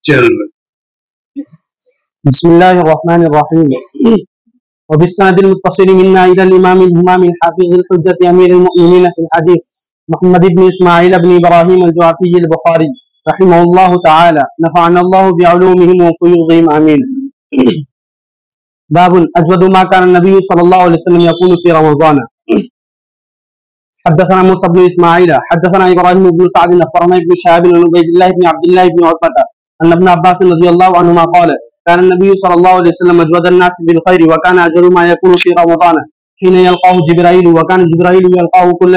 چل بسم الله الرحمن الرحيم. وبالسند المتصل منا إلى الإمام الهمام الحافظ الحجة أمير المؤمنين في الحديث محمد بن إسماعيل بن إبراهيم الجعفي البخاري رحمه الله تعالى نفعنا الله بعلومهم وفيوضهم آمين. باب أجود ما كان النبي صلى الله عليه وسلم يقول في رمضان. حدثنا موسى بن إسماعيل حدثنا إبراهيم بن سعد أخبرنا ابن شهاب بن عبيد الله بن عبد الله بن عتبة أن ابن عباس رضي الله عنهما قال كان النبي صلى الله عليه وسلم أجود الناس بالخير وكان أجود ما يكون في رمضان حين يلقاه جبرائيل وكان جبرائيل يلقاه كل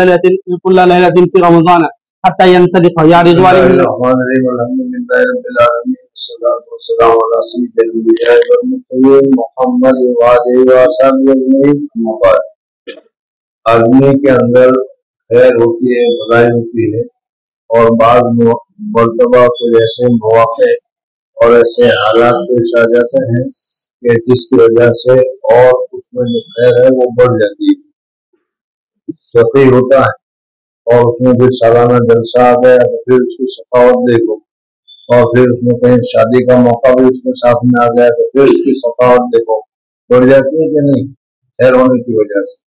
ليلة في رمضان حتى ينسلخ يعرض عليه. الرحمن الرحيم الحمد لله رب العالمين والصلاة والسلام على سيد الأنبياء والمرسلين محمد وآله وصحبه أجمعين. أما بعد، آدمی کے اندر خیر ہوتی ہے، بھلائی ہوتی ہے، اور بعض مرتبہ کوئی ایسے مواقع اور ایسے حالات پیش آ جاتے ہیں کہ جس کی وجہ سے اور اس میں جو خیر ہے وہ بڑھ جاتی ہے. سخی ہوتا ہے اور اس میں پھر سالانہ جلسہ آ گیا تو پھر اس کی سخاوت دیکھو، اور پھر اس میں کہیں شادی کا موقع بھی اس میں ساتھ میں آ گیا تو پھر اس کی سخاوت دیکھو، بڑھ جاتی ہے کہ نہیں خیر ہونے کی وجہ سے.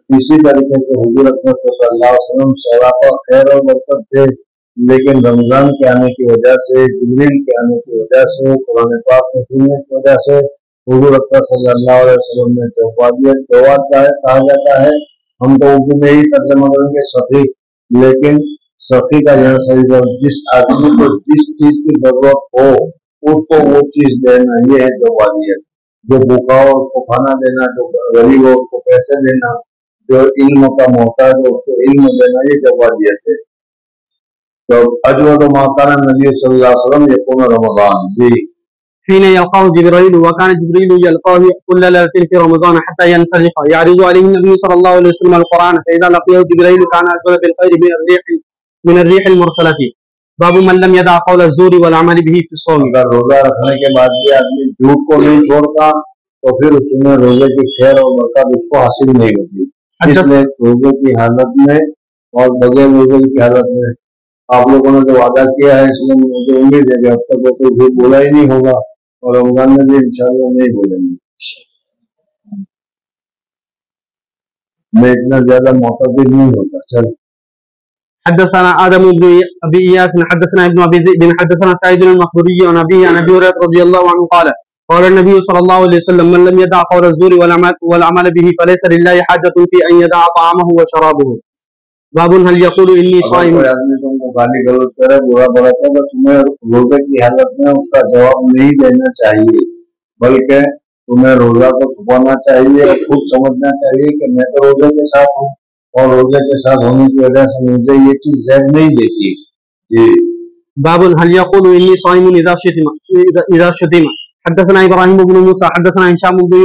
اسی طریقے سے حضور اکرم صلی اللہ علیہ وسلم سراپا خیر اور برکت تھے، لیکن رمضان کے آنے کی وجہ سے، جبریل کے آنے کی وجہ سے، قرآن پاک کے سننے کی وجہ سے حضور اکرم صلی اللہ علیہ وسلم نے جواد کہا جاتا ہے. ہم تو اردو میں ہی ترجمہ کریں گے سخی، لیکن سخی کا یہاں صحیح ہے جس آدمی کو جس چیز کی ضرورت ہو اس کو وہ چیز دینا، یہ ہے جوادیت. جو بھوکا ہو اس کو کھانا دینا، جو غریب ہو اس کو پیسے دینا، جو علم کا محتاج ہے اس کو علم دینا، یہ جوادیت ہے. تو اجود ما كان النبي صلی اللہ علیہ وسلم يكون رمضان جی حين يلقاه جبرائيل وكان جبريل يلقاه كل ليلة في رمضان حتى ينسلخ يعرض عليه النبي صلى الله عليه وسلم القرآن فإذا لقيه جبرائيل كان أجود بالخير من الريح المرسلة. باب من لم يدع قول الزور والعمل به في الصوم. اگر روزہ رکھنے کے بعد بھی آدمی جھوٹ کو نہیں چھوڑتا تو پھر اس میں روزے کی خیر اور برکت اس کو حاصل نہیں ہوتی. اس لیے روزے کی حالت میں اور بغیر روزے کی حالت میں آپ لوگوں نے جو وعدہ کیا ہے اس میں مجھے امید ہے کہ اب تک وہ کوئی جھوٹ بولا ہی نہیں ہوگا اور رمضان میں بھی انشاءاللہ نہیں بولیں گے. میں اتنا زیادہ معتقد نہیں ہوتا. چل حدثنا آدم بن أبي إياس حدثنا ابن أبي ذئب حدثنا سعيد المقبوري عن أبيه عن أبي هريرة رضي الله عنه قال قال النبي صلى الله عليه وسلم من لم يدع قول الزور والعمل به فليس لله حاجة في أن يدع طعامه وشرابه. باب هل يقول إني صائم. کوئی آدمی تم کو گالی گلوچ کرے، برا بھلا کرے تو تمہیں روزے کی حالت میں اس کا جواب نہیں دینا چاہیے، بلکہ تمہیں روزہ کو چھپانا چاہیے اور خود سمجھنا چاہیے کہ میں تو روزے کے ساتھ ہوں اور روزے کے ساتھ ہونے کی وجہ سے مجھے یہ چیز زہر نہیں دیتی. جی باب هل يقول إني صائم إذا شتم. حدثنا إبراهيم بن موسى حدثنا هشام بن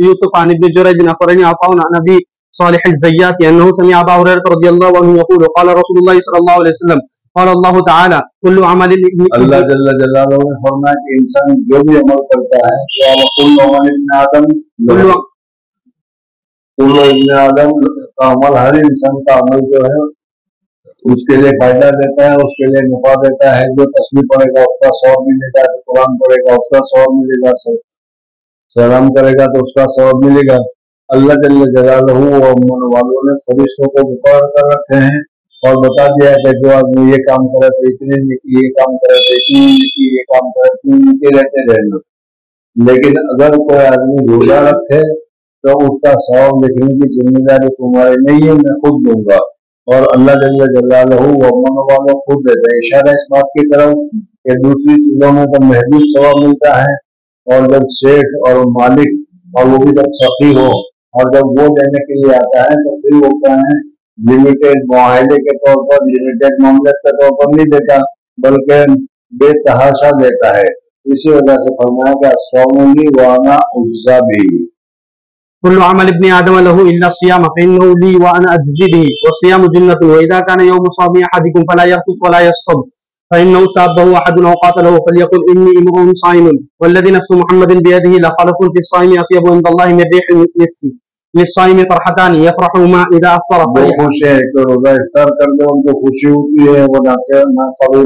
يوسف عن ابن جريج أخبرني عطاء عن أبي صالح الزيات أنه سمع أبا هريرة رضي الله عنه يقول قال رسول الله صلى الله عليه وسلم قال الله تعالى كل عمل. اللہ جل جلالہ نے فرمایا کہ انسان جو بھی عمل کرتا ہے كل ابن آدم کا عمل، ہر انسان کا عمل جو ہے اس کے لیے فائدہ دیتا ہے، اس کے لیے نفع دیتا ہے. جو تسبیح پڑھے گا اس کا ثواب ملے گا، جو قرآن پڑھے گا اس کا ثواب ملے گا، سلام کرے گا تو اس کا ثواب ملے گا. اللہ جل جلالہ اور امن والوں نے فرشتوں کو مقرر کر رکھے ہیں اور بتا دیا ہے کہ جو آدمی یہ کام کرے تو اتنے نیکی، یہ کام کرے تو اتنی نیکی، یہ کام کرے تو نیکی رہتے رہنا. لیکن اگر کوئی آدمی روزہ رکھے تو اس کا ثواب لکھنے کی ذمہ داری تمہاری نہیں ہے، میں خود دوں گا. اور اللہ جل جلالہ و امن والوں خود دیتے ہیں. اشارہ اس بات کی طرف کہ دوسری چیزوں میں تو محدود ثواب ملتا ہے، اور جب شیخ اور مالک اور وہ بھی جب سخی ہو اور جب وہ دینے کے لیے آتا ہے تو پھر وہ کیا ہے لمیٹیڈ معاہدے کے طور پر، لمیٹیڈ معاملت کے طور پر نہیں دیتا بلکہ بے تحاشا دیتا ہے. اسی وجہ سے فرمایا کہ الصوم لی وانا اجزا بھی. كل عمل ابن آدم له إلا الصيام فإنه لي وأنا أجزي به والصيام جنة وإذا كان يوم صوم أحدكم فلا يرفث ولا يصخب فإنه سابه أحد أو قاتله فليقل إني امرؤ صائم والذي نفس محمد بيده لخلق في الصائم أطيب عند الله من ريح المسك للصائم فرحتان يفرحهما إذا أفطر. وہ خوش ہے کہ روزہ افطار کر دے ان کو خوشی ہوتی ہے، وہ نہ قابل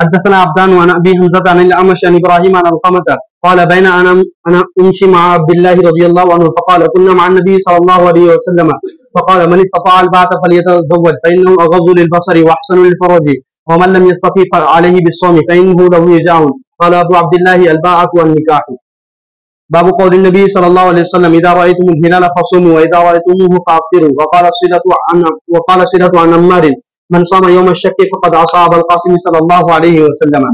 حدثنا عبدان عن ابي حمزه عن الاعمش عن ابراهيم عن القمه قال بين انا امشي مع عبد الله رضي الله عنه فقال كنا مع النبي صلى الله عليه وسلم فقال من استطاع الباءة فليتزوج فانه اغض للبصر واحسن للفرج ومن لم يستطيع فعليه بالصوم فانه له وجاء. قال ابو عبد الله الباءة والنكاح. باب قول النبي صلى الله عليه وسلم اذا رايتم الهلال فصوموا واذا رايتموه فافطروا. وقال صلة عن عمار من صام يوم الشك فقد عصى ابا القاسم صلى الله عليه وسلم.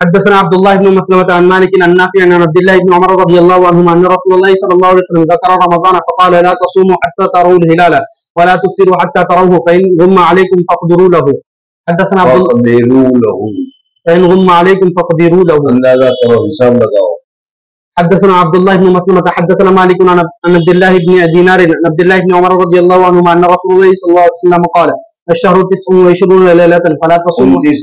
حدثنا عبد الله بن مسلمة عن مالك عن نافع عن عبد الله بن عمر رضي الله عنهما أن رسول الله صلى الله عليه وسلم ذكر رمضان فقال لا تصوموا حتى تروا الهلال ولا تفطروا حتى تروه فإن غم عليكم فاقدروا له. حدثنا فإن غم عليكم فاقدروا له. اندازہ کرو، حساب لگاؤ. حدثنا عبد الله بن مسلمة حدثنا مالك عن عبد الله بن دينار عن عبد الله بن عمر رضي الله عنهما أن رسول الله صلى الله عليه وسلم قال الشهر 29 ليلة فلا تصوموا. 29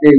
30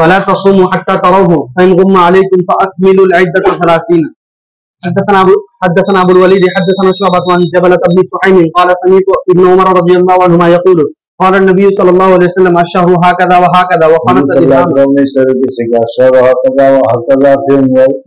فلا تصوموا حتى تروه فإن غم عليكم فأكملوا العدة 30. حدثنا أبو الوليد حدثنا شعبة عن جبلة بن سحيم قال سمعت ابن عمر رضي الله عنهما يقول قال النبي صلى الله عليه وسلم الشهر هكذا وهكذا وخمس الإمام.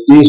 30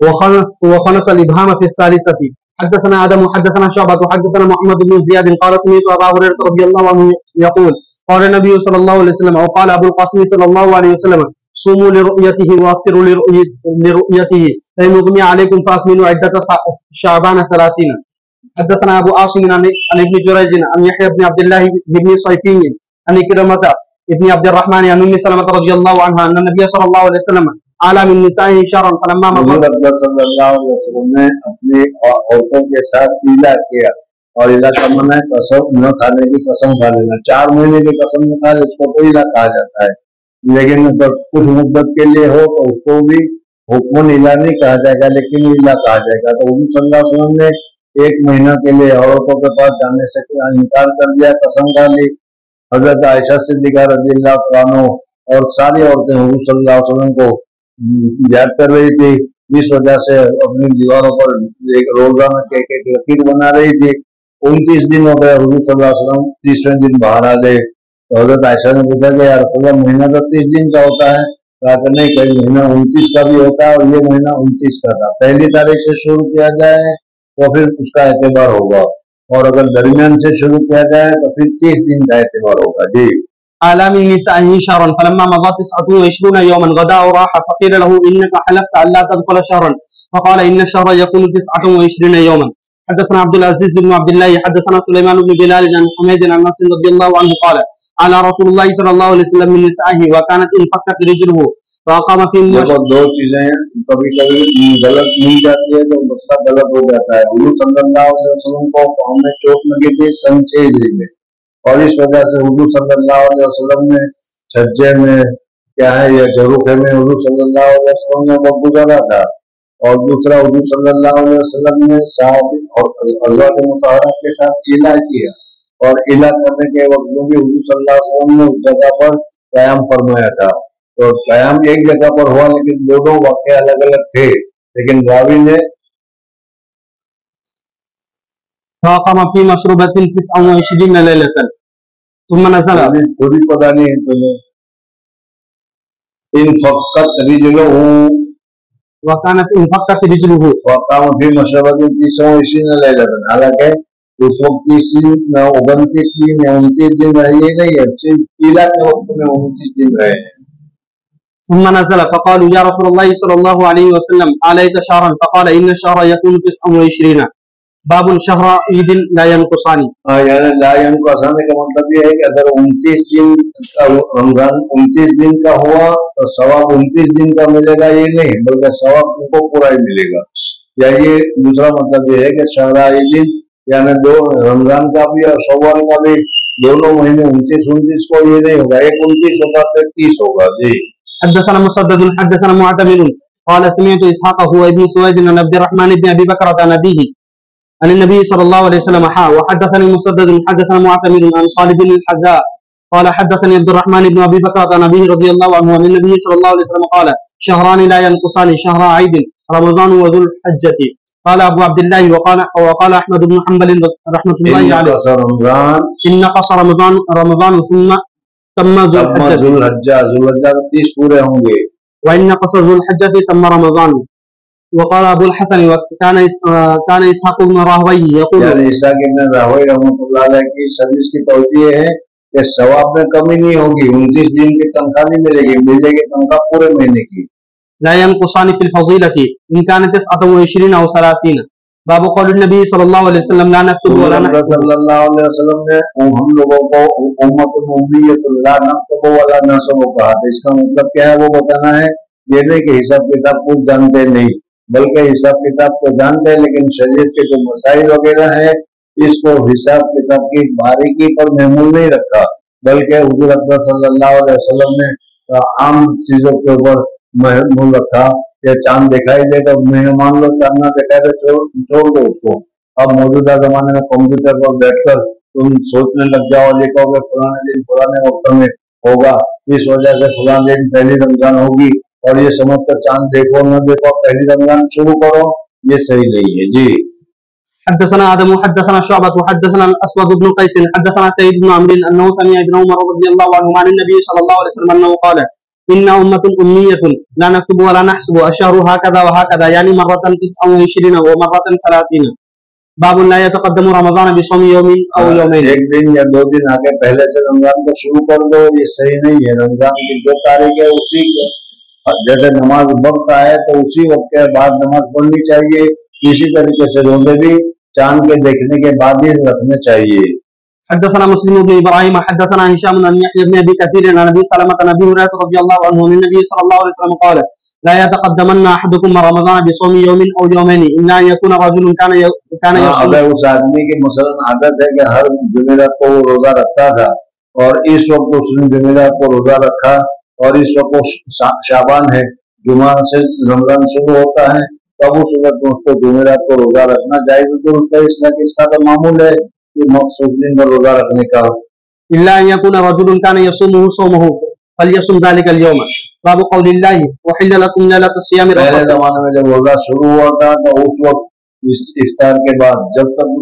وخنس الإبهام في الثالثة. حدثنا آدم حدثنا شعبة حدثنا محمد بن زياد قال سمعت أبا هريرة رضي الله عنه يقول قال النبي صلى الله عليه وسلم أو قال أبو القاسم صلى الله عليه وسلم صوموا لرؤيته وافطروا لرؤيته فإن أغمي عليكم فأكملوا عدة شعبان 30. حدثنا أبو عاصم عن ابن جريج عن يحيى بن عبد الله بن صيفي عن كرمة ابن عبد الرحمن عن أم سلمة رضي الله عنها أن النبي صلى الله عليه وسلم على من نسائه شهرا فلما مضى صلی اللہ علیہ وسلم نے اپنی عورتوں کے ساتھ ایلا کیا، اور ایلا کا معنی ہے قسم نہ کھانے کی قسم کھا لینا۔ 4 مہینے کی قسم نہ کھا لے اس کو تو ایلا کہا جاتا ہے، لیکن اگر کچھ مدت کے لیے ہو تو اس کو بھی حکم ایلا نہیں کہا جائے گا لیکن ایلا کہا جائے گا۔ تو حضور صلی اللہ علیہ وسلم نے 1 مہینہ کے لیے عورتوں کے پاس جانے سے انکار کر دیا، قسم کھا لی۔ حضرت عائشہ صدیقہ رضی اللہ عنہ اور ساری عورتیں حضور صلی اللہ علیہ وسلم کو یاد کر رہی تھی، اس وجہ سے اپنی دیواروں پر ایک روزانہ ایک لکیر بنا رہی تھی۔ 29 دن ہو گئے، حضور صلی اللہ علیہ وسلم 30ویں دن باہر آ گئے تو حضرت عائشہ نے پوچھا کہ یا رسول اللہ مہینہ تو 30 دن کا ہوتا ہے؟ کہا کہ نہیں، کئی مہینہ 29 کا بھی ہوتا ہے اور یہ مہینہ 29 کا تھا۔ پہلی تاریخ سے شروع کیا جائے تو پھر اس کا اعتبار ہوگا، اور اگر درمیان سے شروع کیا جائے تو پھر 30 دن کا اعتبار ہوگا۔ جی على من نسائه شهرا فلما مضى 29 يوما غدا وراح فقيل له انك حلفت الا تدخل شهرا فقال ان الشهر يكون 29 يوما. حدثنا عبد العزيز بن عبد الله حدثنا سليمان بن بلال عن حميد عن انس رضي الله عنه قال على رسول الله صلى الله عليه وسلم من نسائه وكانت انفكت رجله فقام في دو چیزیں کبھی کبھی غلط مل جاتی ہے تو مسئلہ غلط ہو جاتا ہے۔ حضور صلی اللہ علیہ وسلم کو پاؤں میں چوٹ لگی تھی سن 6 ہجری میں، اور اس وجہ سے حضور صلی اللہ علیہ وسلم نے چھجے میں کیا ہے یا جروخے میں حضور صلی اللہ علیہ وسلم نے وقت گزارا تھا، اور دوسرا حضور صلی اللہ علیہ وسلم نے صحابی اور ازواج مطہرات کے ساتھ علا کیا، اور علا کرنے کے وقت میں بھی حضور صلی اللہ علیہ وسلم نے اس جگہ پر قیام فرمایا تھا۔ تو قیام ایک جگہ پر ہوا لیکن دونوں واقعے الگ الگ تھے، لیکن راوی نے فقام في مشروبة 29 ليلة ثم نزل. پوری پتہ نہیں تمہیں انفقت رجلہ وكانت انفقت رجله فقام فی مشربت 29 لیلۃ، حالانکہ اس وقت 29 دن یا 29 دن رہے نہیں ہے، قیلا کے وقت میں 29 دن رہے ہیں۔ ثم نزل فقالوا يا رسول الله صلى الله عليه وسلم عليك شهرا فقال ان الشهر يكون 29 باب شهر عيد لا ينقصان۔ یعنی لا ينقصان کا مطلب یہ ہے کہ اگر 29 دن کا رمضان 29 دن کا ہوا تو ثواب 29 دن کا ملے گا، یہ نہیں بلکہ ثواب ان کو پورا ہی ملے گا۔ یا یہ دوسرا مطلب یہ ہے کہ شہر عید یعنی دو رمضان کا بھی اور شوال کا بھی دونوں مہینے 29 کو یہ نہیں ہوگا، ایک 29 ہوگا پھر 30 ہوگا۔ جی حدثنا مسدد حدثنا معتمر قال سمعت اسحاق هو ابن سويد بن عبد الرحمن بن ابي بكر عن ابيه عن النبي صلى الله عليه وسلم وحدثني مسدد حدثنا معتمر عن خالد بن الحذاء قال حدثني عبد الرحمن بن ابي بكر عن ابيه رضي الله عنه عن النبي صلى الله عليه وسلم قال شهران لا ينقصان شهر عيد رمضان وذو الحجة قال ابو عبد الله وقال احمد بن حنبل رحمة الله عليه ان نقص رمضان ثم تم ذو الحجة 30 پورے ہوں گے، وان نقص ذو الحجة تم رمضان۔ وقال ابو الحسن كان اسحاق بن راهويه يقول یعنی اسحاق بن راهويه رحمۃ اللہ علیہ کی سروس کی توجیہ ہے کہ ثواب میں کمی نہیں ہوگی، 29 دن کی تنخواہ نہیں ملے گی، ملے گی تنخواہ پورے مہینے کی۔ لا ينقصان في الفضيلة ان كانت 29 او 30۔ باب قول النبي صلى الله عليه وسلم لا نكتب ولا نحسب۔ صلی اللہ علیہ وسلم نے ہم لوگوں کو امت امیۃ لا نكتب ولا نحسب کہا، تو اس کا مطلب کیا ہے وہ بتانا ہے۔ یہ نہیں کہ حساب کتاب کچھ جانتے نہیں، بلکہ حساب کتاب کو جانتے ہیں لیکن شریعت کے جو مسائل وغیرہ ہیں اس کو حساب کتاب کی باریکی پر محمول نہیں رکھا، بلکہ حضور اکبر صلی اللہ علیہ وسلم نے عام چیزوں کے اوپر محمول رکھا کہ چاند دکھائی دے تو مان لو، چاند نہ دکھائی دے چھوڑ دو اس کو۔ اب موجودہ زمانے میں کمپیوٹر پر بیٹھ کر تم سوچنے لگ جاؤ، لکھو گے فلانے دن فلانے وقت میں ہوگا، اس وجہ سے فلانے دن پہلی رمضان ہوگی اور یہ سمجھ کر چاند دیکھو نہ دیکھو پہلی رمضان شروع کرو، یہ صحیح نہیں ہے۔ جی حدثنا آدم حدثنا شعبة حدثنا الأسود بن قيس حدثنا سعيد بن عمرو أنه سمع ابن عمر رضي الله عنهما عن النبي صلى الله عليه وسلم أنه قال إن أمة أمية لا نكتب ولا نحسب الشهر هكذا وهكذا، يعني مرة 29 ومرة 30۔ باب لا يتقدم رمضان بصوم يوم أو يومين۔ ایک دن یا 2 دن آگے پہلے سے رمضان کو شروع کر دو، یہ صحیح نہیں ہے۔ رمضان کی جو تاریخ ہے اسی جیسے نماز وقت آئے تو اسی وقت کے بعد نماز پڑھنی چاہیے، اسی طریقے سے روزے بھی چاند کے دیکھنے کے بعد ہی رکھنے چاہیے۔ حدثنا مسلم بن ابراهيم حدثنا هشام بن يحيى بن ابي كثير عن ابي سلمة عن ابي هريرة رضي الله عنه عن النبي صلى الله عليه وسلم قال لا يتقدمن احدكم رمضان بصوم يوم او يومين الا ان يكون رجل كان يصوم۔ اگر اس آدمی کی مثلا عادت ہے کہ ہر جمعرات کو وہ روزہ رکھتا تھا اور اس وقت اس نے جمعرات کو روزہ رکھا اور اس وقت شعبان ہے، جمعہ سے رمضان شروع ہوتا ہے، تب اس وقت اس کو جمعرات کو روزہ رکھنا جائز، تو اس کا اس کا تو معمول ہے مخصوص دن پر روزہ رکھنے کا۔ الا ان يكون رجل كان يصومه صومه فليصم ذلك اليوم۔ باب قول الله وحل لكم ليلة الصيام۔ پہلے زمانے میں جب روزہ شروع ہوا تھا تو اس وقت افطار کے بعد جب تک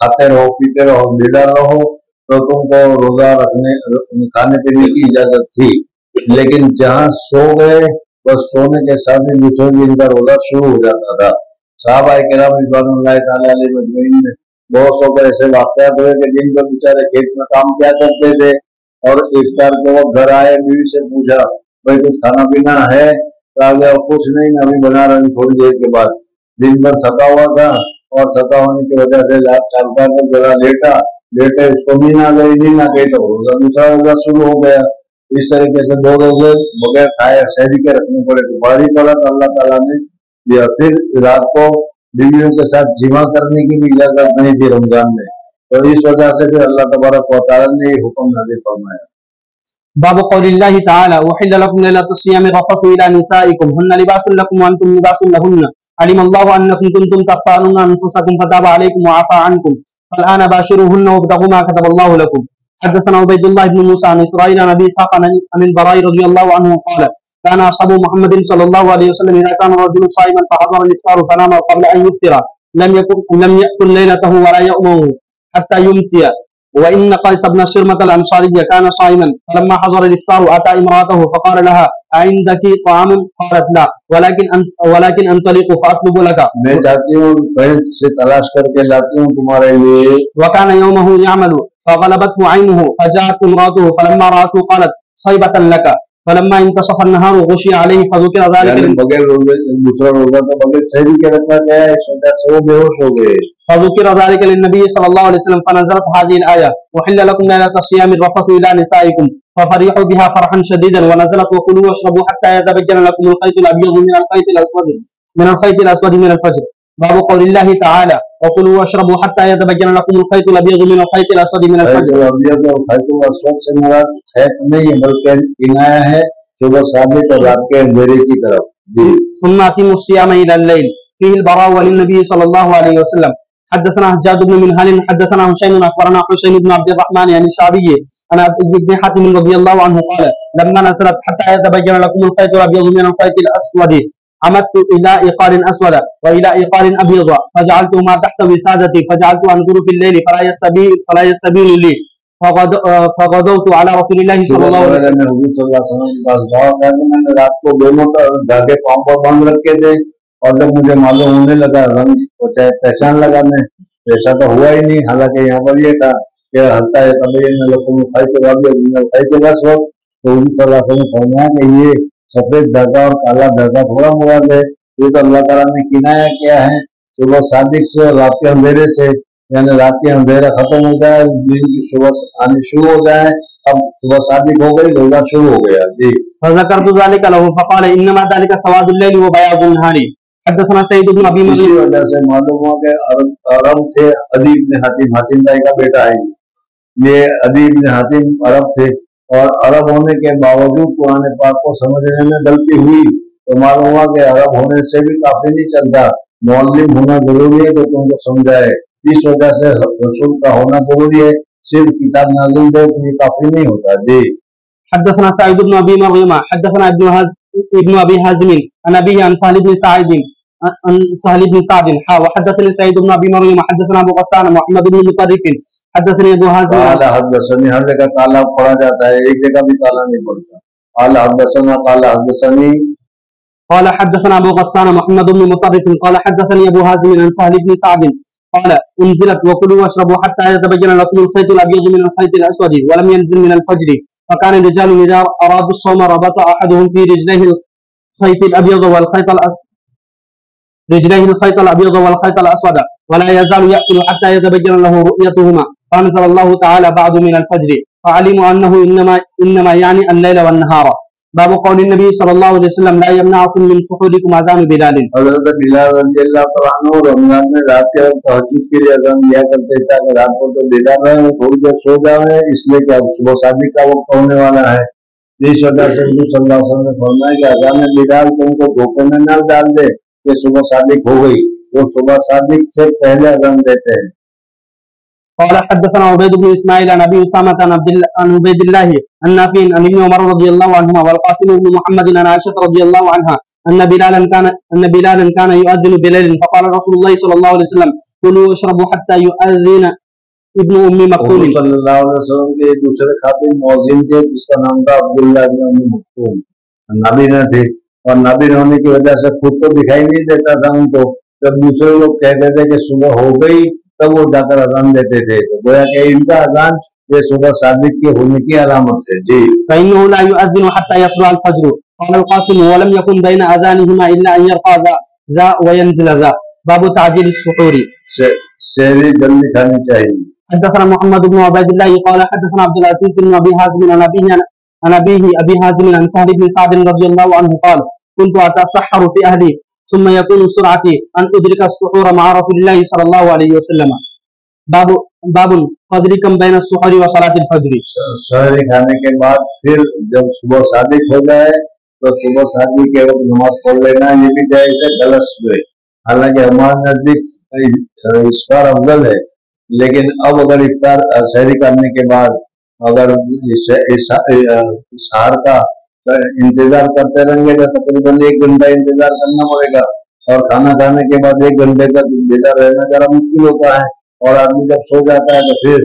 کھاتے رہو پیتے رہو نڈر رہو تو تم کو روزہ رکھنے کھانے پینے کی اجازت تھی، لیکن جہاں سو گئے بس سونے کے ساتھ ہی دوسرے دن کا روزہ شروع ہو جاتا تھا۔ صحابہ کرام رضوان اللہ تعالی علیہ مجمعین میں بہت سو کو ایسے واقعات ہوئے کہ جن کو بیچارے کھیت میں کام کیا کرتے تھے اور افطار کے وقت گھر آئے، بیوی سے پوچھا بھائی کچھ کھانا پینا ہے؟ کہا کچھ نہیں، میں ابھی بنا رہا ہوں تھوڑی دیر کے بعد۔ دن بھر تھکا ہوا تھا اور تھکا ہونے کی وجہ سے چالکار کو ذرا لیٹے اس کو نیند آ گئی تو دوسرا روزہ شروع ہو گیا۔ اس طریقے سے 2 روزے بغیر کھائے شہری کے رکھنے پڑے تو بھاری پڑا تو اللہ تعالیٰ نے دیا۔ پھر رات کو بیویوں کے ساتھ جمع کرنے کی بھی اجازت نہیں تھی رمضان میں، تو اس وجہ سے پھر اللہ تبارک و تعالیٰ نے یہ حکم نازل فرمایا۔ باب قول الله تعالى وحل لكم ليلة الصيام الرفث إلى نسائكم هن لباس لكم وأنتم لباس لهن علم الله أنكم كنتم تختارون أنفسكم فتاب عليكم وعفى عنكم فالآن باشروهن وابتغوا ما كتب الله لكم۔ حدثنا عبيد الله بن موسى عن إسرائيل عن أبي إسحاق عن البراء رضي الله عنه قال كان أصحاب محمد صلى الله عليه وسلم إذا كان الرجل صائما فحضر الإفطار فنام قبل أن يفطر لم يأكل ليلته ولا يؤمه حتى يمسي وإن قيس بن شرمة الأنصاري كان صائما فلما حضر الإفطار أتى امرأته فقال لها أعندك طعام؟ قالت لا ولكن أنطلق فأطلب لك. میں جاتی ہوں کہیں سے تلاش کر کے لاتی ہوں تمہارے لیے. وكان يومه يعمل فغلبته عينه فجاءت امرأته فلما رأته قالت صيبة لك فلما انتصف النهار غشي عليه فذكر ذلك بغیر دوسرا روزہ تو بغیر سحری کے رکھا گیا ہے، اس وجہ سے وہ بے ہوش ہو گئے. فذكر ذلك للنبي صلى الله عليه وسلم فنزلت هذه الآية وحل لكم ليلة الصيام الرفث إلى نسائكم ففرحوا بها فرحا شديدا ونزلت وكلوا واشربوا حتى يتبين لكم الخيط الأبيض من الخيط الأسود من الفجر. باب قول الله تعالى وكلوا واشربوا حتى يتبين لكم الخيط الأبيض من الخيط الأسود من الفجر. خیط الاسود سے مراد خیط نہیں ہے بلکہ کنایا ہے صبح صادق اور رات کے اندھیرے کی طرف. ثم أتموا الصيام إلى الليل فيه البراء وللنبي صلى الله عليه وسلم. حدثنا حجاج بن منهل حدثنا هشيم أخبرنا حسين بن عبد الرحمن يعني الشعبي عن ابن حاتم رضي الله عنه قال لما نزلت حتى يتبين لكم الخيط الأبيض من الخيط الأسود عمدت إلى إيقار أسود وإلى إيقار أبيض فجعلتهما تحت وسادتي فجعلت أنظر في الليل فلا يستبين لي فغدوت على رسول الله صلى الله عليه وسلم. میں نے رات کو دونوں دھاگے پاؤں پر باندھ رکھے تھے اور جب مجھے معلوم ہونے لگا رنگ پہچان لگا میں ایسا تو ہوا ہی نہیں، حالانکہ یہاں پر یہ تھا کہ ہلتا ہے تو حضور صلی اللہ علیہ وسلم فرمایا کہ یہ سفید دھاگا اور کالا دھاگا تھوڑا مراد ہے، یہ تو اللہ تعالیٰ نے کنایا کیا ہے صبح صادق سے اور رات کے اندھیرے سے، یعنی رات کے اندھیرا ختم ہو جائے دن کی صبح آنی شروع ہو جائے، اب صبح صادق ہو گئی روزہ شروع ہو گیا. جی فذكرت ذلك له فقال انما ذلك سواد الليل وبياض النهار. حدثنا سعيد بن ابي مريم. اسی وجہ سے معلوم ہوا کہ عرب تھے، عدی بن حاتم، حاتم بھائی کا بیٹا ہے یہ، عدی بن حاتم عرب تھے اور عرب ہونے کے باوجود قرآن پاک کو سمجھنے میں غلطی ہوئی تو معلوم ہوا کہ عرب ہونے سے بھی کافی نہیں چلتا، معلم ہونا ضروری ہے تو تم کو سمجھائے، اس وجہ سے رسول کا ہونا ضروری ہے، صرف کتاب نازل دے تو یہ کافی نہیں ہوتا. جی حدثنا سعيد بن ابي مريم حدثنا ابن ابي حازم عن ابي عن سهل بن سعد وحدثني سعيد بن ابي مريم حدثنا ابو غسان محمد بن مطرف حدثني ابو حازم قال حدثني، ہر جگہ کالا پڑھا جاتا ہے، ایک جگہ بھی کالا نہیں پڑھتا. قال حدثنا قال حدثني قال حدثنا ابو غسان محمد بن مطرف قال حدثني ابو حازم عن سهل بن سعد قال انزلت وكلوا واشربوا حتى يتبين لكم الخيط الابيض من الخيط الاسود ولم ينزل من الفجر فكان الرجال اذا ارادوا الصوم ربط احدهم في رجليه الخيط الابيض والخيط الاسود ولا يزال ياكل حتى يتبين له رؤيتهما فانزل الله تعالى بعد من الفجر فعلموا انه انما يعني الليل والنهار. باب قول النبي صلى الله عليه وسلم لا يمنعكم من سحوركم اذان بلال. حضرت بلال رضی اللہ تعالیٰ عنہ رمضان میں رات کے وقت تہجد کے لیے اذان دیا کرتے تھے کہ رات کو تو بیدار رہے تھوڑی دیر سو جائے اس لیے کہ صبح صادق کا وقت ہونے والا ہے. اس وجہ سے حضور صلی اللہ علیہ وسلم نے فرمایا کہ اذان بلال تم کو دھوکے میں نہ ڈال دے کہ صبح صادق ہو گئی، وہ صبح صادق سے پہلے اذان دیتے ہیں. قال حدثنا عبيد بن اسماعيل عن ابي اسامه عن عبيد الله عن نافع عن ابن عمر رضي الله عنهما والقاسم بن محمد عن عائشه رضي الله عنها ان بلالا كان يؤذن بليل فقال رسول الله صلى الله عليه وسلم كلوا واشربوا حتى يؤذن ابن ام مكتوم. صلی اللہ علیہ وسلم کے دوسرے خاتم مؤذن تھے جس کا نام تھا عبداللہ بن ام مکتوم، نبی نہ تھے اور نبی ہونے کی وجہ سے خود تو دکھائی نہیں دیتا تھا ان کو، جب دوسرے لوگ کہتے تھے کہ صبح ہو گئی تب وہ جا کر اذان دیتے تھے تو گویا کہ ان کا اذان یہ صبح صادق کے ہونے کی علامت ہے. جی فإنه لا يؤذن حتى يطلع الفجر. قال القاسم ولم يكن بين اذانهما الا ان يرقى ذا وينزل ذا. باب تعجيل السحور. سحری جلدی کھانی چاہیے. حدثنا محمد بن عبيد الله قال حدثنا عبد العزيز بن ابي حازم عن ابيه ابي حازم عن سهل بن سعد رضي الله عنه قال كنت اتسحر في اهلي ثم يكون سرعتي ان ادرك السحور مع رسول الله صلى الله عليه وسلم. باب قدر کم بین السحور و صلاۃ الفجر. سحری کھانے کے بعد پھر جب صبح صادق ہو جائے تو صبح صادق کے وقت نماز پڑھ لینا، یہ بھی جائز ہے غلط ہوئے، حالانکہ ہمارے نزدیک افطار افضل ہے، لیکن اب اگر افطار سحری کرنے کے بعد اگر سحر کا انتظار کرتے رہیں گے تو تقریباً 1 گھنٹہ انتظار کرنا پڑے گا اور کھانا کھانے کے بعد 1 گھنٹے تک بیدار رہنا ذرا مشکل ہوتا ہے اور آدمی جب سو جاتا ہے تو پھر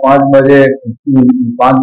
5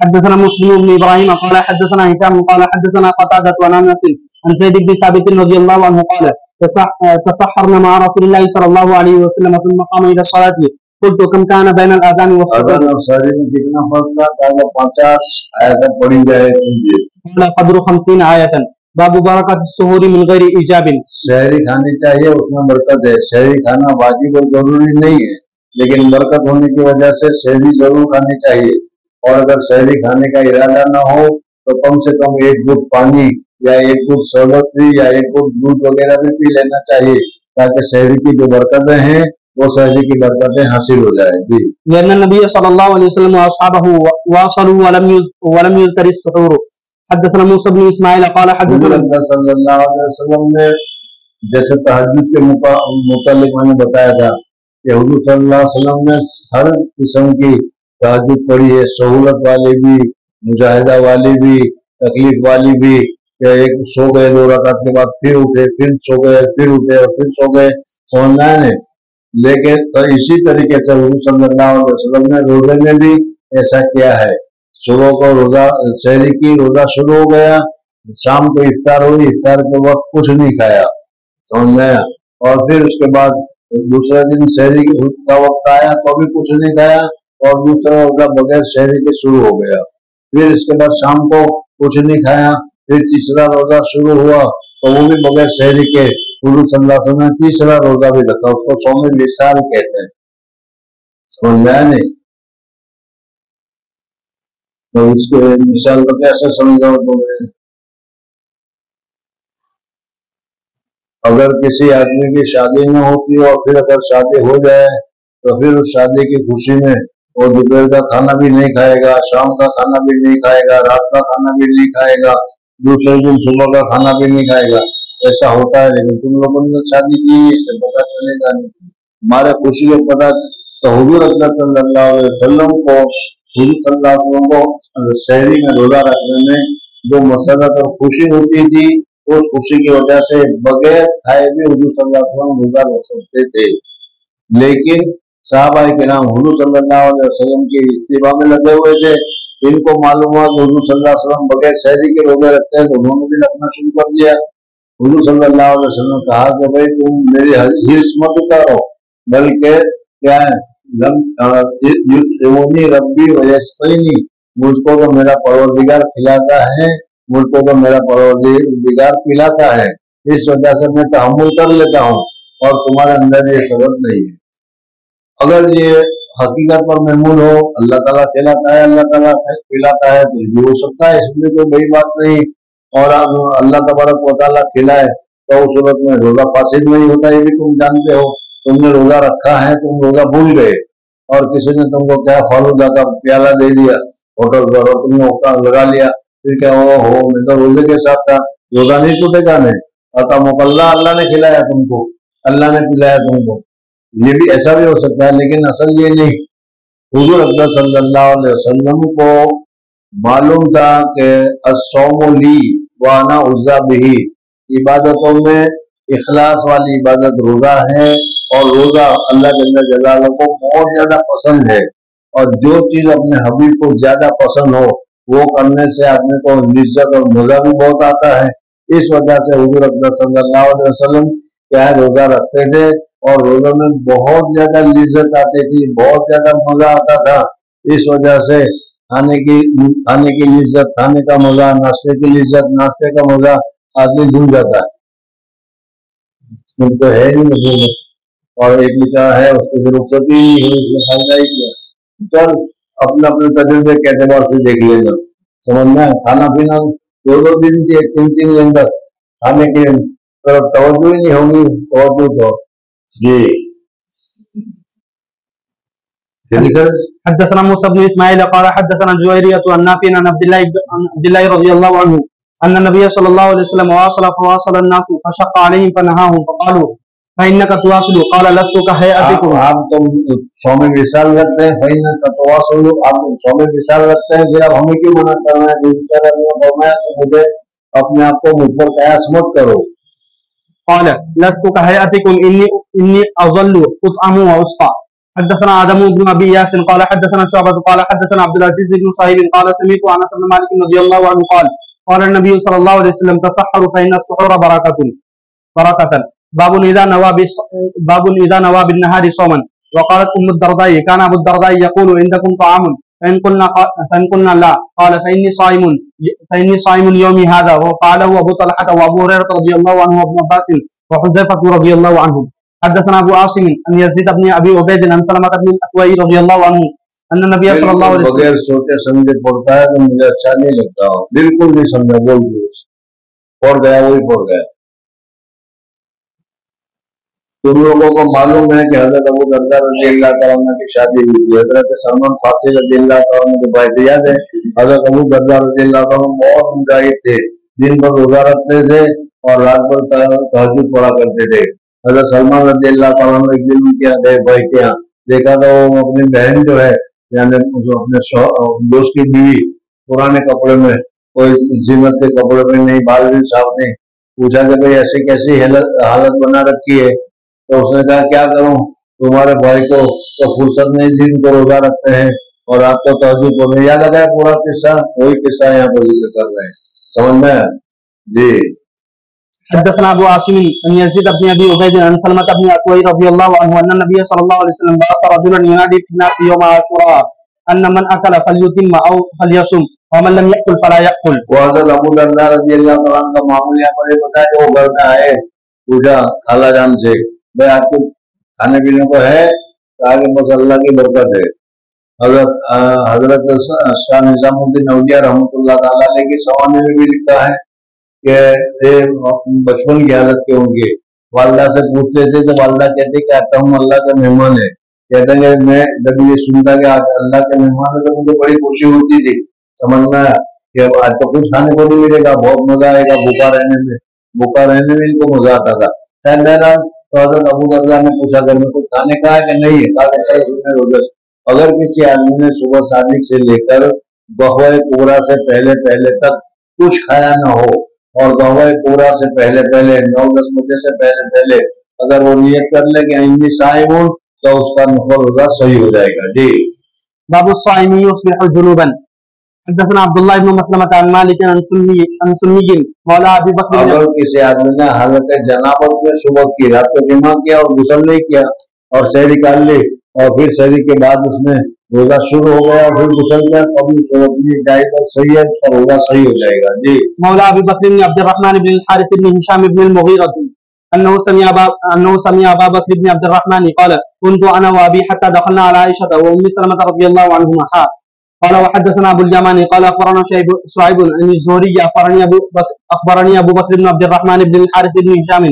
حدثنا مسلم بن ابراهيم قال حدثنا هشام قال حدثنا قتادة عن انس عن زيد بن ثابت رضي الله عنه قال تسحرنا مع رسول الله صلى الله عليه وسلم ثم قام الى الصلاة قلت كم كان بين الاذان والسحور؟ اذان اور سحری میں کتنا فرق تھا؟ کہ 50 آیتیں پڑھی جائے گی۔ قال قدر 50 آیتاً باب برکت السحور من غیر ایجاب۔ سحری کھانی چاہیے، اس میں برکت ہے۔ سحری کھانا واجب اور ضروری نہیں ہے، لیکن برکت ہونے کی وجہ سے سحری ضرور کھانی چاہیے۔ اور اگر سحری کھانے کا ارادہ نہ ہو تو کم سے کم 1 گھٹ پانی یا 1 گھٹ شربت بھی یا 1 گھٹ دودھ وغیرہ بھی پی لینا چاہیے تاکہ سحری کی جو برکتیں ہیں وہ سحری کی برکتیں حاصل ہو جائیں گی۔ لأن النبي صلى الله عليه وسلم وأصحابه واصلوا ولم يذكر السحور۔ حدثنا موسى بن اسماعیل قال حدثنا صلی اللہ علیہ وسلم نے جیسے تہجد کے متعلق میں نے بتایا تھا کہ حضور صلی اللہ علیہ وسلم نے ہر قسم کی تہجد پڑھی ہے، سہولت والی بھی، مجاہدہ والی بھی، تکلیف والی بھی، کہ ایک سو گئے 2 رکعت کے بعد پھر اٹھے، پھر سو گئے، پھر اٹھے اور پھر سو گئے، سمجھنا ہے نا۔ لیکن اسی طریقے سے حضور صلی اللہ علیہ وسلم نے روزے میں بھی ایسا کیا ہے۔ صبح کو روزہ سحری کی، روزہ شروع ہو گیا، شام کو افطار ہوئی، افطار کے وقت کچھ نہیں کھایا، سمجھ گیا، اور پھر اس کے بعد دوسرے دن سحری کا وقت آیا تو بھی کچھ نہیں کھایا اور دوسرا روزہ بغیر سحری کے شروع ہو گیا۔ پھر اس کے بعد شام کو کچھ نہیں کھایا، پھر تیسرا روزہ شروع ہوا تو وہ بھی بغیر سحری کے۔ حضور صلی اللہ علیہ وسلم نے تیسرا روزہ بھی رکھا، اس کو صوم وصال کہتے ہیں، سمجھ میں آیا نہیں؟ تو اس کے مثال کو کیسے سمجھاؤ تمہیں؟ اگر کسی آدمی کی شادی نہ ہوتی اور پھر اگر شادی ہو جائے تو پھر اس شادی کی خوشی میں وہ دوپہر کا کھانا بھی نہیں کھائے گا، شام کا کھانا بھی نہیں کھائے گا، رات کا کھانا بھی نہیں کھائے گا، دوسرے دن صبح کا کھانا بھی نہیں کھائے گا۔ ایسا ہوتا ہے، لیکن تم لوگوں نے شادی کی اس سے پتا چلے گا نہیں۔ ہمارے خوشی کو پتا تو حضور اکرم صلی اللہ علیہ وسلم کو سحری میں روزہ رکھنے میں جو مسرت اور خوشی ہوتی تھی، اس خوشی کی وجہ سے بغیر کھائے بھی حضور صلی اللہ علیہ وسلم روزہ رکھ سکتے تھے۔ لیکن صحابہ کرام حضور صلی اللہ علیہ وسلم کی اتباع میں لگے ہوئے تھے، ان کو معلوم ہوا کہ حضور صلی اللہ علیہ وسلم بغیر سحری کے روزے رکھتے ہیں تو انہوں نے بھی رکھنا شروع کر دیا۔ حضور صلی اللہ علیہ وسلم نے کہا کہ بھائی تم میری حرص مت اتارو، بلکہ کیا ہے ربی ویسقینی، مجھ کو تو میرا پروردگار کھلاتا ہے، مجھ کو تو میرا پروردگار پلاتا ہے، اس وجہ سے میں تحمل کر لیتا ہوں اور تمہارے اندر یہ صبر نہیں ہے۔ اگر یہ حقیقت پر محمول ہو، اللہ تعالیٰ کھلاتا ہے، اللہ تعالیٰ پلاتا ہے تو یہ ہو سکتا ہے، اس میں کوئی بڑی بات نہیں۔ اور اب اللہ تبارک و تعالیٰ کھلائے تو اس صورت میں روزہ فاسد نہیں ہوتا، یہ بھی تم جانتے ہو۔ تم نے روزہ رکھا ہے، تم روزہ بھول گئے اور کسی نے تم کو کیا فالودہ کا پیالہ دے دیا ہوٹل پر اور تم نے لگا لیا، پھر کیا ہو میں تو روزے کے ساتھ تھا، روزہ نہیں ٹوٹے گا نہیں، عطا مقلہ اللہ نے کھلایا تم کو، اللہ نے پلایا تم کو، یہ بھی ایسا بھی ہو سکتا ہے، لیکن اصل یہ نہیں۔ حضور اکرم صلی اللہ علیہ وسلم کو معلوم تھا کہ الصوم لی وانا اجزی بہ، عبادتوں میں اخلاص والی عبادت روزہ ہے، اور روزہ اللہ جل جلالہ کو بہت زیادہ پسند ہے، اور جو چیز اپنے حبیب کو زیادہ پسند ہو وہ کرنے سے آدمی کو لذت اور مزہ بھی بہت آتا ہے۔ اس وجہ سے حضور اکرم صلی اللہ علیہ وسلم کیا ہے روزہ رکھتے تھے اور روزہ میں بہت زیادہ لذت آتی تھی، بہت زیادہ مزہ آتا تھا۔ اس وجہ سے کھانے کی لذت، کھانے کا مزہ، ناشتے کی لذت، ناشتے کا مزہ آدمی بھول جاتا ہے، ان کو ہے ہی نہیں، اور ایک بچارہ ہے اس کو رخصتی نہیں ہوئی، اس نے فائدہ ہی کیا۔ چل اپنے اپنے تجربے کے اعتبار سے دیکھ لینا، سمجھنا ہے۔ کھانا پینا 2 دن کے 3 دن کے اندر کھانے کی طرف توجہ ہی نہیں ہوگی، توجہ تو جی۔ حدثنا موسى بن اسماعيل قال حدثنا جويرية عن نافع عن عبد الله رضي الله عنه ان النبي صلى الله عليه وسلم واصل فواصل الناس فشق عليهم فنهاهم فإنك تواصل قال لست كهيئتكم آپ تم سو میں وصال رکھتے ہیں فإنك تواصل آپ تم سو میں وصال رکھتے ہیں پھر اب ہمیں کیوں منع کرنا ہے فرمایا کہ مجھے اپنے آپ کو مجھ پر قیاس مت کرو قال لست كهيئتكم إني أظل أطعم وأسقى حدثنا آدم بن أبي ياس قال حدثنا شعبة قال حدثنا عبد العزيز بن صهيب قال سمعت أنس بن مالك رضي الله عنه قال قال النبي صلى الله عليه وسلم تسحروا فإن السحور بركة باب إذا نوى بالنهار صوما وقالت أم الدرداء كان أبو الدرداء يقول عندكم طعام فإن قلنا لا قال فإني صائم يومي هذا وفعله أبو طلحة وأبو هريرة رضي الله عنه وابن عباس وحذيفة رضي الله عنهم حدثنا أبو عاصم أن يزيد بن أبي عبيد عن سلمة بن الأكوع رضي الله عنه أن النبي صلى الله عليه وسلم بغیر سوچے سمجھے پڑتا ہے تو مجھے اچھا نہیں لگتا بالکل نہیں سمجھا بول دو پڑ گیا وہی پڑ گیا تم لوگوں کو معلوم ہے کہ حضرت ابو درداء رضی اللہ تعالیٰ عنہ کی شادی ہوئی تھی حضرت سلمان فارسی رضی اللہ تعالیٰ عنہ کے بھائی سے یاد ہے حضرت ابو درداء رضی اللہ تعالیٰ عنہ بہت مجاہد تھے دن بھر روزہ رکھتے تھے اور رات بھر تہجد پڑھا کرتے تھے حضرت سلمان رضی اللہ تعالیٰ عنہ ایک دن کیا گئے بھائی کے یہاں دیکھا تو وہ اپنی بہن جو ہے یعنی اپنے دوست کی بیوی پرانے کپڑے میں کوئی زینت کے کپڑے میں نہیں بال بھی صاف نہیں پوچھا کہ بھائی ایسی کیسی حالت بنا رکھی ہے تو اس نے کہا کیا کروں تمہارے بھائی کو تو فرصت نہیں دن کو روزہ رکھتے ہیں اور آپ کو تہجد پڑھنے یاد آ گیا پورا قصہ وہی قصہ یہاں پر ذکر کر رہے ہیں سمجھ میں جی حدثنا ابو عاصم ان يزيد بن ابي عبيد عن سلمة بن الاكوع رضي الله عنه ان النبي صلى الله عليه وسلم بعث رجلا ينادي في الناس يوم عاشوراء ان من اكل فليتم او فليصم ومن لم يأكل فلا يأكل. وہ حضرت ابو درداء رضی اللہ تعالیٰ عنہ کا معمول یہاں پر یہ بتایا کہ وہ گھر میں آئے پوچھا خالہ جان سے بھائی آپ کو کھانے پینے کو ہے کہا کہ بس اللہ کی برکت ہے حضرت شاہ نظام الدین اولیاء رحمۃ اللہ تعالیٰ علیہ کی سوانے میں بھی لکھا ہے کہ بچپن کی حالت کے ہوں گے والدہ سے پوچھتے تھے تو والدہ کہتے کہ آتا ہوں اللہ کا مہمان ہے کہتے ہیں کہ میں جب یہ سنتا کہ آج اللہ کے مہمان ہے تو مجھے بڑی خوشی ہوتی تھی سمجھنا کہ آج تو کچھ کھانے کو نہیں ملے گا بہت مزہ آئے گا بھوکا رہنے میں ان کو مزہ آتا تھا خیر بہرحال تو حضرت ابو درداء نے پوچھا گھر میں کچھ کھانے کا ہے کہ نہیں ہے اگر کسی آدمی نے صبح صادق سے لے کر گہوہ پورا سے پہلے تک کچھ کھایا نہ ہو اور گہوہ پورا سے پہلے 9-10 بجے سے پہلے اگر وہ نیت کر لے کہ انی صائم ہوں تو اس کا نفل روزہ صحیح ہو جائے گا جی باب الصائم يصبح جنوبا حدثنا عبد الله بن مسلمة عن مالك عن سني مولى ابي بکر اگر کسی آدمی نے حالت جنابت میں صبح کی رات کو جمع کیا اور غسل نہیں کیا اور سحری کر لی اور پھر سحری کے بعد اس نے روزہ شروع ہو گیا پھر غسل کیا کبھی سوچنی جائے تو صحیح ہے اس کا روزہ صحیح ہو جائے گا جی مولى ابي بکر بن عبد الرحمن بن الحارث بن هشام بن المغيرة انه سمع ابا بکر بن عبد الرحمن قال كنت انا وابي حتى دخلنا على عائشة وام سلمة رضي الله عنهما قال وحدثنا ابو اليماني قال اخبرنا شعيب عن الزهري اخبرني ابو بكر بن عبد الرحمن بن الحارث بن هشام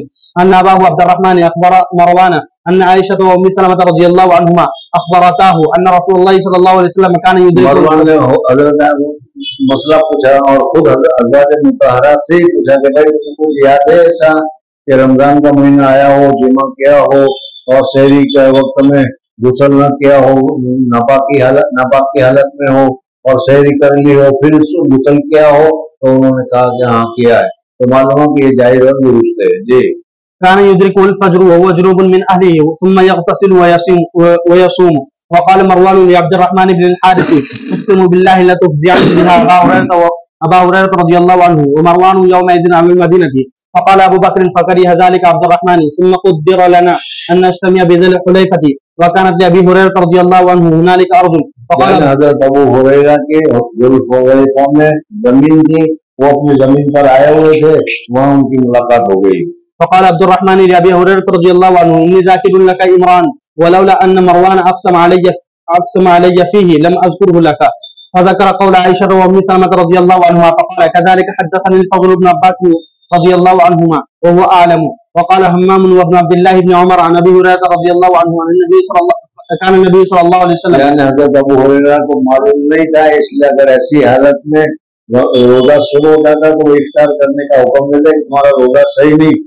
ان اباه عبد الرحمن اخبر مروان ان عائشة وام سلمة رضي الله عنهما اخبرتاه ان رسول الله صلى الله عليه وسلم كان يدرك مروان نے حضرت مسئلہ پوچھا اور خود ازواج مطہرات سے پوچھا کہ بھائی تم کو یاد ہے ایسا کہ رمضان کا مہینہ آیا ہو جمعہ کیا ہو اور سحری کے وقت میں غسل نہ کیا ہو ناپاک کی حالت میں ہو اور سحری کر لی ہو پھر غسل کیا ہو تو انہوں نے کہا کہ ہاں کیا ہے تو معلوم ہے کہ یہ جائز اور درست ہے جی كان يدركه الفجر وهو جنوب من اهله ثم يغتسل ويصوم وقال مروان لعبد الرحمن بن الحارث اقسم بالله لا تفزعن بها ابا هريرة رضي الله عنه ومروان يومئذ عن المدينة فقال ابو بكر فكره ذلك عبد الرحمن ثم قدر لنا ان نجتمع بذي الحليفة وكانت لابي هريرة رضي الله عنه هنالك ارض فقال حضرت ابو ہریرہ کے ذوالحلیفہ میں زمین تھی وہ اپنی زمین پر آئے ہوئے تھے وہاں ان کی ملاقات ہو گئی فقال عبد الرحمن لابي هريرة رضي الله عنه اني ذاكر لك عمران ولولا ان مروان اقسم علي فيه لم اذكره لك فذكر قول عائشة وام سلمة رضي الله عنها فقال كذلك حدثني الفضل بن عباس رضي الله عنهما وهو اعلم وقال همام وابن عبد الله بن عمر عن ابي هريرة رضي الله عنه عن النبي صلى الله عليه وسلم یعنی حضرت ابو ہریرہ کو معلوم نہیں تھا اس لیے اگر ایسی حالت میں روزہ شروع ہوتا تھا تو وہ افطار کرنے کا حکم دیتے کہ تمہارا روزہ صحیح نہیں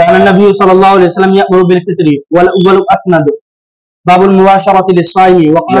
كان النبي صلى الله عليه وسلم يأمر بالفطر والأول أسند باب المباشرة للصائم وقال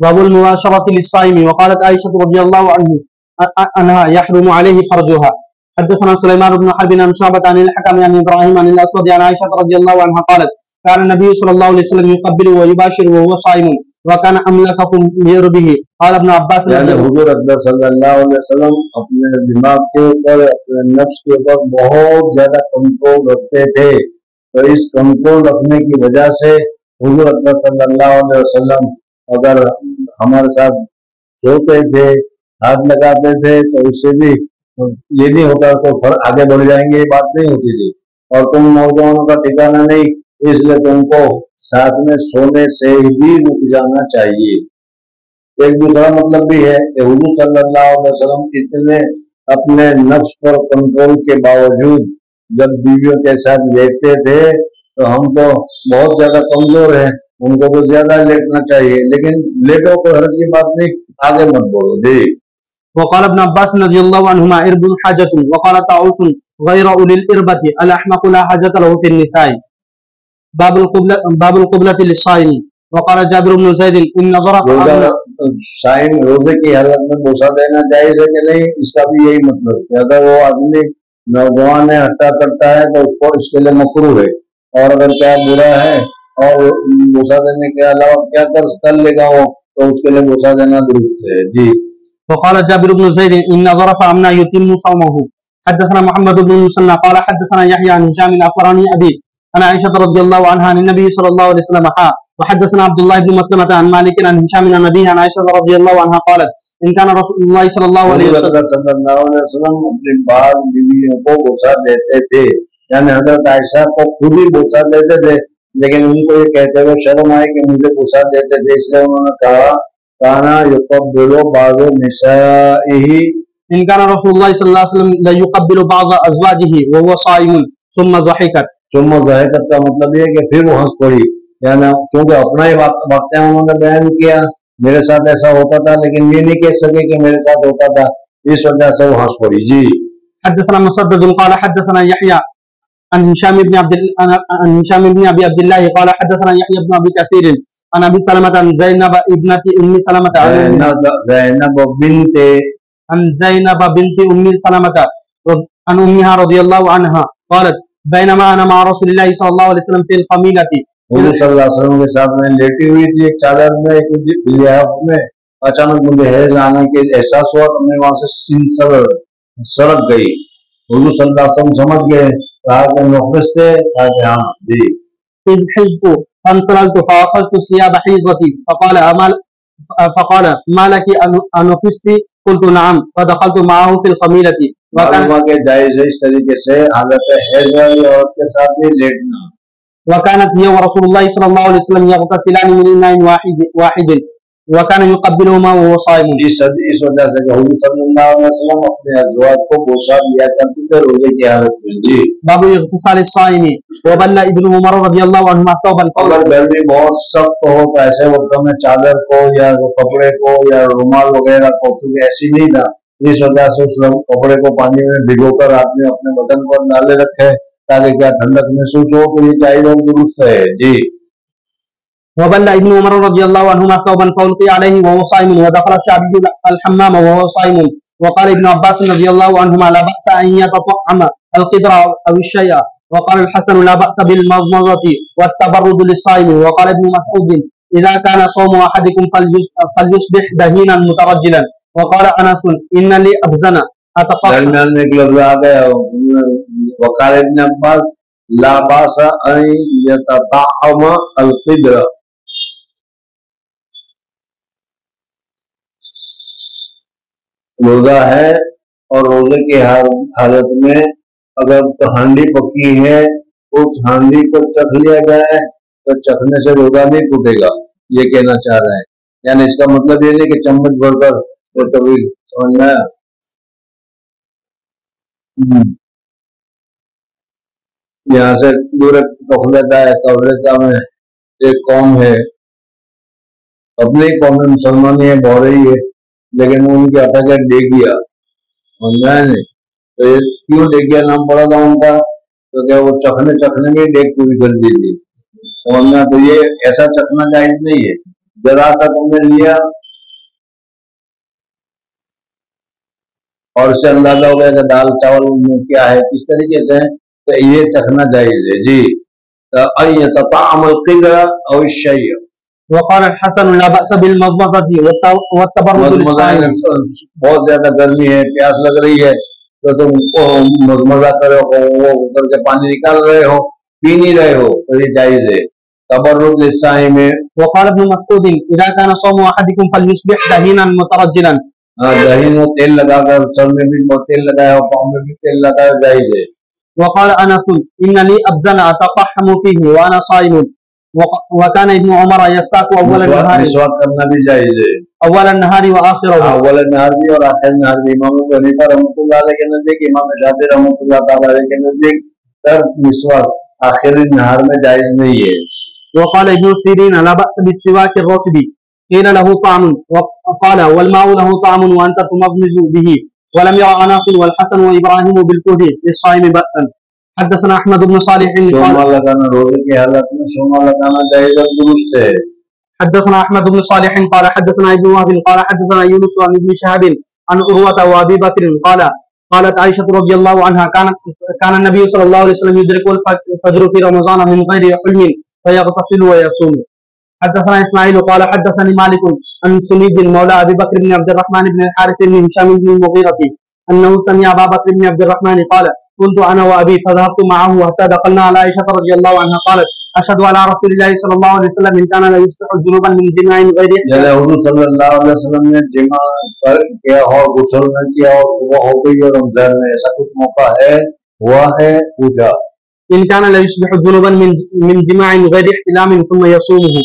باب المباشرة للصائم وقالت عائشة رضي الله عنها يحرم عليه فرجها. حدثنا سليمان بن حرب عن شعبة عن الحكم عن إبراهيم عن الأسود عن عائشة رضي الله عنها قالت كان النبي صلى الله عليه وسلم يقبل ويباشر وهو صائم وكان أملككم لإربه. قال ابن عباس حضور اکبر صلی اللہ علیہ وسلم اپنے دماغ کے اوپر، اپنے نفس کے اوپر بہت زیادہ کنٹرول رکھتے تھے، تو اس کنٹرول رکھنے کی وجہ سے حضور اکبر صلی اللہ علیہ وسلم اگر ہمارے ساتھ سوتے تھے، ہاتھ لگاتے تھے، تو اس سے بھی یہ نہیں ہوتا تو آگے بڑھ جائیں گے، یہ بات نہیں ہوتی تھی۔ اور تم نوجوانوں کا ٹھکانا نہیں، اس لیے تم کو ساتھ میں سونے سے بھی رک جانا چاہیے۔ ایک دوسرا مطلب بھی ہے کہ حضور صلی اللہ علیہ وسلم اتنے اپنے نفس پر کنٹرول کے باوجود جب بیویوں کے ساتھ لیٹتے تھے تو ہم تو بہت زیادہ کمزور ہیں، ان کو تو زیادہ لیٹنا چاہیے، لیکن لیٹو کوئی حرج کی بات نہیں، آگے مت بولو۔ جی وقال ابن عباس رضي الله عنهما إرب حاجة وقال طاووس غير أولي الإربة الأحمق لا حاجة له في النساء. باب القبلة للصائم وقال جابر بن زيد إن نظر صائم روزے کی حالت میں بوسہ دینا جائز ہے کہ نہیں، اس کا بھی یہی مطلب ہے۔ اگر وہ آدمی نوجوان ہے، ہٹا کرتا ہے تو اس کو اس کے لیے مکروہ ہے، اور اگر کیا برا ہے اور بوسہ دینے کے علاوہ کیا کر لے گا وہ، تو اس کے لیے بوسہ دینا درست ہے۔ جی وقال جابر بن زيد إن نظر فأمنا يتم صومه. حدثنا محمد بن المثنى قال حدثنا يحيى عن هشام أخبرني أبي عن عائشة رضي الله عنها عن النبي صلى الله عليه وسلم وحدثنا عبد الله بن مسلمة عن مالك عن هشام عن أبيه عن عائشة رضي الله عنها قالت إن كان رسول الله صلى الله عليه وسلم اپنی بعض بیویوں کو بوسہ دیتے تھے، یعنی حضرت عائشہ کو خود ہی بوسہ دیتے تھے، لیکن ان کو یہ کہتے ہوئے شرم آئی کہ مجھے بوسہ دیتے تھے، اس لیے انہوں نے کہا کانا یقبل بعض نسائه إن كان رسول الله صلى الله عليه وسلم لا يقبل بعض أزواجه وهو صائم ثم ضحكت. ثم ضحكت کا مطلب یہ ہے کہ پھر وہ ہنس پڑی، یعنی چونکہ اپنا ہی واقعہ انہوں نے بیان کیا، میرے ساتھ ایسا ہوتا تھا لیکن یہ نہیں کہہ سکے کہ میرے ساتھ ہوتا تھا، اس وجہ سے وہ ہنس پڑی۔ جی حدثنا مسدد قال حدثنا يحيى عن هشام بن أبي عبد الله قال حدثنا يحيى بن أبي كثير عن أبي سلمة عن زينب ابنة أم سلمة عن زينب بنت أم سلمة عن أمها رضي الله عنها قالت بينما أنا مع رسول الله صلى الله عليه وسلم في الخميلة. حضور صلی اللہ علیہ وسلم کے ساتھ میں لیٹی ہوئی تھی ایک چادر میں، ایک لحاف میں، اچانک مجھے حیض آنے کے احساس ہوا تو میں وہاں سے سڑک گئی۔ حضور صلی اللہ علیہ وسلم سمجھ گئے، کہا کہ نفس سے، کہا کہ ہاں جی۔ إذ حزت فانسللت فأخذت ثياب حيضتي فقال ما لك أنفست؟ قلت نعم فدخلت معه في الخميلة. معلومہ کہ جائز ہے اس طریقے سے حالت حیض والی عورت کے ساتھ بھی لیٹنا۔ وكانت هي ورسول الله صلى الله عليه وسلم يغتسلان من إناء واحد وكان يقبلهما وهو صائم. اس وجہ سے کہ حضور صلی اللہ علیہ وسلم اپنے ازواج کو بوسہ دیا کرتے تھے روزے کی حالت میں۔ جی باب اغتسال الصائم وبل ابن عمر رضی اللہ عنہما ثوبا. اگر گرمی بہت سخت ہو تو ایسے وقتوں میں چادر کو یا کپڑے کو یا رومال وغیرہ کو، کیونکہ ایسی نہیں تھا، اس وجہ سے اس کپڑے کو پانی میں بھگو کر آدمی اپنے بدن پر ڈالے رکھے تاکہ کیا ٹھنڈک محسوس ہو، تو یہ چاہیے اور درست ہے۔ جی وبل ابن عمر رضي الله عنهما ثوبا فألقي عليه وهو صائم ودخل الشعبي الحمام وهو صائم. وقال ابن عباس رضي الله عنهما لا بأس أن يتطعم القدر أو الشيء. وقال الحسن لا بأس بالمضمضة والتبرد للصائم. وقال ابن مسعود إذا كان صوم أحدكم فليصبح دهينا مترجلا. وقال أنس إن لي أبزن درمیان میں ایک لفظ آ گیا، وقال ابن عباس لا باس ان يتطعم القدر، روزہ ہے اور روزے کی حالت میں اگر ہانڈی پکی ہے اس ہانڈی کو چکھ لیا جائے تو چکھنے سے روزہ نہیں ٹوٹے گا، یہ کہنا چاہ رہے ہیں. یعنی اس کا مطلب یہ نہیں کہ چمچ بھر کر تو کبھی سمجھ میں آیا. یہاں سے دور کفلتا میں ایک قوم ہے، اپنی قوم میں مسلمانی ہے، بہت رہی ہے، لیکن ان کے آتا کیا ڈیگیا، سمجھا نہیں. تو یہ کیوں ڈیگیا نام پڑا تھا ان کا؟ تو کیا وہ چکھنے میں ڈیگ پوری کر دی تھی، سمجھنا. تو یہ ایسا چکھنا جائز نہیں ہے. ذرا سا تم نے لیا اور اس سے اندازہ ہو گیا کہ دال چاول میں کیا ہے، کس طریقے سے ہے، تو یہ چکھنا جائز ہے. جی يتطعم القدر او الشيء. وقال الحسن لا بأس بالمضمضة والتبرد للصائم. بہت زیادہ گرمی ہے، پیاس لگ رہی ہے تو تم مضمضہ کرو، وہ کر کے پانی نکال رہے ہو، پی نہیں رہے ہو، تو یہ جائز ہے. تبرد للصائم. وقال ابن مسعود اذا كان صوم احدكم فليصبح دهينا مترجلا. دہین و تیل لگا کر، سر میں بھی تیل لگایا ہو، پاؤں میں بھی تیل لگایا، جائز ہے. وقال انس ان لي ابزن اتقحم فيه وانا صائم. وكان ابن عمر يستاك اول النهار. مسواک کرنا بھی جائز ہے، اول النهار واخره. اول النهار بھی اور آخر النهار بھی. امام ابو حنیفہ رحمۃ اللہ علیہ کے نزدیک، امام شافعی رحمۃ اللہ تعالی علیہ کے نزدیک ترک مسواک آخر النهار میں جائز نہیں ہے. وقال ابن سيرين لا بأس بالسواك الرطب قيل له طعم وقال والماء له طعم وانت تمضمض به. ولم يرى انس والحسن وابراهيم بالكهف للصائم بأسا. حدثنا احمد بن صالح شوما لگانا روزے کی حالت میں شوما لگانا جائز اور درست ہے. حدثنا احمد بن صالح قال حدثنا ابن وهب قال حدثنا يونس عن ابن شهاب عن عروة وابي بكر قالت عائشة رضي الله عنها كان النبي صلى الله عليه وسلم يدرك الفجر في رمضان من غير حلم فيغتسل ويصوم. حدثنا اسماعيل قال حدثني مالك عن سنيد مولى ابي بكر بن عبد الرحمن بن الحارث بن هشام بن المغيرة انه سمع ابا بكر بن عبد الرحمن قال كنت انا وابي فذهبت معه حتى دخلنا على عائشة رضي الله عنها قالت اشهد على رسول الله صلى الله عليه وسلم ان كان لا يصبح جنوبا من جماع غير جب حضور صلی اللہ علیہ وسلم نے جماع کیا ہو، غسل نہ کیا اور صبح ہو گئی اور رمضان میں ایسا کچھ موقع ہے ہوا ہے، پوچھا ان كان لا يصبح جنوبا من جماع غير احتلام ثم يصومه.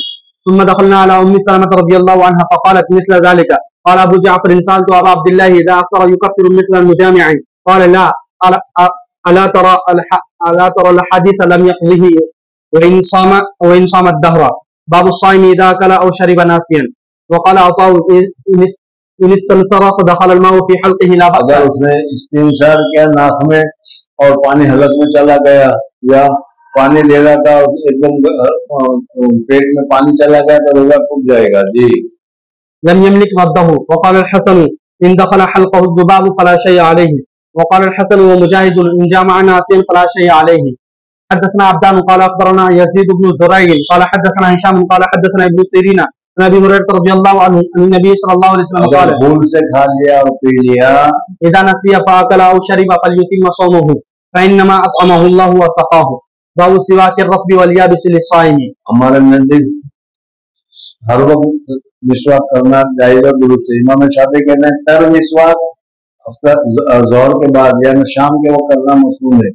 ثم دخلنا على ام سلمة رضي الله عنها فقالت مثل ذلك. قال ابو جعفر سألت ابا عبد الله اذا افطر يكفر مثل المجامع قال لا الا ترى الحديث لم يقضه وان صام الدهر. باب الصائم اذا اكل او شرب ناسيا. وقال عطاء ان استنثر فدخل الماء في حلقه لا بأس. اگر اس نے استنثار کیا ناک میں اور پانی حلق میں چلا گیا، یا پانی لے رہا تھا ایک دم پیٹ میں پانی چلا گیا تو روزہ ٹوٹ جائے گا. جی لم يملك رده. وقال الحسن ان دخل حلقه الذباب فلا شيء عليه. وقال الحسن ومجاهد ان جامع ناسيا فلا شيء عليه. حدثنا عبدان قال اخبرنا يزيد بن زريع قال حدثنا هشام قال حدثنا ابن سيرين عن ابي هريره رضي الله عنه ان النبي صلى الله عليه وسلم قال بھول سے کھا لیا اور پی لیا اذا نسي فاكل او شرب فليتم صومه فانما اطعمه الله وسقاه. باب سواك الرطب واليابس للصائم. ہمارے نزدیک ہر وقت مسواک کرنا جائز اور درست ہے. امام شافعی کہتے ہیں تر مسواک ظہر کے بعد یعنی شام کے وقت کرنا مسنون ہے،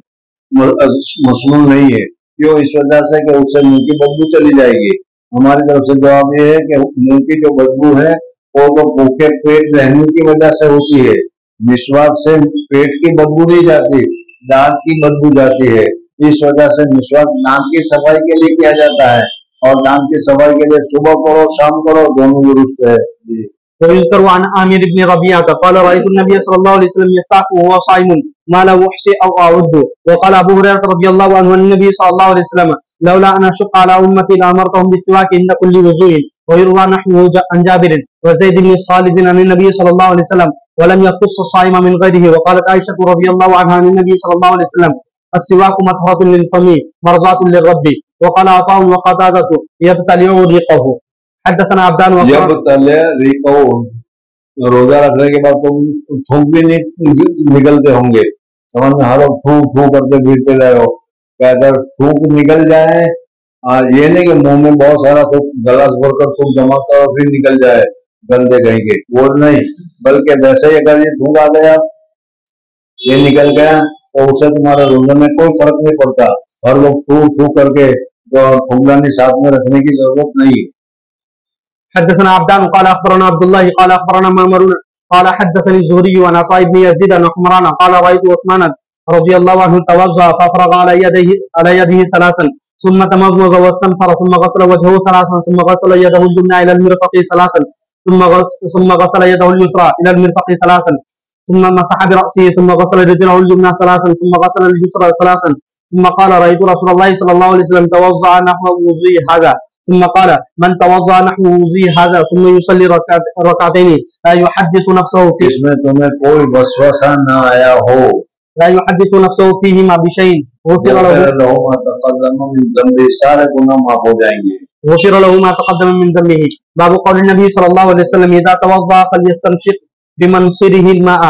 مسنون نہیں ہے. کیوں؟ اس وجہ سے کہ اس سے منہ کی بدبو چلی جائے گی. ہماری طرف سے جواب یہ ہے کہ منہ کی جو بدبو ہے وہ تو بھوکے پیٹ رہنے کی وجہ سے ہوتی ہے. مسواک سے پیٹ کی بدبو نہیں جاتی، دانت کی بدبو جاتی ہے. اس وجہ سے مسواک دانت کی صفائی کے لیے کیا جاتا ہے، اور دانت کی صفائی کے لیے صبح کرو شام کرو دونوں درست ہے. جی ويذكر عن عامر بن ربيعة قال رأيت النبي صلى الله عليه وسلم يستاك وهو صائم ما لا أحصي أو أعد. وقال أبو هريرة رضي الله عنه عن النبي صلى الله عليه وسلم لولا أن أشق على أمتي لأمرتهم بالسواك عند كل وضوء. ويروى نحوه عن جابر وزيد بن خالد عن النبي صلى الله عليه وسلم ولم يخص الصائم من غيره. وقالت عائشة رضي الله عنها عن النبي صلى الله عليه وسلم السواك مطهرة للفم مرضاة للرب. وقال عطاء وقتادة يبتلع ريقه. حدثنا عبدان جب تلے ریقو روزہ رکھنے کے بعد تم تھوک بھی نہیں نکلتے ہوں گے، سمجھ میں ہر وقت تھوک تھوک کرتے پھرتے رہے ہو، کہ اگر تھوک نکل جائے یہ نہیں کہ منہ میں بہت سارا تھوک گلاس بھر کر تھوک جمع کر پھر نکل جائے گندے کہیں کے، وہ نہیں، بلکہ ویسے ہی اگر یہ تھوک آ گیا یہ نکل گیا تو اسے تمہارے روزے میں کوئی فرق نہیں پڑتا. ہر وقت تھو کر کے پھگلانی ساتھ میں رکھنے کی ضرورت نہیں. حدثنا عبدان قال اخبرنا عبد الله قال اخبرنا مامر قال حدثني الزهري عن عطاء بن يزيد عن حمران قال رايت عثمان رضي الله عنه توضا ففرغ على يده ثلاثا ثم تمضمض واستنثر ثم غسل وجهه ثلاثا ثم غسل يده اليمنى الى المرفق ثلاثا ثم غسل يده اليسرى الى المرفق ثلاثا ثم مسح براسه ثم غسل رجله اليمنى ثلاثا ثم غسل اليسرى ثلاثا ثم قال رايت رسول الله صلى الله عليه وسلم توضا نحو وضوء هذا ثم قال من توضا نحو وضوء هذا ثم يصلي ركعتين لا يحدث نفسه فيه اس میں تمہیں کوئی وسوسہ نہ آیا ہو لا يحدث نفسه فيهما بشيء غفر له ما تقدم من ذنبه سارے گناہ معاف ہو جائیں گے. غفر له ما تقدم من ذنبه. باب قول النبي صلى الله عليه وسلم اذا توضا فليستنشق بمنصره الماء.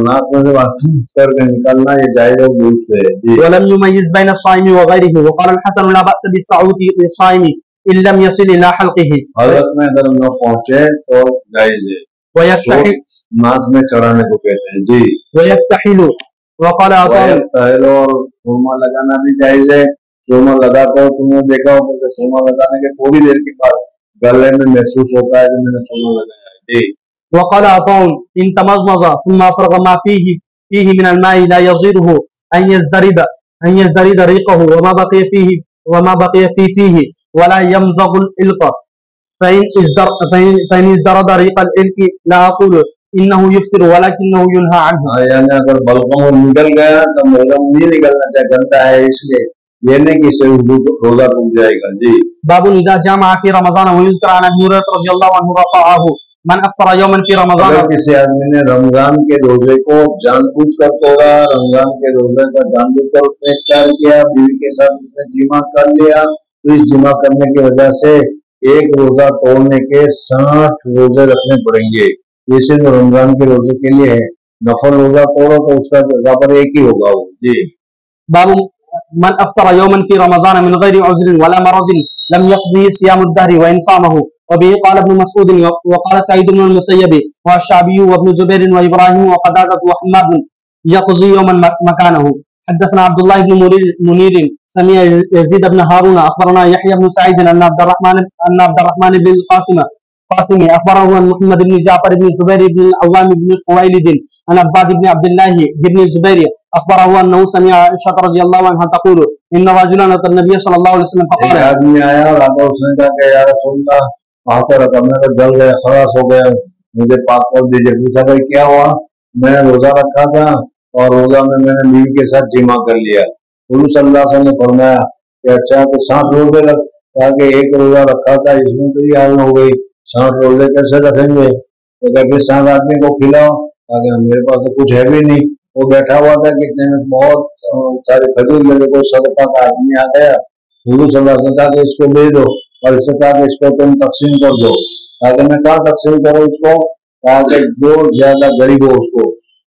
ناک میں سے واسطہ کر کے نکالنا یہ جائز ہے درست ہے. ولم يميز بين الصائم وغيره. وقال الحسن لا بأس بالصعود للصائم ان لم يصل الى حلقه. حلق میں اگر نہ پہنچے تو جائز ہے. ويفتحل ناک میں چڑھانے کو کہتے ہیں. جی. ويفتحل. وقال عطاء اور سرما لگانا بھی جائز ہے. سرما لگاتا ہو تم نے دیکھا ہو کہ سرما لگانے کے تھوڑی دیر کے بعد گلے میں محسوس ہوتا ہے کہ میں نے سرما لگایا ہے. جی. وقال عطاء ان تمضمض ثم افرغ ما فيه من الماء لا يصيره ان يزدرد ريقه وما بقي فيه ولا يمزغ الإلق فإن ازدرد ريق الإلق لا أقول انه يفطر ولكنه ينهى عنه. یعنی اگر بلغم نکل گیا تو بلغم نہیں نکلنا چاہیے, گندا ہے اس لیے یہ نہیں کہ اسے روزہ ٹوٹ جائے گا. جی. باب اذا جامع في رمضان ويذكر عن ابي هريره رضي الله عنه رفعه من افطر يوما في رمضان. اگر کسی آدمی نے رمضان کے روزے کو جان بوجھ کر توڑا, رمضان کے روزے کا جان بوجھ کر اس نے افطار کیا, بیوی کے ساتھ اس نے جمع کر لیا, تو اس جمع کرنے کی وجہ سے ایک روزہ توڑنے کے 60 روزے رکھنے پڑیں گے. یہ صرف رمضان کے روزے کے لیے ہے. نفل روزہ توڑو تو اس کا جگہ پر ایک ہی ہوگا وہ. جی. باب من افطر يوما في رمضان من غير عذر ولا مرض لم يقضي صيام الدهر وان صامه. وبه قال ابن مسعود وقال سعيد بن المسيب والشعبي وابن جبير وابراهيم وقتادة وحماد يقضي يوما مكانه. حدثنا عبد الله بن منير سمع يزيد بن هارون اخبرنا يحيى بن سعيد ان عبد الرحمن بن القاسم اخبره عن محمد بن جعفر بن زبير بن العوام بن خويلد عن عباد بن عبد الله بن الزبير اخبره انه سمع عائشة رضي الله عنها تقول ان رجلا اتى النبي صلى الله عليه وسلم فقال آدمی آیا اور آگا اس نے کہا کہ یا رسول اللہ آتا رکھا, میں تو جل گیا, خلاص ہو گیا, مجھے پاک کر دیجیے. پوچھا بھائی کیا ہوا؟ میں نے روزہ رکھا تھا اور روزہ میں نے بیوی کے ساتھ جمع کر لیا. حضور صلی اللہ علیہ وسلم نے فرمایا کہ اچھا تو 60 روزے رکھ, کہا کہ ایک روزہ رکھا تھا اس میں تو یہ حال ہو گئی, 60 روزے کیسے رکھیں گے؟ تو کہ پھر 60 آدمی کو کھلاؤ. کہ میرے پاس تو کچھ ہے بھی نہیں. وہ بیٹھا ہوا تھا کتنے میں بہت سارے کھجور میرے کو صدقہ کا آدمی آ گیا. حضور صلی اللہ علیہ وسلم کہا کہ اس کو دے دو, اور اس نے کہا کہ اس کو تم تقسیم کر دو. کہا کہ میں کہاں تقسیم کروں اس کو؟ کہا کہ جو زیادہ غریب ہو اس کو.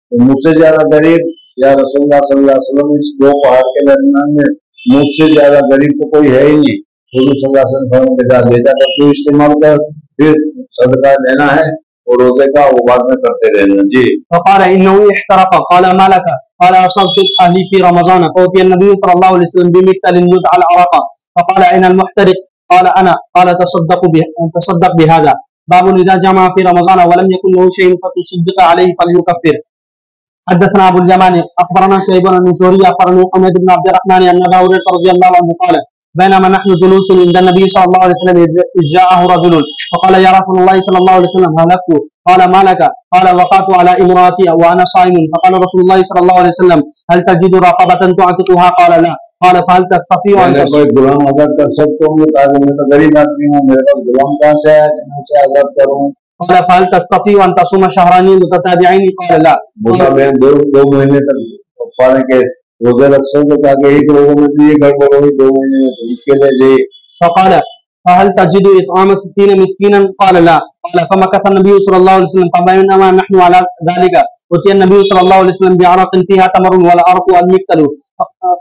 تو مجھ سے زیادہ غریب یا رسول اللہ صلی اللہ علیہ وسلم اس 2 پہاڑ کے درمیان میں مجھ سے زیادہ غریب تو کوئی ہے ہی نہیں. حضور صلی اللہ علیہ وسلم کے ساتھ بھیجا کر تو استعمال کر, پھر صدقہ دینا ہے اور روزے کا وہ بعد میں کرتے رہنا. جی. فقال انه احترق. قال ما لك؟ قال اصبت اهلي في رمضان فأتي النبي صلى الله عليه وسلم بمثل يدعى العرق فقال اين المحترق؟ قال انا. قال تصدق بهذا. باب اذا جمع في رمضان ولم يكن له شيء فتصدق عليه فليكفر. حدثنا ابو اليمان اخبرنا شعيب بن سوري اخبرنا حميد بن عبد الرحمن ان ابا هريره رضي الله عنه قال بينما نحن جلوس عند النبي صلى الله عليه وسلم إذ جاءه رجل فقال يا رسول الله صلى الله عليه وسلم هلكت. قال ما لك؟ قال وقعت على امرأتي وانا صائم. فقال رسول الله صلى الله عليه وسلم هل تجد رقبة تعتقها؟ قال لا. قال فهل تستطيع ان کوئی غلام آزاد کر سکتا ہوں؟ میں تو غریب آدمی ہوں, میرے پاس غلام کہاں سے ہے کہ میں اسے آزاد کروں؟ قال فهل تستطيع ان تصوم شهرين متتابعين؟ قال لا. میں 2 مہینے تک کفارے کے روزے رکھ سکتے, کہا کہ ایک روزے میں تو یہ گڑبڑ ہوئی, 2 مہینے میں تو اس کے لیے جی. فقال فهل تجد اطعام 60 مسكينا؟ قال لا. قال فمكث النبي صلى الله عليه وسلم فبينما نحن على ذلك اتي النبي صلى الله عليه وسلم بعرق فيها تمر والعرق المكتل.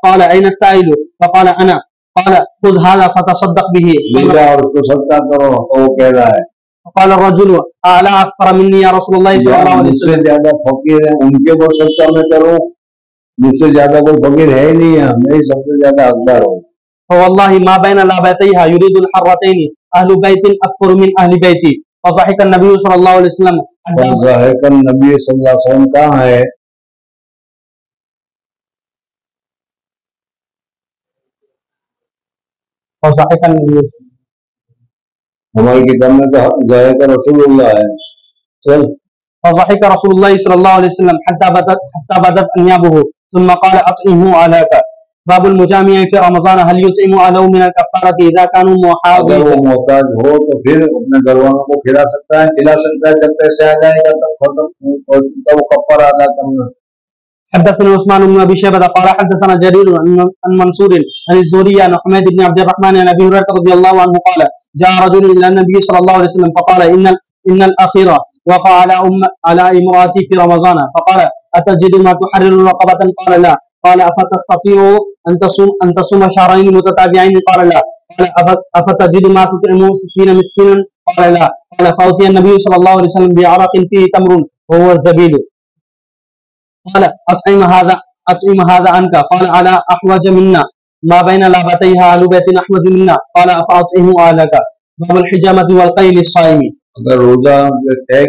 قال اين السائل؟ فقال انا. قال خذ هذا فتصدق به. اور اس کو صدقہ کرو. تو وہ کہہ رہا ہے فقال الرجل اعلى افقر مني يا رسول الله صلى الله عليه وسلم. زیادہ فقیر ہیں ان کے وہ صدقہ میں کروں مجھ سے زیادہ کوئی فقیر ہے ہی نہیں یہاں، میں ہی سب سے زیادہ حقدار ہوں. فوالله ما بين لابتيها يريد الحرتين أهل بيت أفقر من أهل بيتي. فضحك النبي صلى الله عليه وسلم. ضحك النبی صلی اللہ علیہ وسلم کہاں ہے؟ فضحك النبي صلى الله عليه وسلم. ہماری کتاب میں تو ضحك رسول اللہ ہے. چل. فضحك رسول الله صلى الله عليه وسلم حتى بدت أنيابه ثم قال أطعمه أهلك. باب المجامع في رمضان هل يطعم أهله من الكفارة إذا كانوا اگر وہ محتاج ہو تو پھر اپنے گھر والوں کو کھلا سکتا ہے جب پیسے آ جائے گا تب وہ کفارہ ادا کرنا. حدثنا عثمان بن ابي شيبه قال حدثنا جرير عن منصور عن الزهري عن حميد بن عبد الرحمن عن ابي هريره رضي الله عنه قال جاء رجل الى النبي صلى الله عليه وسلم فقال ان الاخير وقع على امراتي في رمضان فقال اتجد ما تحرر رقبه؟ قال لا. قال افتستطيع ان تصوم شهرين متتابعين؟ قال لا. قال افتجد ما تطعم 60 مسكينا؟ قال لا. قال فأتي النبي صلى الله عليه وسلم بعرق فيه تمر وهو الزبيب. قال أطعم هذا عنك. قال على أحوج منا ما بين لابتيها أهل بيت أحوج منا. قال فأطعمه أهلك. باب الحجامة والقيل الصائم. اگر روزہ طے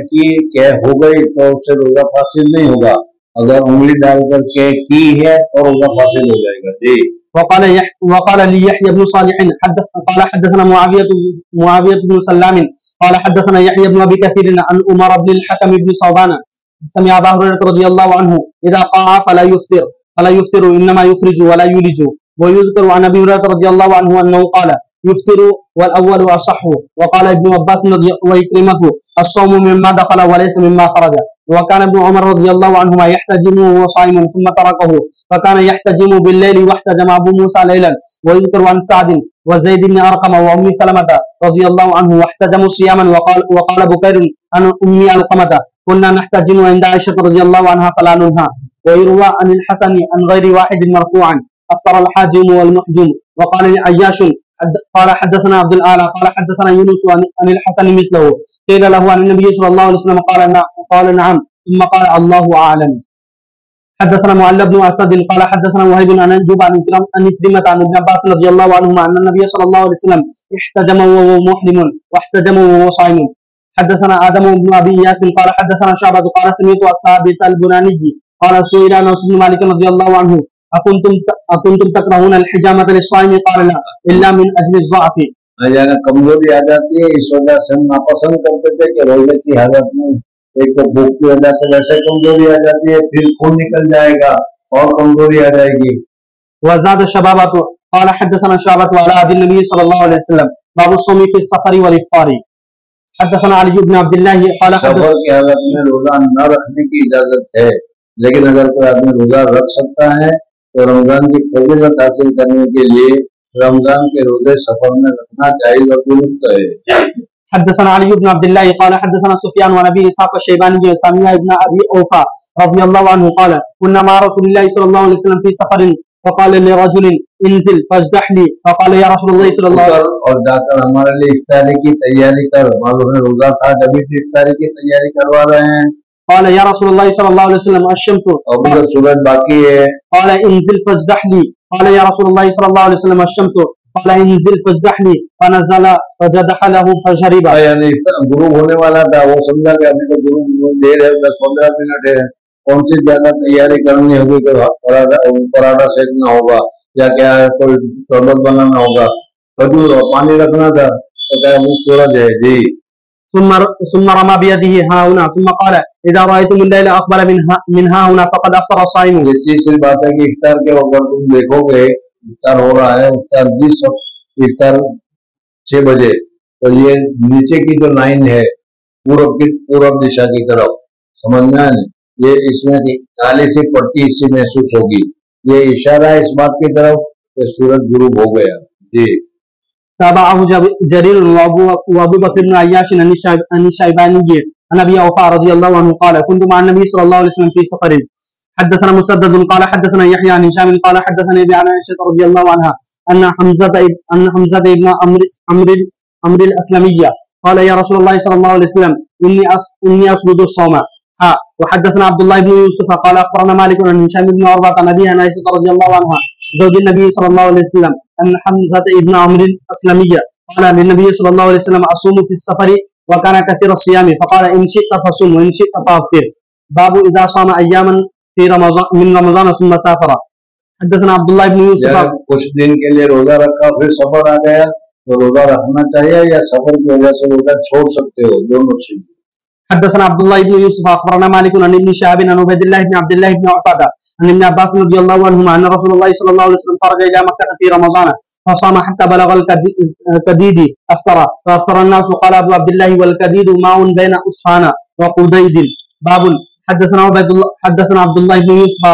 ہو گئی تو اس سے روزہ فاصل نہیں ہوگا، اگر انگلی ڈال کر کی ہے تو روزہ فاصل ہو جائے گا. جی. وقال لي يحيى بن صالح قال حدثنا معاوية بن سلام قال حدثنا يحيى بن أبي كثير عن عمر بن الحكم بن صوبان سمع أبا هريرة رضي الله عنه إذا قاع فلا يفطر إنما يخرج ولا يولج. ويذكر عن أبي هريرة رضي الله عنه أنه قال يفطر والأول أصح. وقال ابن عباس وإكرمة الصوم مما دخل وليس مما خرج. وكان ابن عمر رضي الله عنهما يحتجم وهو صائم ثم تركه فكان يحتجم بالليل واحتجم أبو موسى ليلا. ويذكر عن سعد وزيد بن أرقم وأم سلمة رضي الله عنه واحتجموا صياما. وقال بكير عن أم علقمة كنا نحتجم عند عائشة رضي الله عنها فلا ننهى. ويروى عن الحسن عن غير واحد مرفوعا أفطر الحاجم والمحجوم. وقال عياش قال حدثنا عبد الأعلى قال حدثنا يونس عن الحسن مثله. قيل له عن النبي صلى الله عليه وسلم قال نعم ثم قال الله أعلم. حدثنا معل بن أسد قال حدثنا وهيب عن أيوب عن كريمة عن ابن عباس رضي الله عنهما أن النبي صلى الله عليه وسلم احتجم وهو محرم واحتجم وهو صائم. حدثنا آدم بن أبي إياس قال حدثنا شعبة قال سمعت ثابت البناني قال سئل أنس بن مالك رضي الله عنه أكنتم تكرهون الحجامة للصائم؟ قال لا إلا من أجل الضعف. یعنی کمزوری آ جاتی ہے، اس وجہ سے ہم ناپسند کرتے تھے کہ روزے کی حالت میں ایک تو بھوک کی وجہ سے ویسے کمزوری آ جاتی ہے، پھر خون نکل جائے گا اور کمزوری آ جائے گی. وزاد شبابة قال حدثنا شعبة وعلى عهد النبي صلى الله عليه وسلم باب الصوم في السفر والإفطار. حدثنا علي بن عبد الله قال سفر کی حالت میں روزہ نہ رکھنے کی اجازت ہے، لیکن اگر کوئی آدمی روزہ رکھ سکتا ہے تو رمضان کی فضیلت حاصل کرنے کے لیے رمضان کے روزے سفر میں رکھنا جائز اور درست ہے. حدثنا علي بن عبد الله قال حدثنا سفيان ونبي إسحاق الشيباني سامع ابن أبي أوفى رضي الله عنه قال كنا مع رسول الله صلى الله عليه وسلم في سفر فقال لرجل انزل فاجدح لي فقال يا رسول الله صلى الله عليه وسلم اور جا کر ہمارے لیے افطاری کی تیاری کر. معلوم ہے روزہ تھا جبھی سے افطاری کی تیاری کروا رہے ہیں. قال يا رسول الله صلى الله عليه وسلم الشمس. ابھی تو سورج باقی ہے. قال انزل فاجدح لي. قال يا رسول الله صلى الله عليه وسلم الشمس. قال انزل فاجدح لي. فنزل فجدح له فشرب. یعنی غروب ہونے والا تھا، وہ سمجھا کہ ابھی تو غروب دیر ہے، 10-15 منٹ ہے، کون سی زیادہ تیاری کرنی ہوگی کہ پراٹھا سیکنا ہوگا یا کیا ہے کوئی شربت بنانا ہوگا، کھجور اور پانی رکھنا تھا، تو کیا وہ سورج ہے. جی. ثم رمى بيده ها هنا ثم قال اذا رايتم الليل اقبل من ها هنا فقد افطر الصائم. اس چیز سے بات ہے کہ افطار کے وقت تم دیکھو گے افطار ہو رہا ہے، افطار جس وقت افطار 6 بجے تو یہ نیچے کی جو لائن ہے پورب دشا کی طرف، سمجھنا ہے یہ اس میں کالی سی پٹی اس سے محسوس ہوگی، یہ اشارہ ہے اس بات کی طرف کہ سورج غروب ہو گیا. جی. تابعه جرير وابو بكر بن عياش عن الشيباني عن ابي اوفى رضي الله عنه قال كنت مع النبي صلى الله عليه وسلم في سفر. حدثنا مسدد قال حدثنا يحيى عن هشام قال حدثني ابي عن عائشه رضي الله عنها ان حمزه ابن عمرو الاسلمي قال يا رسول الله صلى الله عليه وسلم اني اصبد الصوم ها وحدثنا عبد الله بن يوسف قال اخبرنا مالك عن هشام بن عروه عن ابي عائشه رضي الله عنها زوج النبي صلى الله عليه وسلم ان حمزه ابن عمرو الاسلميه قال للنبي صلى الله عليه وسلم اصوم في السفر وكان كثير الصيام فقال ان شئت فصم وان شئت فافطر. باب اذا صام اياما في رمضان من رمضان ثم سافر. حدثنا عبد الله بن يوسف کچھ دن کے لیے روزہ رکھا پھر سفر آ گیا تو روزہ رکھنا چاہیے یا سفر کی وجہ سے روزہ چھوڑ سکتے ہو، دونوں سے. حدثنا عبد الله بن يوسف اخبرنا مالك عن ابن شهاب عن عبيد الله بن عبد الله بن عقبة عن ابن عباس رضي الله عنهما ان رسول الله صلى الله عليه وسلم خرج الى مكة في رمضان فصام حتى بلغ الكديد فافطر الناس وقال ابو عبد الله والكديد ماء بين اصفهان وقديد. باب حدثنا عبد الله بن يوسف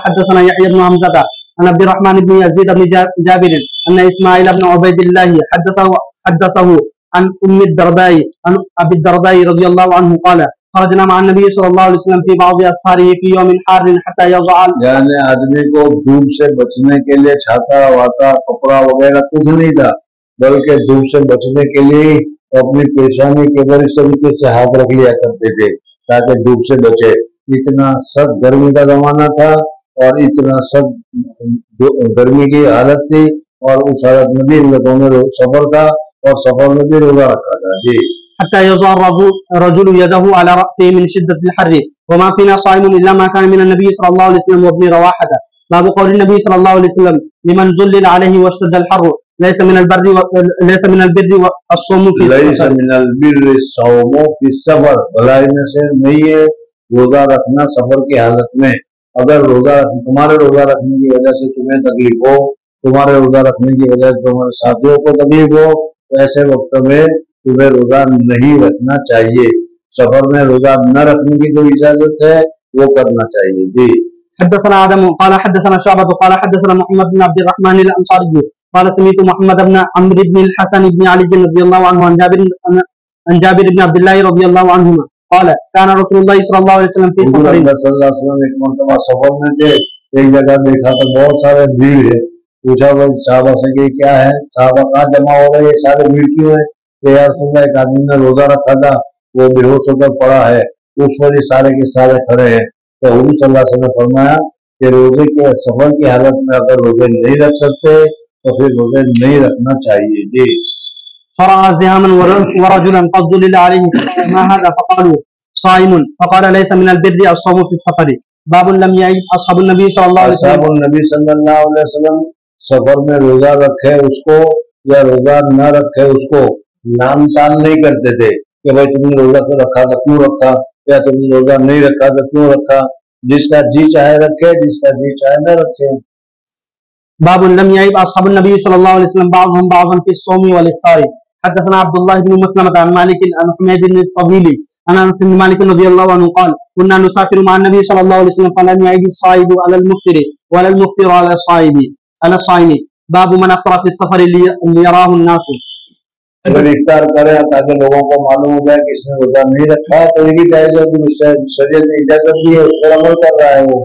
حدثنا يحيى بن حمزة عن عبد الرحمن بن يزيد بن جابر ان اسماعيل بن عبيد الله حدثه عن ام الدرداء عن ابي الدرداء رضي الله عنه قال خرجنا مع النبي صلى الله عليه وسلم في بعض اسفاره في يوم حار حتى يضع. یعنی آدمی کو دھوپ سے بچنے کے لیے چھاتا واتا کپڑا وغیرہ کچھ نہیں تھا، بلکہ دھوپ سے بچنے کے لیے اپنی پیشانی کے اوپر اس طریقے سے ہاتھ رکھ لیا کرتے تھے تاکہ دھوپ سے بچے. اتنا سخت گرمی کا زمانہ تھا اور اتنا سخت گرمی کی حالت تھی اور اس حالت میں بھی لوگوں میں سفر تھا اور سفر میں بھی روزہ رکھا تھا. جی. حتى يضع الرجل يده على رأسه من شدة الحر وما فينا صائم إلا ما كان من النبي صلى الله عليه وسلم وابن رواحة. باب قول النبي صلى الله عليه وسلم لمن ذلل عليه واشتد الحر ليس من البر الصوم في السفر. بھلائی میں سے نہیں ہے روزہ رکھنا سفر کی حالت میں. اگر تمہارے روزہ رکھنے کی وجہ سے تمہیں تکلیف ہو، تمہارے روزہ رکھنے کی وجہ سے تمہارے ساتھیوں کو تکلیف ہو تو ایسے وقت میں تمہیں روزہ نہیں رکھنا چاہیے. سفر میں روزہ نہ رکھنے کی جو اجازت ہے وہ کرنا چاہیے. جی. حدثنا آدم قال حدثنا شعبة قال حدثنا محمد بن عبد الرحمن الأنصاري قال سمعت محمد بن عمرو بن الحسن بن علي رضي الله عنه عن جابر بن عبد الله رضي الله عنهما قال كان رسول الله صلى الله عليه وسلم في سفر. صلی اللہ علیہ وسلم ایک مرتبہ سفر میں تھے، ایک جگہ دیکھا تو بہت سارے بھیڑ ہے. پوچھا وہ صحابہ سے کہ کیا ہے، صحابہ کہاں جمع ہو رہے ہیں، سارے بھیڑ کیوں ہے؟ کہ یا رسول اللہ ایک آدمی نے روزہ رکھا تھا وہ بے ہوش ہو کر پڑا ہے، اس وجہ سارے کے سارے کھڑے ہیں. تو حضور صلی اللہ علیہ وسلم نے فرمایا کہ روزے کے سفر کی حالت میں اگر روزے نہیں رکھ سکتے تو پھر روزے نہیں رکھنا چاہیے. جی. فرأى زهاما ورجلا قد ظلل عليه فقال ما هذا فقالوا صائم فقال ليس من البر الصوم في السفر. باب لم يعد اصحاب النبي صلى الله عليه وسلم. اصحاب النبی صلی اللہ علیہ وسلم سفر میں روزہ رکھے اس کو یا روزہ نہ رکھے اس کو نام تان نہیں کرتے تھے کہ بھائی تم نے روزہ تو رکھا تھا کیوں رکھا، یا تم نے روزہ نہیں رکھا تو کیوں رکھا. جس کا جی چاہے رکھے، جس کا جی چاہے نہ رکھے. باب لم يعب اصحاب النبي صلى الله عليه وسلم بعضهم بعضا في الصوم والافطار. حدثنا عبد الله بن مسلمة عن مالك عن حميد بن الطويل عن انس بن مالك رضي الله عنه قال كنا نسافر مع النبي صلى الله عليه وسلم فلم يعب الصائم على المفطر ولا المفطر على الصائم. باب من افطر في السفر ليراه الناس. اگر افطار کرے تاکہ لوگوں کو معلوم ہو جائے کہ اس نے روزہ نہیں رکھا تو یہ بھی جائز ہے، شریعت نے اجازت دی ہے، اس پر عمل کر رہا ہے وہ.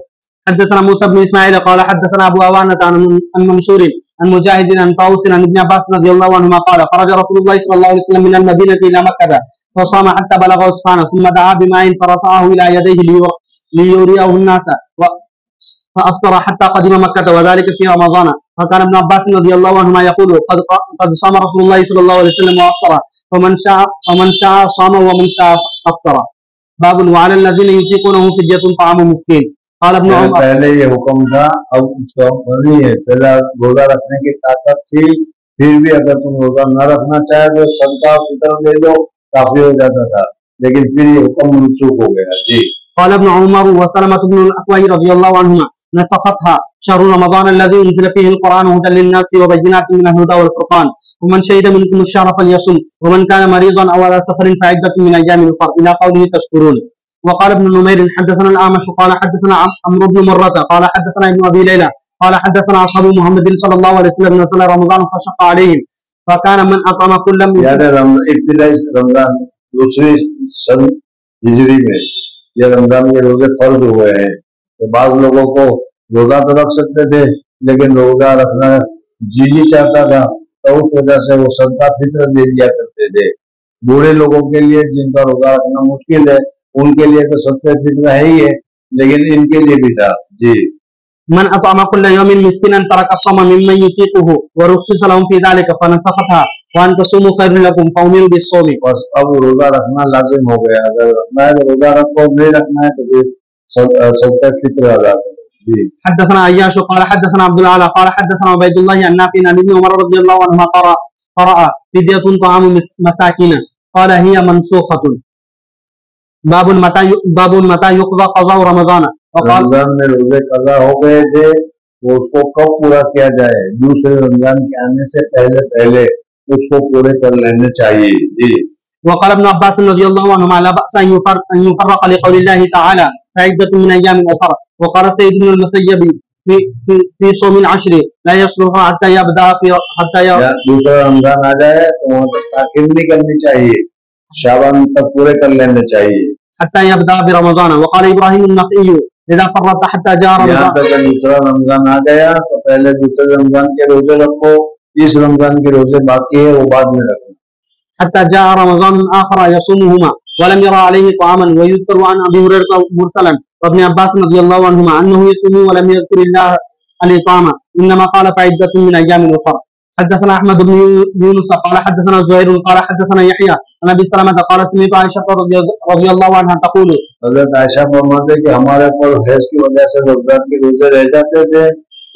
حدثنا موسى بن اسماعيل قال حدثنا ابو عوانة عن منصور عن مجاهد عن طاووس عن ابن عباس رضي الله عنهما قال خرج رسول الله صلى الله عليه وسلم من المدينة الى مكة فصام حتى بلغ اصفهان ثم دعا بماء فرفعه الى يديه ليريه الناس فافطر حتى قدم مكة وذلك في رمضان. فكان ابن عباس رضي الله عنهما يقول قد صام رسول الله صلى الله عليه وسلم وافطر فمن شاء صام ومن شاء افطر. باب وعلى الذين يطيقونه فدية طعام مسكين. قال ابن عمر پہلے یہ حکم تھا، اب اس کا حکم نہیں ہے. پہلا روزہ رکھنے کی طاقت تھی، پھر بھی اگر تم روزہ نہ رکھنا چاہے تو صدقہ فطر دے دو، کافی ہو جاتا تھا، لیکن پھر یہ حکم منسوخ ہو گیا. جی. قال ابن عمر وسلمة بن الأكوع رضي الله عنهما نسختها شهر رمضان الذي أنزل فيه القرآن هدى للناس وبينات من الهدى والفرقان ومن شهد منكم الشهر فليصم ومن كان مريضا أو على سفر فعدة من أيام أخر إلى قوله تشكرون. وقال ابن نمير حدثنا الأعمش قال حدثنا عمرو بن مرة قال حدثنا ابن أبي ليلى قال حدثنا أصحاب محمد صلى الله عليه وسلم نزل رمضان فشق عليهم فكان من أطعم كل یعنی ابتدائی رمضان دوسری سن ہجری میں یہ رمضان کے روزے فرض ہوئے ہیں تو بعض لوگوں کو روزہ تو رکھ سکتے تھے لیکن روزہ رکھنا جی چاہتا تھا تو اس وجہ سے وہ صدقہ فطر دے دیا کرتے تھے. بوڑھے لوگوں کے لیے جن کا روزہ رکھنا مشکل ہے ان کے لیے تو صدقہ فطر ہے ہی ہے، لیکن ان کے لیے بھی تھا. جی. من أطعم كل يوم مسكينا ترك الصوم ممن يطيقه ورخص لهم في ذلك فنسختها وأن تصوموا خير لكم فأمروا بالصوم. بس اب روزہ رکھنا لازم ہو گیا، اگر رکھنا ہے تو روزہ رکھو، نہیں رکھنا ہے تو پھر صدقہ فطر ادا کرو. جی. حدثنا عياش قال حدثنا عبد الأعلى قال حدثنا عبيد الله عن نافع عن ابن عمر رضي الله عنهما قرأ فدية طعام مساكين قال هي منسوخة. باب متى يقضى قضاء رمضان. رمضان میں روزے قضا ہو گئے تھے، وہ اس کو کب پورا کیا جائے؟ دوسرے رمضان کے آنے سے پہلے اس کو پورے کر لینے چاہیے. جی. وقال ابن عباس رضي الله عنهما لا بأس أن يفرق لقول الله تعالى فعدة من أيام أخر. وقال سيد بن المسيب في صوم العشر لا يصلح حتى يبدأ دوسرا رمضان آ جائے تو وہاں تک تاخیر نہیں کرنی چاہیے، شعبان تک پورے کر لینے چاہیے. حتى يبدأ برمضان. وقال إبراهيم النخعي إذا فرط حتى جاء رمضان. یہاں تک دوسرا رمضان آ گیا تو پہلے دوسرے رمضان کے روزے رکھو، اس رمضان کے روزے باقی ہے وہ بعد میں رکھو. حتى جاء رمضان آخر يصومهما ولم يرى عليه طعاما. ويذكر عن أبي هريرة مرسلا وابن عباس رضي الله عنهما أنه يصوم ولم يذكر الله الإطعام إنما قال فعدة من أيام أخرى. حدثنا أحمد بن يونس قال حدثنا زهير قال حدثنا يحيى عن أبي سلمة قال سمعت عائشة رضي الله عنها تقول. حضرت عائشہ فرماتے کہ ہمارے پر حیض کی وجہ سے رمضان کے روزے رہ جاتے تھے،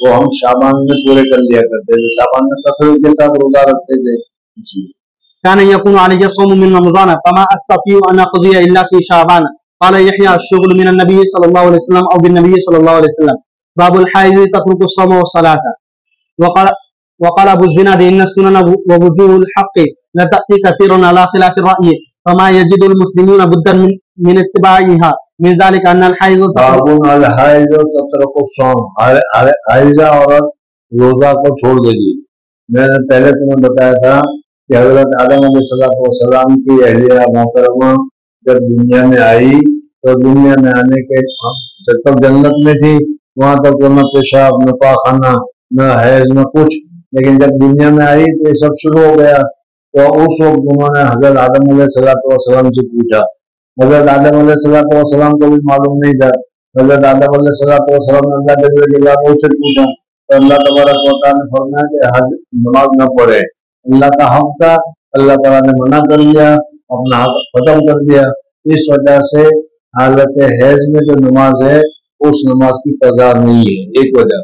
وہ ہم شعبان میں پورے کر لیا کرتے تھے، شعبان میں کثرت کے ساتھ روزہ رکھتے تھے. كان يكون علي الصوم من رمضان فما أستطيع أن أقضي إلا في شعبان. قال يحيى الشغل من النبي صلى الله عليه وسلم أو بالنبي صلى الله عليه وسلم. باب الحائض تترك الصوم والصلاة. وقال أبو الزناد إن السنن ووجوه الحق لتأتي كثيرا على خلاف الرأي فما يجد المسلمون بدا من اتباعها. من ذلك أن الحائض باب الحائض تترك الصوم. حائضہ عورت روزہ کو چھوڑ دے گی. میں نے پہلے تمہیں بتایا تھا کہ حضرت آدم علیہ السلام کی اہلیہ محترمہ جب دنیا میں آئی تو دنیا میں آنے کے جب تک جنت میں تھی وہاں تک نہ پیشاب نہ پاخانہ نہ حیض نہ کچھ، لیکن جب دنیا میں آئی تو یہ سب شروع ہو گیا. تو اس وقت انہوں نے حضرت آدم علیہ السلام سے پوچھا. حضرت آدم علیہ السلام کو بھی معلوم نہیں تھا. حضرت آدم علیہ السلام نے اللہ کے سے پوچھا تو اللہ تبارک و تعالیٰ نے فرمایا کہ نماز نہ پڑھے. اللہ کا حق تھا، اللہ تعالیٰ نے منع کر دیا، اپنا حق ختم کر دیا. اس وجہ سے حالت حیض میں جو نماز ہے اس نماز کی قضا نہیں ہے، ایک وجہ.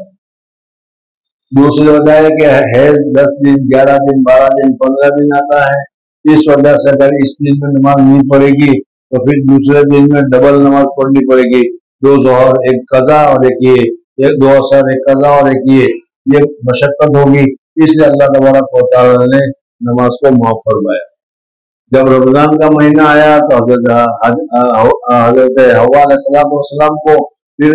دوسری وجہ ہے کہ حیض 10 دن 11 دن 12 دن 15 دن آتا ہے. اس وجہ سے اگر اس دن میں نماز نہیں پڑے گی تو پھر دوسرے دن میں ڈبل نماز پڑھنی پڑے گی، 2 ظہر ایک قضا اور ایک یہ، 2 عصر ایک قضا اور ایک یہ مشقت ہوگی. اس لیے اللہ تبارک و تعالیٰ نے نماز کو معاف فرمایا. جب رمضان کا مہینہ آیا تو حضرت حوا علیہ السلام کو پھر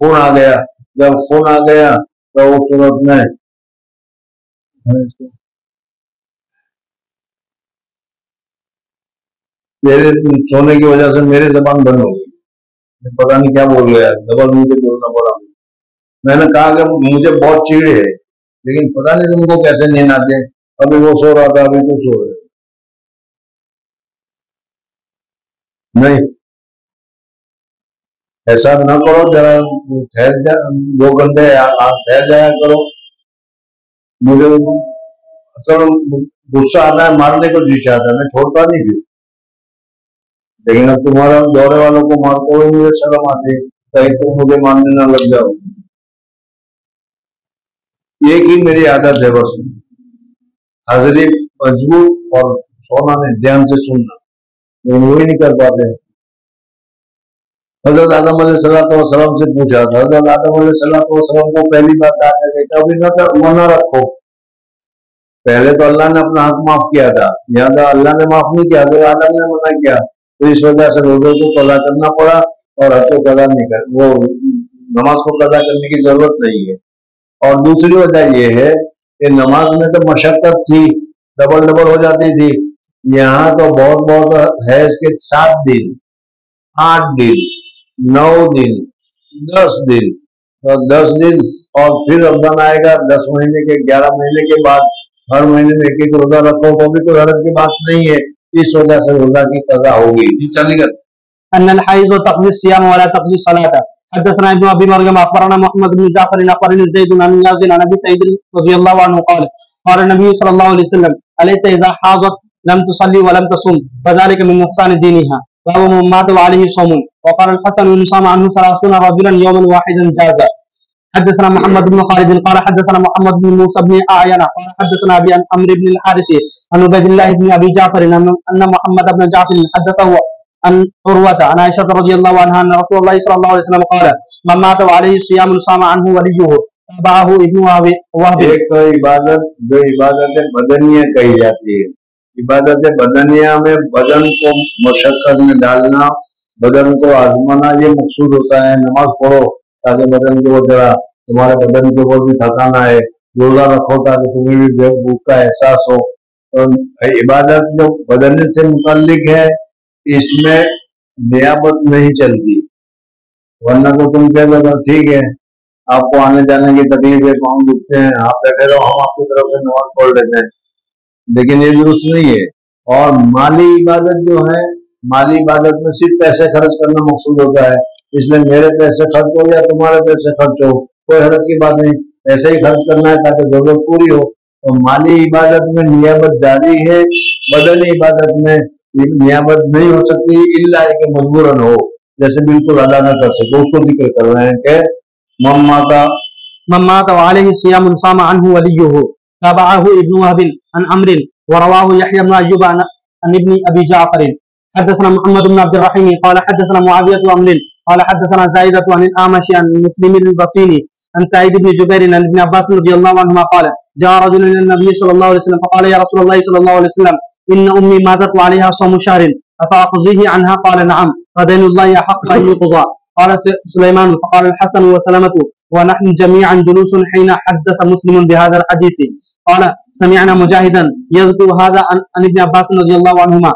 خون آ گیا. جب خون آ گیا تو اس صورت میں میرے سونے کی وجہ سے میری زبان بند ہو گئی، پتا نہیں کیا بول گیا، ڈبل مجھے بولنا پڑا. میں نے کہا کہ مجھے بہت چیڑ ہے لیکن پتا نہیں تم کو کیسے نیند آتے. ابھی وہ سو رہا تھا ابھی تو سو رہے. نہیں ایسا نہ کرو، ذرا ٹھہر جا 2 گھنٹے ٹھہر جایا کرو. مجھے اصل غصہ آتا ہے، مارنے کو جی چاہتا ہے، میں چھوڑتا نہیں پھر. لیکن اب تمہارا دوڑے والوں کو مارتے ہوئے مجھے شرم آتی ہے، کہیں تم مجھے مارنے نہ لگ جاؤ. ایک ہی میری عادت ہے بس، حاضری مضبوط اور سونا میں دھیان سے سننا، لیکن وہی نہیں کر پاتے. حضرت آدم علیہ السلام سے پوچھا تھا، حضرت آدم علیہ السلام کو پہلی بات آتا ہے کہ ابھی نہ رکھو. پہلے تو اللہ نے اپنا حق معاف کیا تھا، لہٰذا اللہ نے معاف نہیں کیا، حضرت آدم نے منع کیا، تو اس وجہ سے روزے کو قضا کرنا پڑا اور حج کو قضا نہیں کر وہ نماز کو قضا کرنے کی ضرورت نہیں ہے. اور دوسری وجہ یہ ہے کہ نماز میں تو مشقت تھی، ڈبل ہو جاتی تھی. یہاں تو بہت حیض کے 7 دن 8 دن 9 دن 10 دن اور 10 دن اور پھر رمضان آئے گا 10 مہینے کے 11 مہینے کے بعد ہر مہینے میں ایک روزہ رکھو تو بھی کوئی حرج کی بات نہیں ہے. اس وجہ سے روزہ کی قضا ہوگی. جی چلے گا. ان الحائض تقضي الصيام ولا تقضي الصلاه. حدثنا ابن ابي مريم اخبرنا محمد بن جعفر اخبرني زيد بن يازن عن ابي سعيد رضي الله عنه قال قال النبي صلى الله عليه وسلم اليس اذا حاضت لم تصلي ولم تصم فذلك من نقصان دينها وهو من مات وعليه صوم. وقال الحسن ان صام عنه 30 رجلا يوما واحدا جاز. حدثنا محمد بن خالد قال حدثنا محمد بن موسى بن اعين قال حدثنا ابي عن عمرو بن الحارث عن عبيد الله بن ابي جعفر ان محمد بن جعفر حدثه عن عروة عن عائشة رضي الله عنها أن رسول الله صلى الله عليه وسلم قال من مات وعليه صيام صام عنه وليه تابعه ابن وهب. ایک تو عبادت جو عبادت بدنیہ کہی جاتی ہے. عبادت بدنیہ میں بدن کو مشقت میں ڈالنا، بدن کو آزمانا، یہ مقصود ہوتا ہے. نماز پڑھو تاکہ بدن کو ذرا تمہارے بدن کے اوپر بھی تھکانا ہے. روزہ رکھو تاکہ تمہیں بھی بھوک کا احساس ہو. عبادت جو بدن سے متعلق ہے اس میں نیابت نہیں چلتی، ورنہ تو تم کہہ دو ٹھیک ہے آپ کو آنے جانے کی تکلیف ہے، پاؤں دکھتے ہیں، آپ بیٹھے رہو، ہم آپ کی طرف سے نماز پڑھ لیتے ہیں. لیکن یہ درست نہیں ہے. اور مالی عبادت جو ہے، مالی عبادت میں صرف پیسے خرچ کرنا مقصود ہوتا ہے. اس لیے میرے پیسے خرچ ہو یا تمہارے پیسے خرچ ہو، کوئی حرج کی بات نہیں، پیسے ہی خرچ کرنا ہے تاکہ ضرورت پوری ہو. تو مالی عبادت میں نیابت جاری ہے، بدنی عبادت میں نیابت نہیں ہو سکتی الا کہ مجبوراً ہو، جیسے بالکل ادا نہ کر سکے. اس کو ذکر کر رہے ہیں کہ من مات وعليه صيام صام عنه وليه تابعه ابن وهب عن عمرو ورواه يحيى بن ايوب عن ابن ابي جعفر. حدثنا محمد بن عبد الرحيم قال حدثنا معاوية عمرو قال حدثنا زائدة عن الأعمش عن مسلم البطيني عن سعيد بن جبير عن ابن عباس رضي الله عنهما قال جاء رجل الى النبي صلى الله عليه وسلم فقال يا رسول الله صلى الله عليه وسلم ان امي ماتت وعليها صوم شهر افاقضيه عنها؟ قال نعم فدين الله احق ان يقضى. قال سليمان فقال الحسن وسلمة ونحن جميعا جلوس حين حدث مسلم بهذا الحديث. قال سمعنا مجاهدا يذكر هذا عن ابن عباس رضي الله عنهما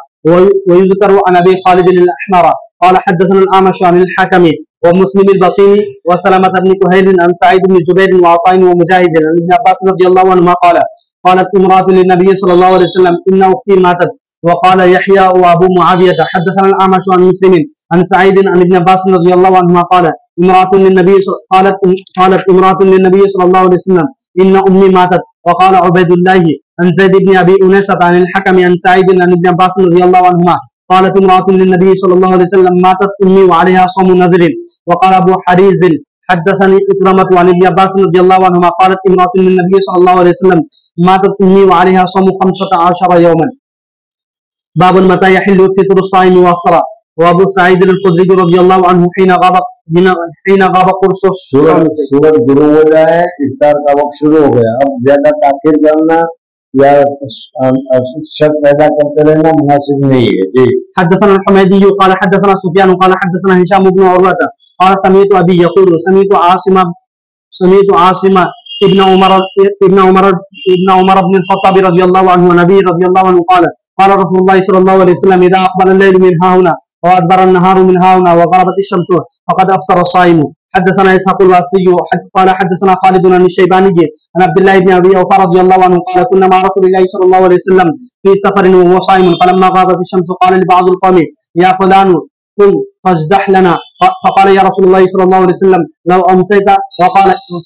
ويذكر عن ابي خالد الاحمر قال حدثنا الأعمش عن الحكم ومسلم البطيني وسلمة بن كهيل عن سعيد بن جبير وعطاء ومجاهد عن ابن عباس رضي الله عنهما قال قالت امرأة للنبي صلى الله عليه وسلم إن أختي ماتت. وقال يحيى وأبو معاوية حدثنا الأعمش عن مسلم عن سعيد عن ابن عباس رضي الله عنهما قال قالت امرأة للنبي صلى الله عليه وسلم إن أمي ماتت. وقال عبيد الله عن زيد بن أبي أنيسة عن الحكم عن سعيد عن ابن عباس رضي الله عنهما قالت امرأة للنبي صلى الله عليه وسلم ماتت أمي وعليها صوم نذر. وقال أبو حريز حدثني إكرمة عن ابن عباس رضي الله عنهما قالت امرأة للنبي صلى الله عليه وسلم ماتت أمي وعليها صوم 15 يوما. باب متى يحل فطر الصائم وافطر. وابو سعيد الخدري رضي الله عنه حين غاب قرص سورج غروب ہو جائے افطار کا وقت شروع ہو گیا، اب زیادہ تاخیر کرنا یا شک پیدا کرتے رہنا مناسب نہیں ہے. جی حدثنا الحميدي قال حدثنا سفيان قال حدثنا هشام بن عروة قال سمعت ابي يقول سمعت عاصم ابن عمر بن الخطاب رضي الله عنه ونبي رضي الله عنه قال رسول الله صلى الله عليه وسلم اذا اقبل الليل من ها هنا وادبر النهار من ها هنا وغربت الشمس فقد افطر الصائم. حدثنا اسحاق الواسطي قال حدثنا خالد بن الشيباني عن عبد الله بن ابي اوفى رضي الله عنه قال كنا مع رسول الله صلى الله عليه وسلم في سفر وهو صائم فلما غابت الشمس قال لبعض القوم يا فلان قم فاجدح لنا فقال يا رسول الله صلى الله عليه وسلم لو امسيت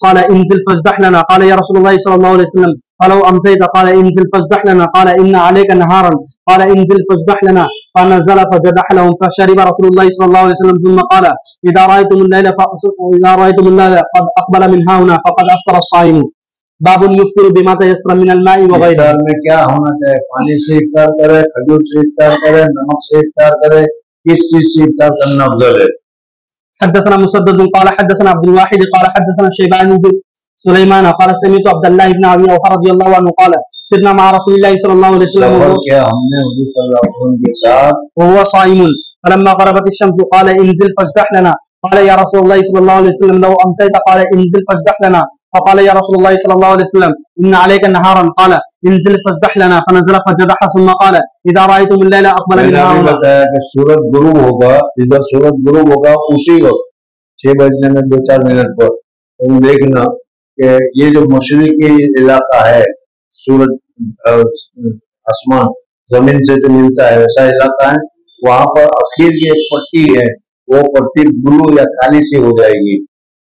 قال انزل فاجدح لنا قال يا رسول الله صلى الله عليه وسلم فلو امسيت قال انزل فاجدح لنا قال ان عليك نهارا قال انزل فاجدح لنا فنزل فجدح لهم فشرب رسول الله صلى الله عليه وسلم ثم قال اذا رايتم الليل قد اقبل من ها هنا فقد افطر الصائم. باب يفطر بما تيسر من الماء وغيره. افطار میں کیا ہونا چاہیے؟ پانی سے افطار کرے، کھجور سے افطار کرے، نمک سے افطار کرے، کس چیز سے افطار کرنا افضل ہے؟ حدثنا مسدد قال حدثنا عبد الواحد قال حدثنا الشيباني سليمان قال سمعت عبد الله بن ابي اوفى رضي الله عنه قال سرنا مع رسول الله صلى الله عليه وسلم کیا ہم نے حضور صلی اللہ علیہ وسلم کے ساتھ وهو صائم فلما غربت الشمس قال انزل فاجدح لنا قال يا رسول الله صلى الله عليه وسلم لو امسيت قال انزل فاجدح لنا فقال يا رسول الله صلى الله عليه وسلم ان عليك نهارا قال انزل فاجدح لنا فنزل فجدح ثم قال اذا رايتم الليل اقبل من ها هنا. بتایا کہ سورج غروب ہوگا، ادھر سورج غروب ہوگا اسی وقت 6 بجنے میں 2-4 منٹ پر. تم دیکھنا کہ یہ جو مشرقی علاقہ ہے سورج آسمان زمین سے جو ملتا ہے ویسا علاقہ ہے، وہاں پر اخیر کی ایک پٹی ہے، وہ پٹی بلو یا کالی سی ہو جائے گی،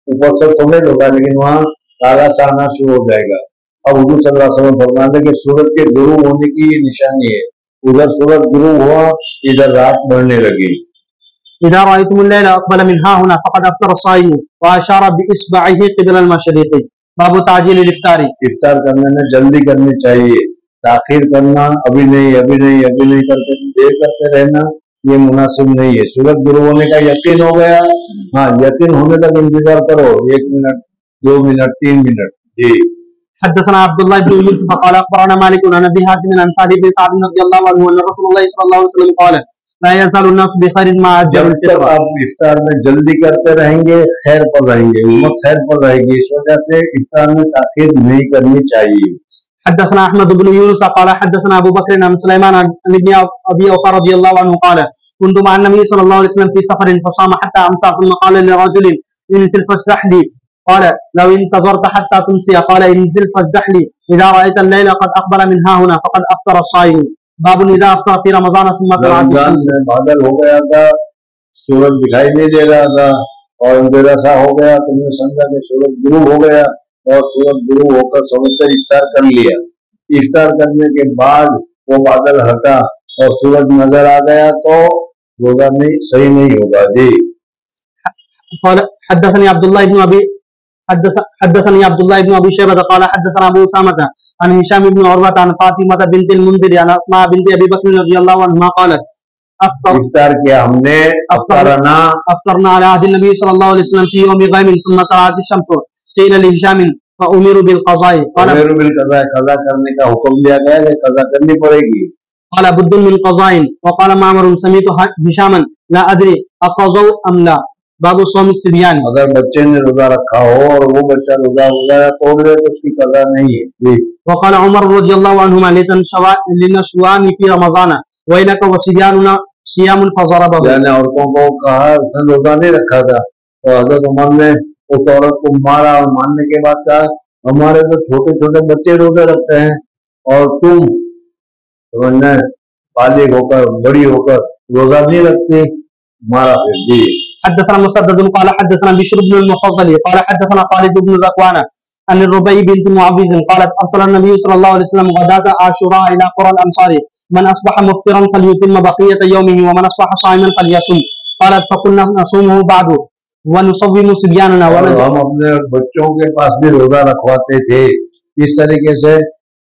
اوپر سے سفید ہوگا لیکن وہاں کالا سا آنا شروع ہو جائے گا. اب حضور صلی اللہ علیہ وسلم فرماتے کہ سورج کے غروب ہونے کی یہ نشانی ہے، ادھر سورج غروب ہوا، ادھر رات بڑھنے لگی. إذا رأيتم الليل أقبل من ها هنا فقد أفطر الصائم وأشار بإصبعه قبل المشرق. باب تعجيل الإفطار. افطار کرنے میں جلدی کرنی چاہیے، تاخیر کرنا ابھی نہیں کر کے دیر کرتے رہنا یہ مناسب نہیں ہے. سورج غروب ہونے کا یقین ہو گیا، ہاں یقین ہونے تک انتظار کرو، 1 منٹ 2 منٹ 3 منٹ. جی. حدثنا عبد الله بن يوسف قال اخبرنا مالك عن ابي حازم عن سعد بن سعد رضي الله عنه ان رسول الله صلى الله عليه وسلم قال لا يزال الناس بخير ما عجل الفطر. آپ افطار میں جلدی کرتے رہیں گے خیر پر رہیں گے، امت خیر پر رہے گی، اس وجہ سے افطار میں تاخیر نہیں کرنی چاہیے. حدثنا احمد بن يونس قال حدثنا ابو بكر عن سليمان عن ابن ابي اوفى رضي الله عنه قال كنت مع النبي صلى الله عليه وسلم في سفر فصام حتى امسى ثم قال لرجل انزل فاشرح لي قال لو انتظرت حتى تمسي قال انزل فاشرح لي اذا رايت الليل قد اقبل من ها هنا فقد افطر الصائم. باب اذا افطر في رمضان ثم طلعت الشمس. بادل ہو گیا تھا، سورج دکھائی نہیں دے رہا تھا اور اندھیرا سا ہو گیا، تم نے سمجھا کہ سورج غروب ہو گیا اور سورج غروب ہو کر سمجھ کر افطار کر لیا. افطار کرنے کے بعد وہ بادل ہٹا اور سورج نظر آ گیا تو روزہ نہیں صحیح نہیں ہوگا. جی. قال حدثني عبد الله بن ابي شيبه قال حدثنا ابو اسامه عن هشام بن عروه عن فاطمه بنت المنذر عن اسماء بنت ابي بكر رضي الله عنهما قالت افطار کیا ہم نے، افطرنا على عهد النبي صلى الله عليه وسلم في يوم غيم ثم طلعت الشمس قيل لهشام فامروا بالقضاء قال قضا کرنے کا حکم دیا گیا کہ قضا کرنی پڑے گی. قال بد من قضاء وقال معمر سمعت هشاما لا ادري اقضوا ام لا. باب صوم الصبيان. اگر بچے نے روزہ رکھا ہو اور وہ بچہ روزہ وغیرہ توڑ دے تو اس کی قضا نہیں ہے. وقال عمر رضي الله عنهما لنشوان في رمضان وإنك وصبياننا صيام فضربه. یعنی عورتوں کو کہا، اس نے روزہ نہیں رکھا تھا تو حضرت عمر نے اس عورت کو مارا اور مارنے کے بعد کہا ہمارے تو چھوٹے چھوٹے بچے روزے رکھتے ہیں اور تم بالغ ہو کر بڑی ہو کر روزہ نہیں رکھتے، مارا پھر. جی. حدثنا مسدد قال حدثنا بشر بن المفضل قال حدثنا خالد بن ذكوان عن الربيع بنت معوذ قالت ارسل النبي صلى الله عليه وسلم غداة عاشوراء الى قرى الامصار من اصبح مفطرا فليتم بقية يومه ومن اصبح صائما فليصم. قالت فكنا نصومه بعد ونصوم صبياننا. ہم اپنے بچوں کے پاس بھی روزہ رکھواتے تھے اس طریقے سے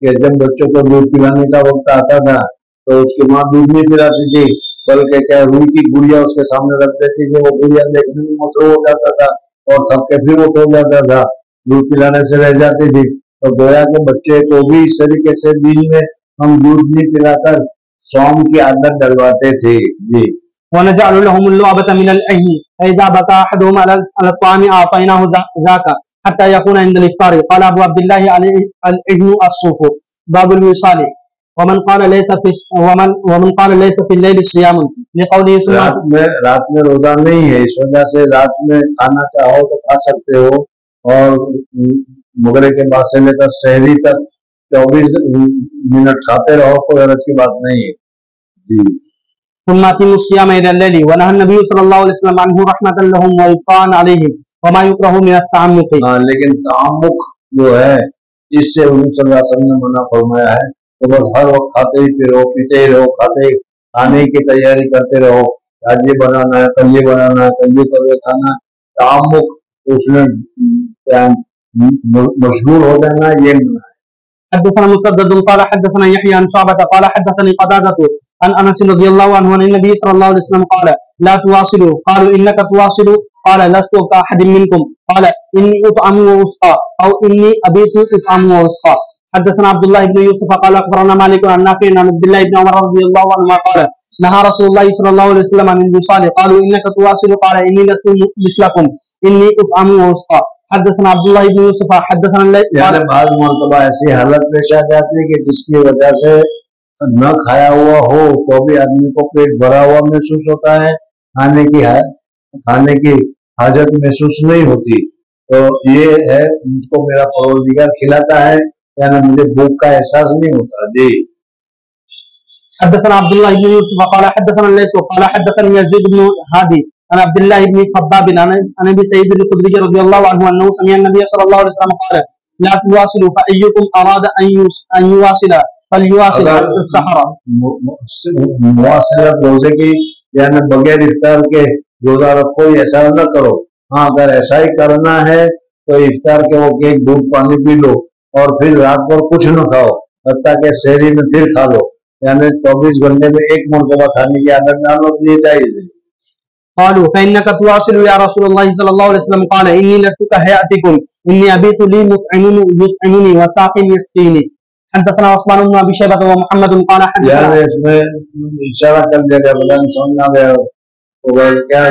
کہ جب بچوں کو دودھ پلانے کا وقت آتا تھا تو اس کی ماں دودھ نہیں پلاتی تھی بلکہ کیا روئی کی گڑیا اس کے سامنے رکھ دیتی تھی، وہ گڑیا دیکھنے میں مصروف ہو جاتا تھا اور تھک کے پھر وہ سو جاتا تھا، دودھ پلانے سے رہ جاتی تھی. تو گویا کہ بچے کو بھی اس طریقے سے دن میں ہم دودھ نہیں پلا کر صوم کی عادت ڈلواتے تھے. جی. ونجعل لهم اللعبة من الأهل فإذا بقى أحدهم على الطعام أعطيناه ذاك حتى يكون عند الإفطار. قال أبو عبد الله الإهن الصوف. باب الوصال. ومن قال ليس في الليل صيام لقوله رات میں روزہ نہیں ہے، اس وجہ سے رات میں کھانا چاہو تو کھا سکتے ہو اور مغرب کے بعد سے لے کر سحری تک 24 منٹ کھاتے رہو، کوئی حرج کی بات نہیں ہے. جی. ثم أتموا الصيام إلى الليل ونهى النبي صلى الله عليه وسلم عنه رحمة لهم وإبقاء عليهم وما يكره من التعمق. لیکن تعمق جو ہے اس سے حضور صلی اللہ علیہ وسلم نے منع فرمایا ہے کہ بس ہر وقت کھاتے ہی پھر رہو، پیتے ہی رہو، کھانے کی تیاری کرتے رہو، آج یہ بنانا ہے، کل یہ بنانا ہے، کل یہ کھانا. تعمق اس میں مشغول ہو جانا یہ منع ہے. حدثنا مسدد قال حدثنا يحيى عن شعبة قال حدثني قتادة عن انس رضي الله عنه عن النبي صلى الله عليه وسلم قال لا تواصلوا. قالوا انك تواصل قال لست كأحد منكم قال اني اطعم واسقى او اني ابيت اطعم واسقى. حدثنا عبد الله بن يوسف قال اخبرنا مالك عن نافع عن عبد الله بن عمر رضي الله عنهما قال نهى رسول الله صلى الله عليه وسلم عن الوصال. قالوا انك تواصل قال اني لست مثلكم اني اطعم واسقى. حدثنا عبد الله بن يوسف حدثنا یعنی بعض مرتبہ ایسی حالت پیش آ جاتی ہے کہ جس کی وجہ سے نہ کھایا ہوا ہو تو بھی آدمی کو پیٹ بھرا ہوا محسوس ہوتا ہے، کھانے کی حاجت محسوس نہیں ہوتی. تو یہ ہے مجھ کو میرا پروردگار کھلاتا ہے یعنی مجھے بھوک کا احساس نہیں ہوتا. جی. حدثنا عبد الله بن يوسف قال حدثنا الليث قال حدثني يزيد بن هادي عن عبد الله بن خباب عن ابي سعيد الخدري رضي الله عنه انه سمع النبي صلى الله عليه وسلم قال لا تواصلوا فايكم اراد ان يواصل فليواصل حتى السحر. مواصلت روزے کی یعنی بغیر افطار کے روزہ رکھو، ایسا نہ کرو. ہاں اگر ایسا ہی کرنا ہے تو افطار کے وقت ایک دودھ پانی پی لو اور پھر رات بھر کچھ نہ کھاؤ حتیٰ کہ سحری میں پھر کھا لو، یعنی 24 گھنٹے میں ایک مرتبہ کھانے کی عادت ڈالو تو یہ جائز ہے. قالوا فإنك تواصل يا رسول الله صلى الله عليه وسلم قال إني لست كهيئتكم إني أبيت لي يطعمني وساق يسقيني. حدثنا عثمان بن أبي شيبة ومحمد قال حدثنا. یعنی اس میں اشارہ کر دیا گیا پتہ نہیں سمجھنا گیا کیا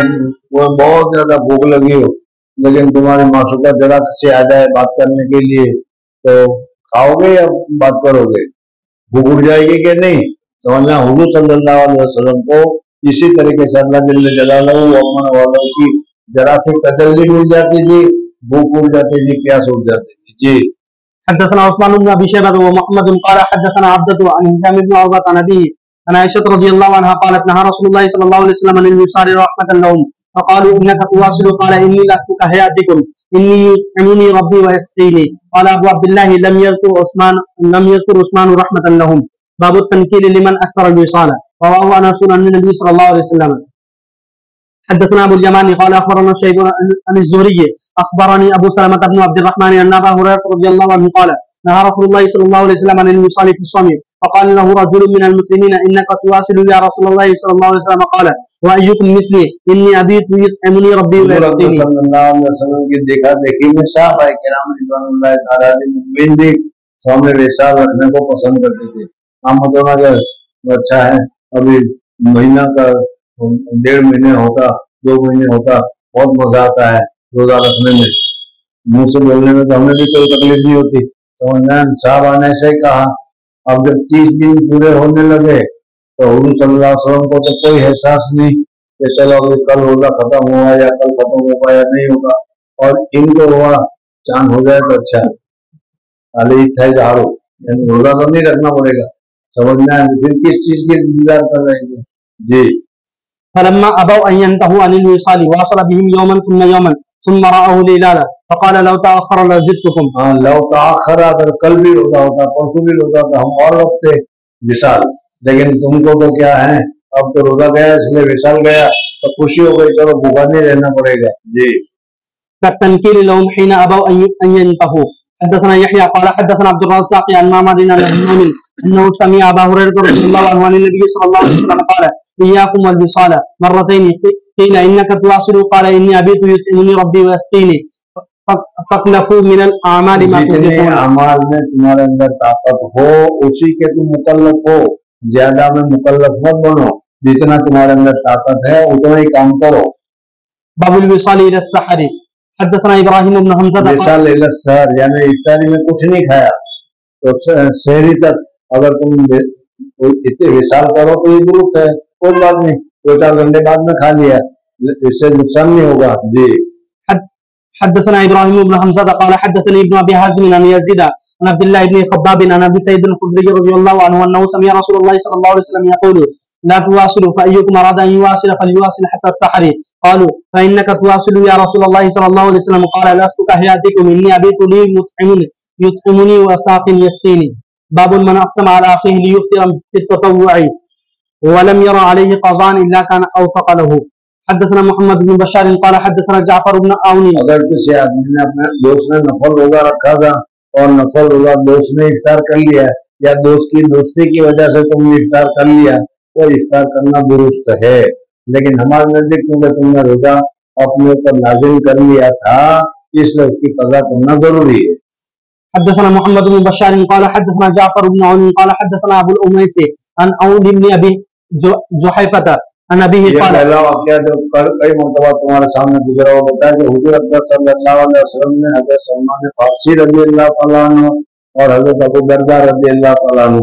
وہ بہت زیادہ بھوک لگی ہو لیکن تمہاری معشوقہ ذرا سے آ جائے بات کرنے کے لیے تو کھاؤ گے یا بات کرو گے؟ بھوک اٹھ جائے گی کہ نہیں؟ سمجھنا حضور صلی اللہ علیہ وسلم کو اسی طریقے سے اللہ جل جلالہ ومن والوں کی ذرا سے تجلی مل جاتی تھی، بھوک اٹھ جاتی تھی، پیاس اٹھ جاتی تھی. جی. حدثنا عثمان بن ابي شيبه ومحمد قال حدثنا عبدة عن هشام بن عروة عن ابيه عن عائشة رضي الله عنها قالت نهى رسول الله صلى الله عليه وسلم عن الوصال رحمة لهم فقالوا انك تواصل قال اني لست كهيئتكم اني يطعمني ربي ويسقيني. قال ابو عبد الله لم يذكر عثمان رحمة لهم. باب التنكيل لمن اكثر الوصال رواه انس عن النبي صلى الله عليه وسلم. حدثنا ابو اليماني قال اخبرنا شيب عن الزهري اخبرني ابو سلمة بن عبد الرحمن ان ابا هريرة رضي الله عنه قال نهى رسول الله صلى الله عليه وسلم عن الوصال في الصوم فقال له رجل من المسلمين انك تواصل يا رسول الله صلى الله عليه وسلم قال وايكم مثلي اني ابيت يطعمني ربي ويسقيني. صلی اللہ علیہ وسلم کی دیکھا دیکھی میں صحابہ کرام رضوان اللہ تعالی علیہم بھی صوم وصال رکھنے کو پسند کرتے تھے. ہم دونوں جو بچہ ہے ابھی مہینہ کا 1.5 مہینے ہوتا 2 مہینے ہوتا بہت مزہ آتا ہے روزہ رکھنے میں، منہ سے بولنے میں تو ہمیں بھی کوئی تکلیف نہیں ہوتی. تو صحابہ نے ایسے کہا. اب جب 30 دن پورے ہونے لگے تو حضور صلی اللہ علیہ وسلم کو تو کوئی احساس نہیں کہ چلو ابھی کل روزہ ختم ہوا یا کل ختم ہو پایا نہیں ہوگا، اور ان کو ہوا چاند ہو جائے تو اچھا ہے یعنی روزہ تو نہیں رکھنا پڑے گا. سمجھنا ہے پھر کس چیز کی انتظار کر رہے ہیں. جی. فلما ابوا ان ينتهوا عن الوصال واصل بهم يوما ثم راوا الهلال فقال لو تاخر لزدتكم. ہاں لو تاخر اگر کل بھی روزہ ہوتا پرسوں بھی روزہ ہوتا ہم اور رکھتے وصال، لیکن تم کو تو کیا ہے اب تو روزہ گیا اس لیے وصال گیا تو خوشی ہو گئی چلو بھوکا نہیں رہنا پڑے گا. جی. فالتنكيل لهم حين ابوا ان ينتهوا. حدثنا يحيى قال حدثنا عبد الرزاق عن معمر عن همام انه سمع ابا هريره رضي الله عنه عن النبي صلى الله عليه وسلم قال اياكم والوصال مرتين قيل انك تواصل قال اني ابيت يطعمني ربي ويسقيني فاكلفوا من الاعمال ما تطيقون. اعمال میں تمہارے اندر طاقت ہو اسی کے تم مکلف ہو، زیادہ میں مکلف مت بنو، جتنا تمہارے اندر طاقت ہے اتنا ہی کام کرو. باب الوصال الى السحر. حدثنا ابراہیم بن حمزہ وصال الى السحر یعنی افطاری میں کچھ نہیں کھایا تو سحری تک اگر تم اتنے وصال کرو تو یہ درست ہے، کوئی بات نہیں، 2-4 گھنٹے بعد میں کھا لیا اس سے نقصان نہیں ہوگا. جی. حدثنا ابراہیم بن حمزہ قال حدثني ابن ابي حازم عن يزيد عن عبد الله بن خباب عن ابي سعيد الخدري رضي الله عنه انه سمع رسول الله صلى الله عليه وسلم يقول لا تواصلوا فايكم اراد ان يواصل فليواصل حتى السحر. قالوا فانك تواصل يا رسول الله صلى الله عليه وسلم قال لست كهيئتكم اني ابيت لي يطعمني وساق يسقيني. باب من اقسم على اخيه ليفطر في التطوع ولم يرى عليه قضاء الا كان اوفق له. حدثنا محمد بن بشار قال حدثنا جعفر بن عون. اگر کسی آدمی نے اپنے دوست نے نفل روزہ رکھا تھا اور نفل روزہ دوست نے افطار کر لیا یا دوست کی دوستی کی وجہ سے تم نے افطار کر لیا تو افطار کرنا درست ہے، لیکن ہمارے نزدیک کیونکہ تم نے روزہ اپنے اوپر لازم کر لیا تھا اس لیے اس کی قضا کرنا ضروری ہے. حدثنا محمد بن بشار قال حدثنا جعفر بن عون قال حدثنا ابو الاميس عن عون بن ابي جحيفة عن ابيه قال پہلا واقعہ جو کئی مرتبہ تمہارے سامنے گزرا ہوا بتایا کہ حضور اکبر صلی اللہ علیہ وسلم نے حضرت سلمان فارسی رضی اللہ تعالیٰ عنہ اور حضرت ابو دردہ رضی اللہ تعالیٰ عنہ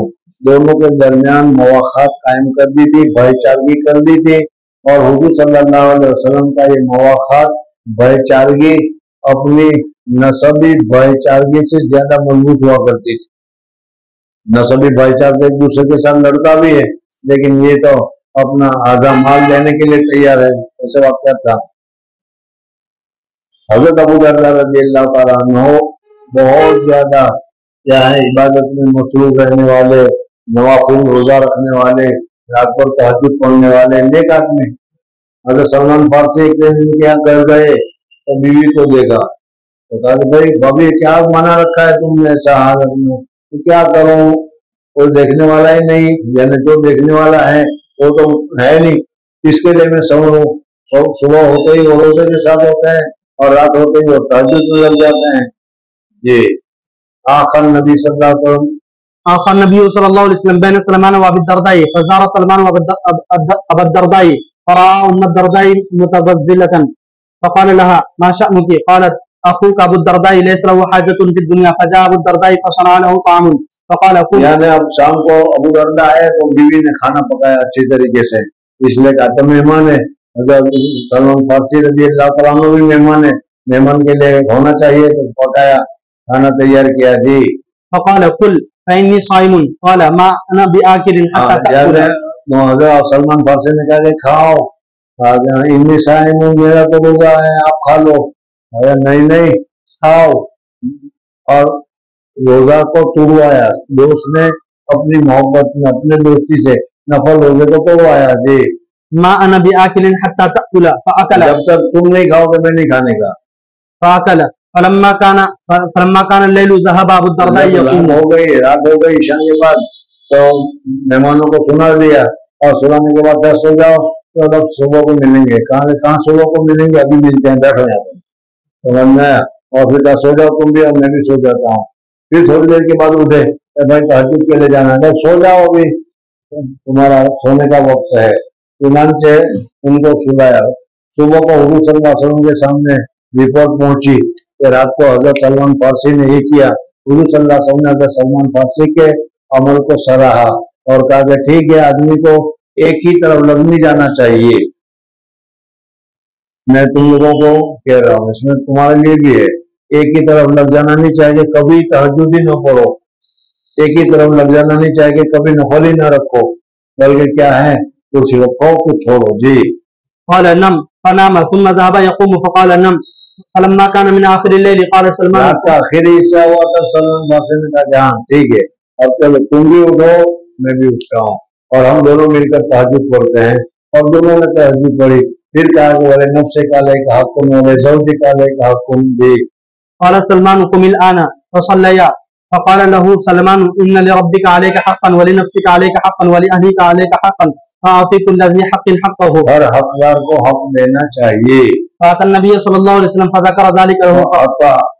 دونوں کے درمیان مواخات قائم کر دی تھی، بھائی چارگی کر دی تھی، اور حضور صلی اللہ علیہ وسلم کا یہ مواخات بھائی چارگی اپنی نسبی بھائی چارگی سے زیادہ مضبوط ہوا کرتی تھی. نسبی بھائی چارگی ایک دوسرے کے ساتھ لڑتا بھی ہے لیکن یہ تو اپنا آدھا مال دینے کے لیے تیار ہے. ایسا واقعہ تھا. حضرت ابو درداء رضی اللہ تعالیٰ عنہ بہت زیادہ کیا ہے عبادت میں مصروف رہنے والے، نوافل روزہ رکھنے والے، رات پر تہجد پڑھنے والے نیک آدمی. حضرت سلمان فارسی ایک دن ان کے یہاں گھر گئے تو بیوی کو دیکھا تو کہا کہ بھائی بھابھی کیا منع رکھا ہے تم نے ایسا حالت میں؟ تو کیا کروں، کوئی دیکھنے والا ہی نہیں، یعنی جو دیکھنے والا ہے وہ تو ہے نہیں، اس کے لیے میں سمجھوں. صبح ہوتے ہی وہ روزے کے ساتھ ہوتے ہیں اور رات ہوتے ہی وہ تہجد میں لگ جاتے ہیں. جی آخر نبی صلی اللہ علیہ وسلم آخر النبي صلى الله عليه وسلم بين سلمان وابي الدرداء فزار سلمان وابا الدرداء فرأى أم الدرداء متغزلة فقال لها ما شأنك؟ قالت أخوك أبو الدرداء ليس له حاجة في الدنيا فجاء أبو الدرداء فصنع له طعام فقال كل. یعنی اب شام کو ابو درداء آئے تو بیوی نے کھانا پکایا اچھی طریقے سے، اس لیے کہا تو مہمان ہے. حضرت سلمان فارسی رضی اللہ تعالیٰ عنہ بھی مہمان ہے، مہمان کے لیے ہونا چاہیے تو پکایا، کھانا تیار کیا. جی فقال كل فإني صائم قال ما أنا بآكل حتى تأكل. حضرت سلمان فارسی نے کہا کہ کھاؤ، انی صائم ہوں، میرا تو روزہ ہے، آپ کھا لو. نہیں نہیں کھاؤ. اور روزہ کو توڑوایا دوست نے اپنی محبت میں اپنے دوستی سے، نفل روزے کو توڑوایا. جی ما أنا بآكل حتى تأكل فأكل. جب تک تم نہیں کھاؤ گے میں نہیں کھانے کا. فأكل فلما كان الليل ذهب أبو الدرداء يقوم. ہو گئی، رات ہو گئی عشاء کے بعد، تو مہمانوں کو سنا دیا اور سنانے کے بعد سو جاؤ تو اب صبح کو ملیں گے. کہاں صبح کو ملیں گے، ابھی ملتے ہیں، بیٹھو یہاں پہ. سمجھ میں آیا؟ اور پھر کہا سو جاؤ تم بھی اور میں بھی سو جاتا ہوں. پھر تھوڑی دیر کے بعد اٹھے بھائی تہجد کے لیے جانا ہے، سو جاؤ ابھی تمہارا سونے کا وقت ہے. چنانچہ ان کو سلایا. صبح کو حضور صلی اللہ علیہ وسلم کے سامنے رپورٹ پہنچی کہ رات کو حضرت سلمان فارسی نے یہ کیا. حضور صلی اللہ علیہ وسلم نے حضرت سلمان فارسی کے عمل کو سراہا اور کہا کہ ٹھیک ہے، آدمی کو ایک ہی طرف لگ نہیں جانا چاہیے. میں تم لوگوں کو کہہ رہا ہوں، اس میں تمہارے لیے بھی ہے، ایک ہی طرف لگ جانا نہیں چاہیے. کبھی تہجد ہی نہ پڑھو، ایک ہی طرف لگ جانا نہیں چاہیے. کبھی نفل ہی نہ رکھو، بلکہ کیا ہے کچھ رکھو کچھ چھوڑو. جی قال نم فنام ثم ذهب يقوم فقال نم فلما كان من آخر الليل قال سلمان. رات کا آخری حصہ ہوا تب سلمان فارسی نے کہا کہ ہاں ٹھیک ہے، اب چلو تم بھی اٹھو میں بھی اٹھتا ہوں اور ہم دونوں مل کر تہجد پڑھتے ہیں. اور دونوں نے تہجد پڑھی. پھر کہا کہ والے نفس کا علیک حق والے زوج کا علیک حق. بھی قال سلمان قم الآن فصليا فقال له سلمان إن لربك عليك حقا ولنفسك عليك حقا ولأهلك عليك حقا فأعطي كل ذي حق حقه. ہر حقدار کو حق دینا چاہیے. فأتى النبي صلى الله عليه وسلم فذكر ذلك له.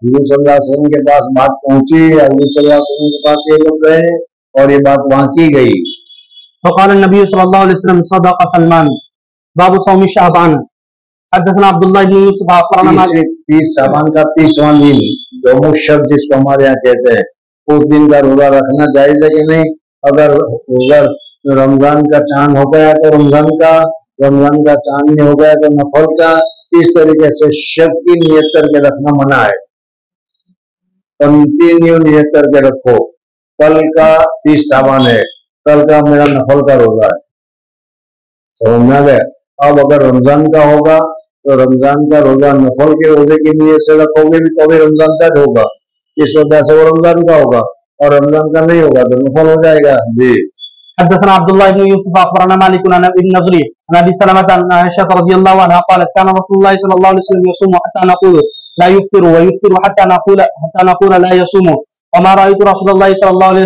حضور صلی اللہ علیہ وسلم کے پاس بات پہنچی، حضور صلی اللہ علیہ وسلم کے پاس یہ لوگ گئے اور یہ بات وہاں کی گئی. فقال النبي صلى الله عليه وسلم صدق سلمان. باب صوم شعبان. حدثنا عبد الله بن يوسف أخبرنا 30 شعبان کا 30واں دن یوم الشک جس کو ہمارے یہاں کہتے ہیں، اس دن کا روزہ رکھنا جائز ہے کہ نہیں؟ اگر رمضان کا چاند ہو گیا تو رمضان کا چاند نہیں ہو گیا تو نفل کا، اس طریقے سے شک کی نیت کر کے رکھنا منع ہے. کنٹینیو نیت کر کے رکھو کل کا 30 شعبان ہے، کل کا میرا نفل کا روزہ ہے. سمجھ میں گیا؟ اب اگر رمضان کا ہوگا تو رمضان کا روزہ نفل کے روزے کی نیت سے رکھو گے بھی تو بھی رمضان تک ہوگا، اس وجہ سے وہ رمضان کا ہوگا، اور رمضان کا نہیں ہوگا تو نفل ہو جائے گا. جی حدثنا عبد الله بن يوسف أخبرنا مالك عن ابن نضري عن أبي سلمة عن عائشة رضي الله عنها قالت كان رسول الله صلى الله عليه وسلم يصوم حتى نقول لا يفطر ويفطر حتى نقول لا يصوم وما رأيت رسول الله صلى الله عليه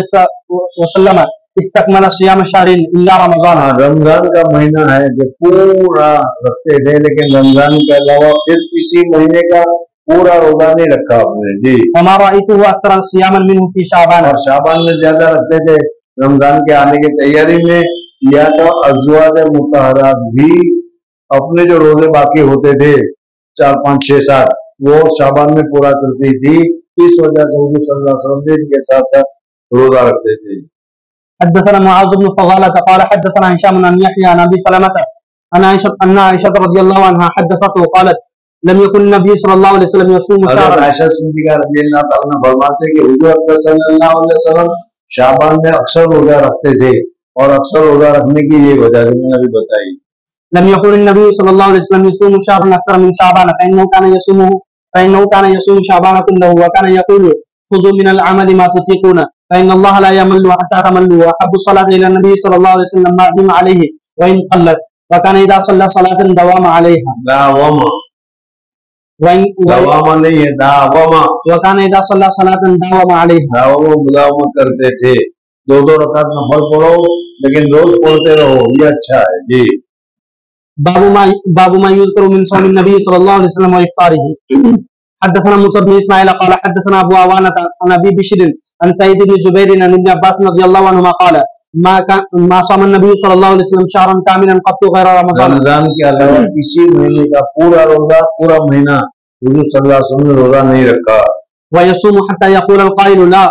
وسلم استكمل صيام شهر إلا رمضان. رمضان کا مہینہ ہے جو پورا رکھتے تھے، لیکن رمضان کے علاوہ پھر کسی مہینے کا پورا روزہ نہیں رکھا آپ نے. جی وما رأيته أكثر صياما منه في شعبان. اور شعبان میں زیادہ رکھتے تھے رمضان کے آنے کی تیاری میں. یا تو ازواج مطہرات بھی اپنے جو روزے باقی ہوتے تھے 4 5 6 7 وہ شعبان میں پورا کرتی تھی، اس وجہ سے حضور صلی اللہ علیہ وسلم ان کے ساتھ ساتھ روزہ رکھتے تھے. حدثنا معاذ بن فضالة قال حدثنا هشام عن يحيى عن ابي سلمة ان عائشة رضي الله عنها حدثته قالت لم يكن النبي صلى الله عليه وسلم يصوم شهرا. عائشہ صدیقہ رضی اللہ تعالیٰ عنہ فرماتے کہ حضور صلی اللہ علیہ وسلم شعبان میں اکثر روزہ رکھتے تھے اور اکثر روزہ رکھنے کی یہ وجہ جو میں نے ابھی بتائی. لم يكن النبي صلى الله عليه وسلم يصوم شهرا أكثر من شعبان فإنه كان يصوم شعبان كله وكان يقول خذوا من العمل ما تطيقون فإن الله لا يمل حتى تملوا وأحب الصلاة إلى النبي صلى الله عليه وسلم ما دام عليه وإن قلت وكان إذا صلى صلاة دوام عليها دواما نہیں ہے داوما. وكان إذا صلى صلاة دوام عليها داوما مداومت کرتے تھے. 2 رکعت نفل پڑھو لیکن روز پڑھتے رہو, یہ اچھا ہے. جی. باب ما يذكر من صوم النبي صلى الله عليه وسلم وإفطاره. حدثنا موسى بن إسماعيل قال حدثنا أبو عوانة عن أبي بشر عن سعيد بن جبير عن ابن عباس رضي الله عنهما قال ما صام النبي صلى الله عليه وسلم شهرا كاملا قط غير رمضان. رمضان کے علاوہ کسی مہینے کا پورا روزہ پورا مہینہ حضور صلی اللہ علیہ وسلم نے روزہ نہیں رکھا. ويصوم حتى يقول القائل لا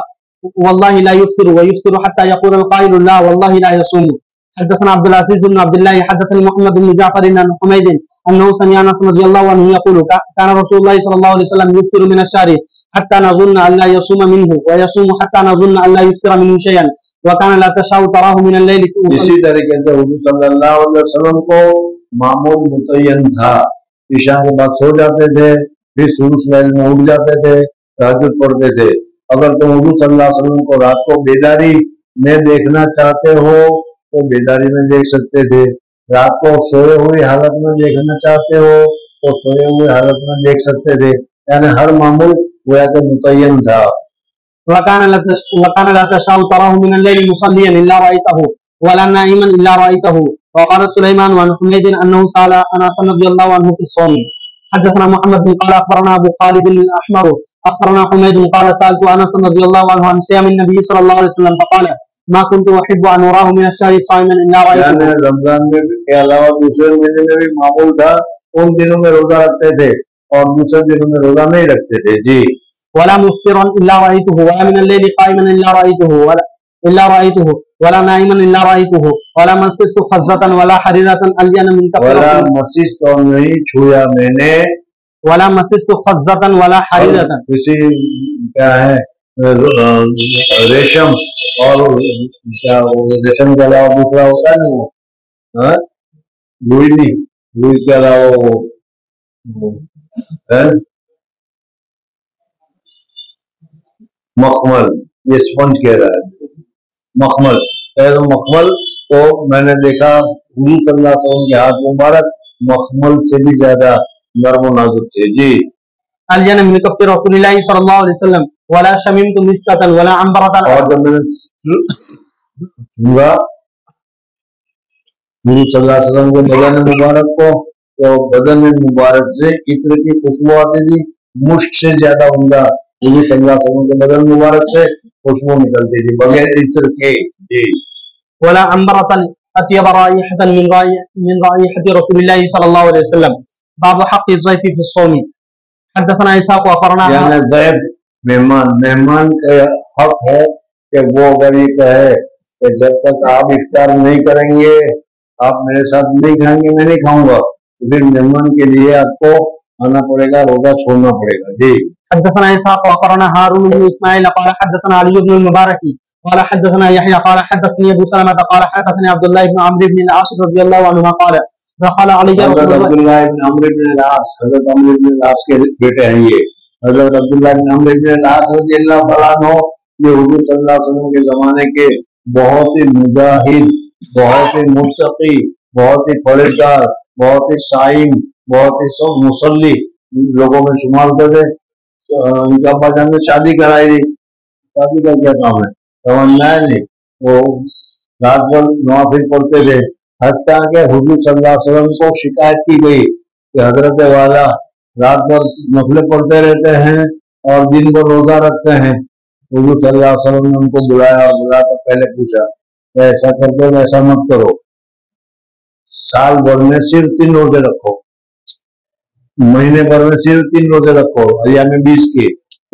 والله لا يفطر ويفطر حتى يقول القائل لا والله لا يصوم. حدثنا عبد العزيز بن عبد الله حدثني محمد بن جعفر بن حميد انه سمع انس رضي الله عنه يقول كان رسول الله صلى الله عليه وسلم يفطر من الشهر حتى نظن ان لا يصوم منه ويصوم حتى نظن ان لا يفطر منه شيئا وكان لا تشاء تراه من الليل. اسی طریقے سے حضور صلی اللہ علیہ وسلم کو معمول متعین تھا. عشاء کے بعد سو جاتے تھے, پھر صبح سویل میں اٹھ جاتے تھے, تہجد پڑھتے تھے. اگر تم حضور صلی اللہ علیہ وسلم کو رات کو بیداری میں دیکھنا چاہتے ہو تو بیداری میں دیکھ سکتے تھے. رات کو سوئے ہوئی حالت میں دیکھنا چاہتے ہو تو سوئے ہوئی حالت میں دیکھ سکتے تھے. یعنی ہر معمول گویا کہ متعین تھا. وكان لا تشاء تراه من الليل مصليا الا رايته ولا نائما الا رايته. وقال سليمان عن حميد انه سال انس رضي الله عنه في الصوم. حدثنا محمد بن قال اخبرنا ابو خالد الاحمر اخبرنا حميد قال سالت انس رضي الله عنه عن صيام النبي صلى الله عليه وسلم فقال ما كنت احب ان اراه من الشهر صائما الا رايته. یعنی رمضان میں کے علاوہ دوسرے مہینے میں بھی معمول تھا, ان دنوں میں روزہ رکھتے تھے اور دوسرے دنوں میں روزہ نہیں رکھتے تھے. جی. ولا مفطرا الا رايته ولا من الليل قائما الا رايته ولا نائما الا رايته ولا مسست خزة ولا حريرة الين من كف. ولا مسست اور نہیں چھویا میں نے, ولا مسست خزة ولا حريرة کسی کیا ہے ریشم اور ریشم کے علاوہ دوسرا ہوتا ہے نا وہ لوئی نہیں, لوئی کے علاوہ وہ مخمل, یہ اسپنج کہہ رہا ہے مخمل. مخمل تو میں نے دیکھا حضور صلی اللہ علیہ وسلم کے ہاتھ مبارک مخمل سے بھی زیادہ نرم و نازک تھے. جی. الین من کف رسول اللہ صلی اللہ علیہ وسلم ولا شممت مسکتا ولا عنبرتا. اور جب میں نے سنگا حضور صلی اللہ علیہ وسلم کے بدن مبارک کو تو بدن مبارک سے عطر کی خوشبو آتی تھی, مشک سے زیادہ عمدہ حضور صلی اللہ علیہ وسلم کے بدن مبارک سے خوشبو نکلتی تھی بغیر عطر کے. جی. ولا عنبرتا اطيب رائحة من رائحة رسول الله صلى الله عليه وسلم. باب حق الضيف في الصوم. حدثنا اسحاق اخبرنا یعنی ضیف مہمان کا حق ہے کہ وہ اگر یہ کہے کہ جب تک آپ افطار نہیں کریں گے آپ میرے ساتھ نہیں کھائیں گے میں نہیں کھاؤں گا, تو پھر مہمان کے لیے آپ کو آنا پڑے گا, روزہ چھوڑنا پڑے گا. جی. حدثنا اسحاق اخبرنا هارون بن اسماعيل قال حدثنا علي بن المبارك قال حدثنا يحيى قال حدثني ابو سلمة قال حدثني عبد الله بن عمرو بن العاص رضي الله عنهما قال دخل علي رسول الله. عبداللہ بن عمرو بن العاص حضرت عمرو بن العاص کے بیٹے ہیں. یہ حضرت عبداللہ بن عمرو بن العاص رضی اللہ عنہ یہ حضور صلی اللہ علیہ وسلم کے زمانے کے بہت ہی مجاہد, بہت ہی متقی, بہت ہی پرہیزگار, بہت ہی صائم, بہت ہی مصلی لوگوں میں شمار ہوتے تھے. ان کے ابا جان نے شادی کرائی تھی. شادی کا کیا کام ہے, تمنا نہیں, وہ رات بھر نوافل پڑھتے تھے. حتیٰ کہ حضور صلی اللہ علیہ وسلم کو شکایت کی گئی کہ حضرت والا رات بھر نفلیں پڑھتے رہتے ہیں اور دن بھر روزہ رکھتے ہیں. حضور صلی اللہ علیہ وسلم نے ان کو بلایا اور بلا کر پہلے پوچھا کہ ایسا کرتے ہو ایسا مت کرو, سال بھر میں صرف 3 روزے رکھو, مہینے بھر میں صرف 3 روزے رکھو, ایام 20 کے.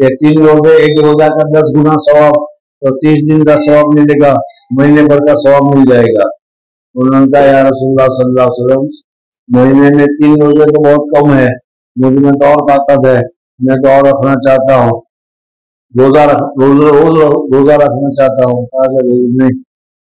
یہ 3 روزے, ایک روزہ کا 10 گنا ثواب, تو 30 دن کا ثواب ملے گا, مہینے بھر کا ثواب مل جائے گا. انہوں نے کہا یا رسول اللہ صلی اللہ علیہ وسلم مہینے میں 3 روزے تو بہت کم ہے, مجھ میں تو اور طاقت ہے, میں تو اور رکھنا چاہتا ہوں, روزہ رکھنا چاہتا ہوں. کہا کہ روز نہیں,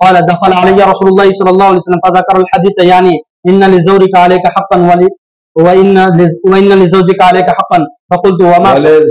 قال دخل علي رسول الله صلى الله عليه وسلم فذكر الحديث يعني إن لزوجك عليك حقا وإن لزوجك عليك حقا فقلت وما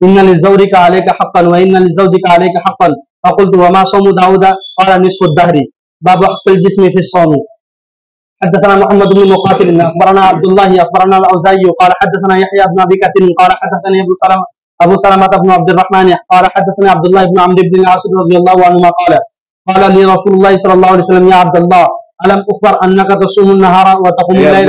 إن لزوجك عليك حقا وإن لزوجك عليك حقا فقلت وما صوم داود قال نصف الدهر باب حق الجسم في الصوم. حدثنا محمد بن مقاتل اخبرنا عبد الله اخبرنا الاوزاعي قال حدثنا يحيى بن ابي كثير قال حدثني ابو سلمة بن عبد الرحمن قال حدثني عبد الله بن عمرو بن العاص رضي الله عنهما قال لي رسول الله صلى الله عليه وسلم يا عبد الله الم اخبر انك تصوم النهار وتقوم الليل.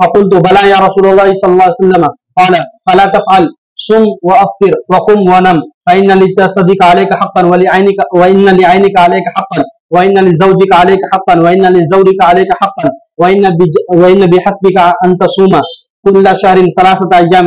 فقلت بلى يا رسول الله صلى الله عليه وسلم قال فلا تفعل صم وافطر وقم ونم فان لجسدك عليك حقا ولعينك وان لعينك عليك حقا وان لزوجك عليك حقا وان لزوجك عليك حقا وان بحسبك ان تصوم كل شهر 3 ايام.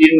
3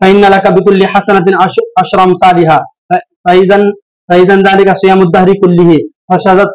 فإن لك بكل حسنة 10 أمثالها فإذا ذلك صيام الدهر كله فشددت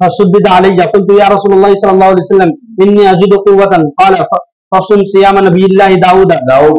فشدد علي قلت يا رسول الله صلى الله عليه وسلم إني أجد قوة قال فصم صيام نبي الله داود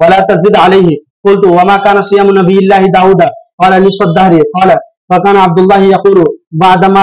ولا تزد عليه قلت وما كان صيام نبي الله داود قال نصف الدهر قال فكان عبد الله يقول بعدما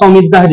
صوم الدهر.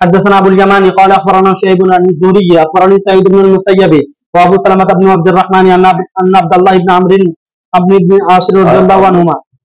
حدثنا ابو اليماني قال اخبرنا شعيب بن الزهري اخبرني سعيد بن المسيب وابو سلمة بن عبد الرحمن ان عبد الله بن عمرو بن العاص رضي الله عنهما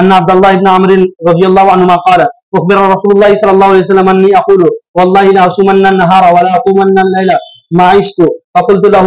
ان عبد الله بن عمرو رضي الله عنهما قال اخبر رسول الله صلى الله عليه وسلم اني اقول والله لا اصومن النهار ولا اقومن الليل ما عشت فقلت له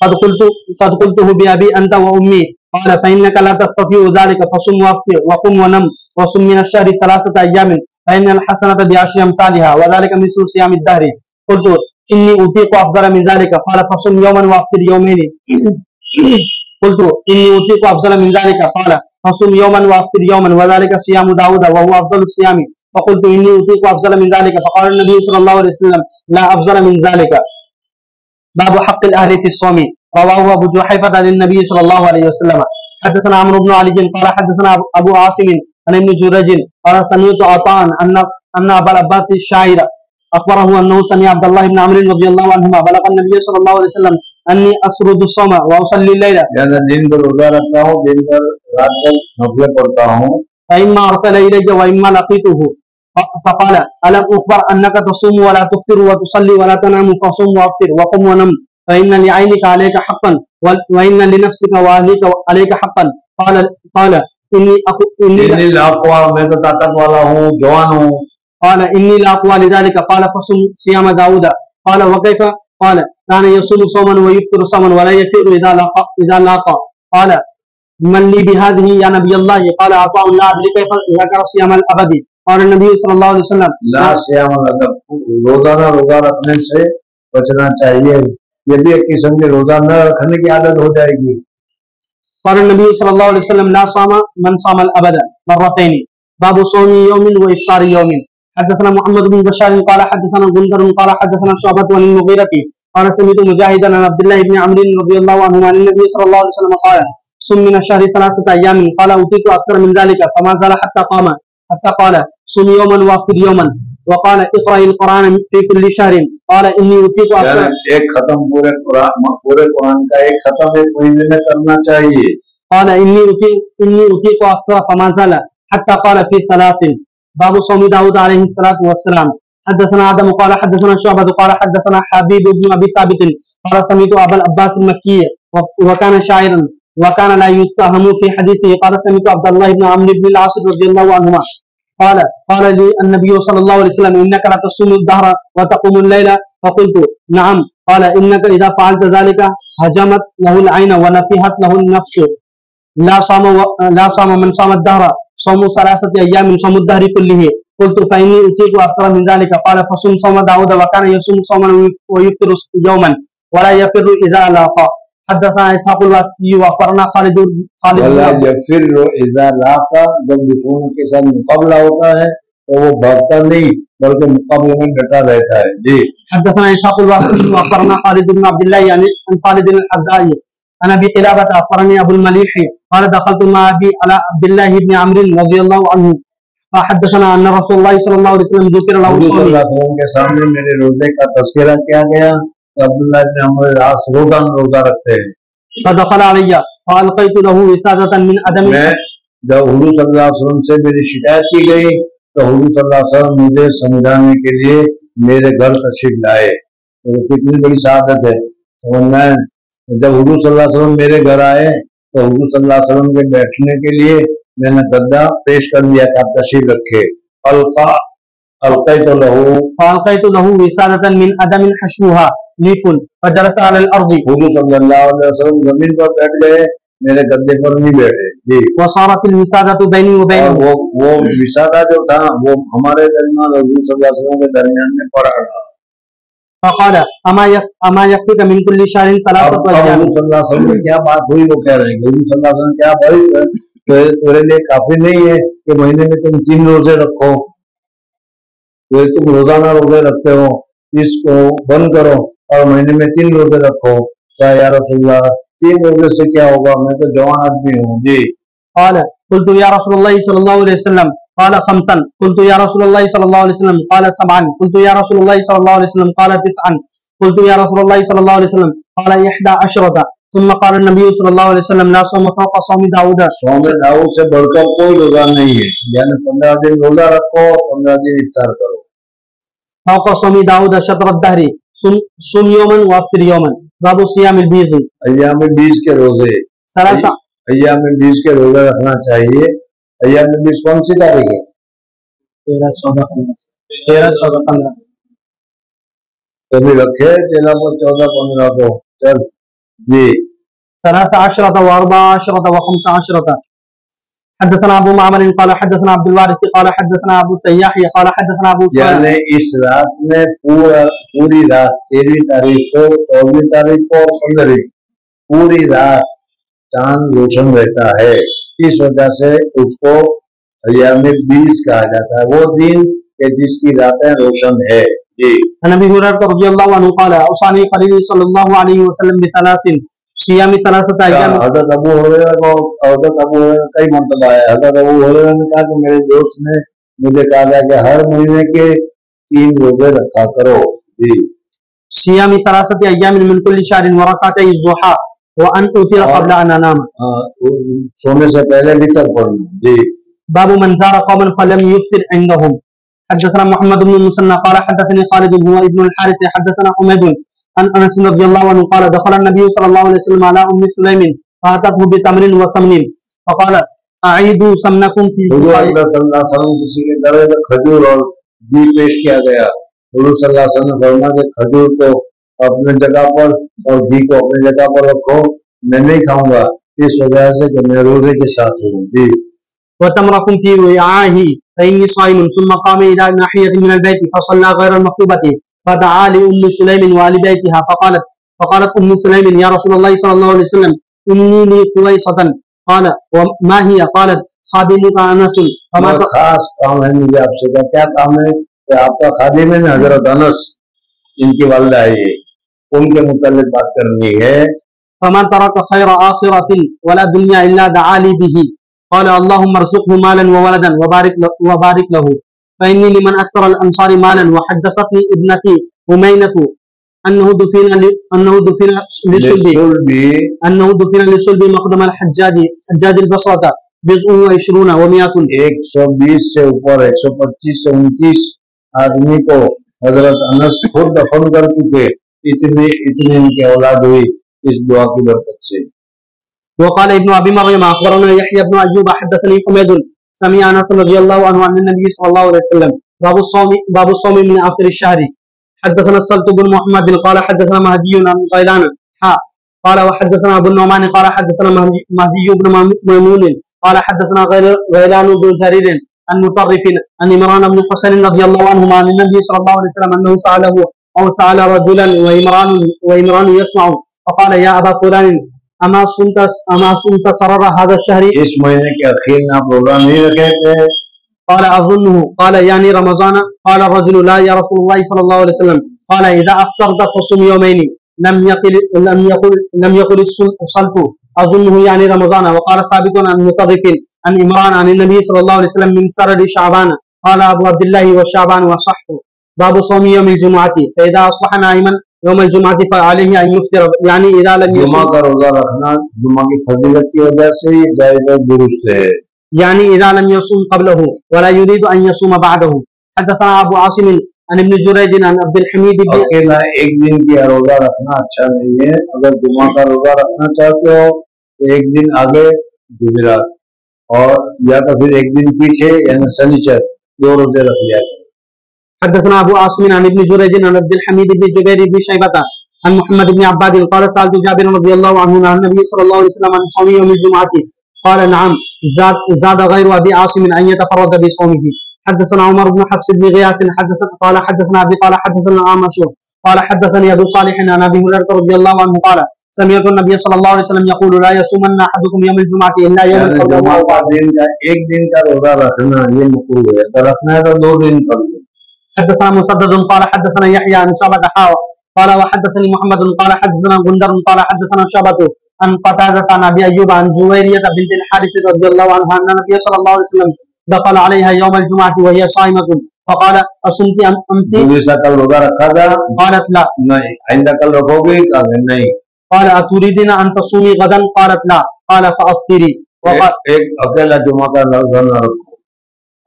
قد قلته بأبي أنت وأمي قال فإنك لا تستطيع ذلك فصم وافطر وقم ونم وصم من الشهر 3 أيام فإن الحسنة ب10 أمثالها وذلك مثل صيام الدهر. قلت إني أطيق أفضل من ذلك قال فصم يوما وافطر يومين. قلت إني أطيق أفضل من ذلك قال فصم يوما وافطر يوما وذلك صيام داود وهو أفضل الصيام. فقلت إني أطيق أفضل من ذلك فقال النبي صلى الله عليه وسلم لا أفضل من ذلك. باب حق الأهل في الصوم. رواه ابو جحيفة عن النبي صلى الله عليه وسلم. حدثنا عمرو بن علي قال حدثنا ابو عاصم عن ابن جريج قال سمعت عطاء ان ابا العباس الشاعر اخبره انه سمع عبد الله بن عمرو رضي الله عنهما بلغ النبي صلى الله عليه وسلم انی اسرد الصوم واصلی اللیل، یعنی دن بھر روزہ رکھتا ہوں، دن بھر رات کو نفلیں پڑھتا ہوں. فإما ارسل الی واما لقیته فقال الم اخبر انك تصوم ولا تفطر وتصلي ولا تنام فصم وافطر وقم ونم فإن لعينك عليك حقا وإن لنفسك وأهلك عليك حقا. قال إني لا اقوى، میں تو طاقت والا ہوں، جوان ہوں. قال إني لا أقوى لذلك. قال فصم صيام داود. قال وكيف؟ قال كان يصوم صوما ويفطر صوما ولا يفطر إذا لاقى. قال من لي بهذه يا نبي الله؟ قال عطاء لا أدري كيف ذكر صيام الأبد. قال النبي صلى الله عليه وسلم لا صيام الأبد، روزانہ روزہ رکھنے سے بچنا چاہیے، یہ بھی ایک قسم کے روزہ نہ رکھنے کی عادت ہو جائے گی. قال النبي صلى الله عليه وسلم لا صام من صام الأبد مرتين. باب صوم يوم وإفطار يوم. حدثنا محمد بن بشار قال حدثنا غندر قال حدثنا شعبة عن المغيرة قال سمعت مجاهدا عن عبد الله بن عمرو رضي الله عنه عن النبي صلى الله عليه وسلم قال صم من الشهر 3 أيام. قال أوتيت أكثر من ذلك فما زال حتى قال صم يوما وافطر يوما. وقال اقرأ القرآن في كل شهر. قال إني أوتيت أكثر. ایک ختم پورے قرآن کا ایک ختم ایک مہینے میں کرنا چاہیے. قال إني أوتيت أكثر فما زال حتى قال في 3. باب صوم داود عليه الصلاة والسلام. حدثنا آدم قال حدثنا شعبة قال حدثنا حبيب بن أبي ثابت قال سمعت أبا العباس المكي وكان شاعرا وكان لا يتهم في حديثه. قال سمعت عبد الله بن عمرو بن العاص رضي الله عنهما قال لي النبي صلى الله عليه وسلم إنك لا تصوم الدهر وتقوم الليل. فقلت نعم. قال إنك إذا فعلت ذلك هجمت له العين ونفحت له النفس. لا صام من صام الدهر صوم 3 أيام صوم الدهر كله. قلت فإني أطيق أكثر من ذلك. قال فصم صوم داود وكان يصوم صوما ويفطر يوما ولا يفر إذا لاقى. حدثنا إسحاق الواسطي وأخبرنا خالد ولا يفر إذا لاقى، جب دشمن کے ساتھ مقابلہ ہوتا ہے تو وہ بھاگتا نہیں بلکہ مقابلے میں ڈٹا رہتا ہے. جی. حدثنا إسحاق الواسطي وأخبرنا خالد بن عبد الله عن خالد الحذاء عن أبي قلابة أخبرني أبو المليح قال دخلت مع أبي على عبد الله بن عمرو رضي الله عنه فحدثنا أن رسول الله صلى الله عليه وسلم ذكر له صلی اللہ علیہ وسلم کے سامنے میرے روزے کا تذکرہ کیا گیا کہ عبداللہ بن عمرو العاص روزہ رکھتے ہیں. فدخل علي فألقيت له وسادة من عدم. میں جب حضور صلی اللہ علیہ وسلم سے میری شکایت کی گئی تو حضور صلی اللہ علیہ وسلم مجھے سمجھانے کے لیے میرے گھر تشریف لائے. تو کتنی بڑی سعادت ہے سمجھنا ہے. جب حضور صلی اللہ علیہ وسلم میرے گھر آئے تو حضور صلی اللہ علیہ وسلم کے بیٹھنے کے لیے میں نے گدا پیش کر دیا کہ آپ تشریف رکھے. القيت له وسادة من عدم حشوها ليف فجلس على الأرض. حضور صلی اللہ علیہ وسلم زمین پر بیٹھ گئے، میرے گدے پر نہیں بیٹھے. جی. وصارت الوسادة بيني وبينه. وہ وسادہ جو تھا وہ ہمارے درمیان حضور صلی اللہ علیہ وسلم کے درمیان میں پڑا رہا. فقال اما يكفيك من كل شهر 3 أيام. حضور صلی اللہ علیہ وسلم کیا بات ہوئی وہ کہہ رہے ہیں. حضور صلی اللہ علیہ وسلم کیا بھائی تیرے لیے کافی نہیں ہے کہ مہینے میں تم 3 روزے رکھو؟ تم روزانہ روزے رکھتے ہو، اس کو بند کرو اور مہینے میں 3 روزے رکھو. کیا یا رسول اللہ 3 روزے سے کیا ہوگا، میں تو جوان آدمی ہوں. جی. قال قلت يا رسول الله صلى الله عليه وسلم. قال 5. قلت يا رسول الله صلى الله عليه وسلم. قال 7. قلت يا رسول الله صلى الله عليه وسلم. قال 9. قلت يا رسول الله صلى الله عليه وسلم. قال 11. ثم قال النبي صلى الله عليه وسلم لا صوم فوق صوم داود. صوم داود سے بڑھ کر کوئی روزہ نہیں ہے، یعنی 15 دن روزہ رکھو، 15 دن افطار کرو. فوق صوم داود شطر الدهر صم يوما وافطر يوما. باب صيام البيض. ایام بیس کے روزے. ایام بیس کے روزے رکھنا چاہیے. ایام بیس کون سی تاریخ ہے؟ 13 14 15. کبھی رکھے 13 کو 14 15 کو. چل. جی. 13 و14 و15. حدثنا ابو معمر قال حدثنا عبد الوارث قال حدثنا ابو التياح قال حدثنا ابو سعيد. یعنی اس رات میں پوری رات 13 تاریخ کو 14 تاریخ کو اور 15 پوری رات چاند روشن رہتا ہے، اس وجہ سے اس کو ایام 20 کہا جاتا ہے، وہ دن کہ جس کی راتیں روشن ہے. جی. نبی حریرہ رضی اللہ عنہ قال اوصانی خلیل صلی اللہ علیہ وسلم بثلاث صيام ثلاثة أيام حضرت ابو ہریرہ کو حضرت ابو ہریرہ کئی مرتبہ آیا حضرت ابو ہریرہ نے کہا کہ میرے دوست نے مجھے کہا تھا کہ ہر مہینے کے 3 روزے رکھا کرو. جی صيام ثلاثة أيام من كل شهر وركعتي الضحى وأن أوتر قبل أن أنام. سونے سے پہلے وتر پڑھنا. جی باب من زار قوما فلم يفطر عندهم. حدثنا محمد بن المثنى قال حدثني خالد هو ابن الحارث حدثنا حميد عن انس رضي الله عنه قال دخل النبي صلى الله عليه وسلم على ام سليم فاتته بتمر وسمن فقال اعيدوا سمنكم في حضور صلی اللہ علیہ وسلم کسی کے گھر میں کھجور اور گھی پیش کیا گیا. حضور صلی اللہ علیہ وسلم نے فرمایا کہ کھجور کو اپنے جگہ پر اور گھی کو اپنی جگہ پر رکھو, میں نہیں کھاؤں گا اس وجہ سے کہ میں روزے کے ساتھ ہوں. جی وتمركم في وعائه فإني صائم ثم قام إلى ناحية من البيت فصلى غير المكتوبة فدعا لأم سليم وآل بيتها فقالت أم سليم يا رسول الله صلى الله عليه وسلم إني لي خويصة قال وما هي قالت خادمك أنس فما خاص کام ہے مجھے آپ سے. کیا کام ہے؟ کہ آپ کا خادم ہے حضرت انس, ان کی والدہ ہے, ان کے متعلق بات کرنی ہے. فما ترك خير آخرة ولا دنيا إلا دعا لي به قال اللهم ارزقه مالا وولدا وبارك له فإني لمن أكثر الأنصار مالا وحدثتني ابنتي أمينة أنه دفن لصلب مقدم الحجاج البصرة 20 و100 120 سے اوپر 125 سے 29 آدمی کو حضرت انس خود دفن کر چکے. اتنی ان کی اولاد ہوئی اس دعا کی برکت سے. وقال ابن ابي مريم اخبرنا يحيى بن ايوب حدثني حميد سمع انس رضي الله عنه عن النبي صلى الله عليه وسلم باب الصوم من اخر الشهر. حدثنا السلط بن محمد قال حدثنا مهدي عن غيلان قال وحدثنا ابو النعمان قال حدثنا مهدي بن ميمون قال حدثنا غيلان بن جرير عن مطرف عن عمران بن حسين رضي الله عنهما عن النبي صلى الله عليه وسلم انه سأله او سأل رجلا وعمران يسمع فقال يا ابا فلان اما صمت سرر هذا الشهر. اس مہینے کے اخیر میں آپ روزہ نہیں رکھے تھے؟ قال اظنه قال يعني رمضان قال الرجل لا يا رسول الله صلى الله عليه وسلم قال اذا افطرت فصم يومين لم يقل الصلت اظنه يعني رمضان. وقال ثابت عن مطرف عن عمران عن النبي صلى الله عليه وسلم من سرر شعبان قال ابو عبد الله وشعبان وصح. باب صوم يوم الجمعة فاذا اصبح نائما يوم الجمعة فعليه ان يفطر يعني اذا لم يصم. جمعہ کا روزہ رکھنا جمعہ کی فضیلت کی وجہ سے ہی جائز اور درست ہے. يعني اذا لم يصوم قبله ولا يريد ان يصوم بعده. حدثنا ابو عاصم عن ابن جريج عن عبد الحميد بن اکیلا ایک دن کی روزہ رکھنا اچھا نہیں ہے. اگر جمعہ کا روزہ رکھنا چاہتے ہو تو ایک دن آگے جمعرات اور یا تو پھر ایک دن پیچھے یعنی سنیچر 2 روزے رکھ لیا کریں. حدثنا ابو عاصم عن ابن جريج عن عبد الحميد بن جبير بن شيبة عن محمد بن عباد قال سألت جابر رضي الله عنه عن النبي صلى الله عليه وسلم عن صوم يوم الجمعة قال نعم زاد غير ابي عاصم ان يتفرد بصومه. حدثنا عمر بن حفص بن غياث قال حدثنا ابي قال حدثنا عامر قال حدثني ابو صالح عن ابي هريره رضي الله عنه قال سمعت النبي صلى الله عليه وسلم يقول لا يصومن احدكم يوم الجمعة الا يوم جمعہ کا دن کا ایک دن کا روزہ رکھنا یہ مکروہ ہے. تو رکھنا ہے تو 2 دن کر لو. حدثنا مسدد قال حدثنا يحيى عن شعبة قال وحدثني محمد قال حدثنا غندر قال حدثنا شعبة عن قتادة عن ابي ايوب عن جويرية بنت الحارث رضي الله عنها ان النبي صلى الله عليه وسلم دخل عليها يوم الجمعة وهي صائمة فقال اصمت امس کل روزہ رکھا تھا؟ قالت لا. نہیں. آئندہ کل رکھو گے؟ نہیں. قال اتريدين ان تصومي غدا قالت لا. قال فافطري. ایک اکیلا جمعہ کا روزہ نہ رکھو.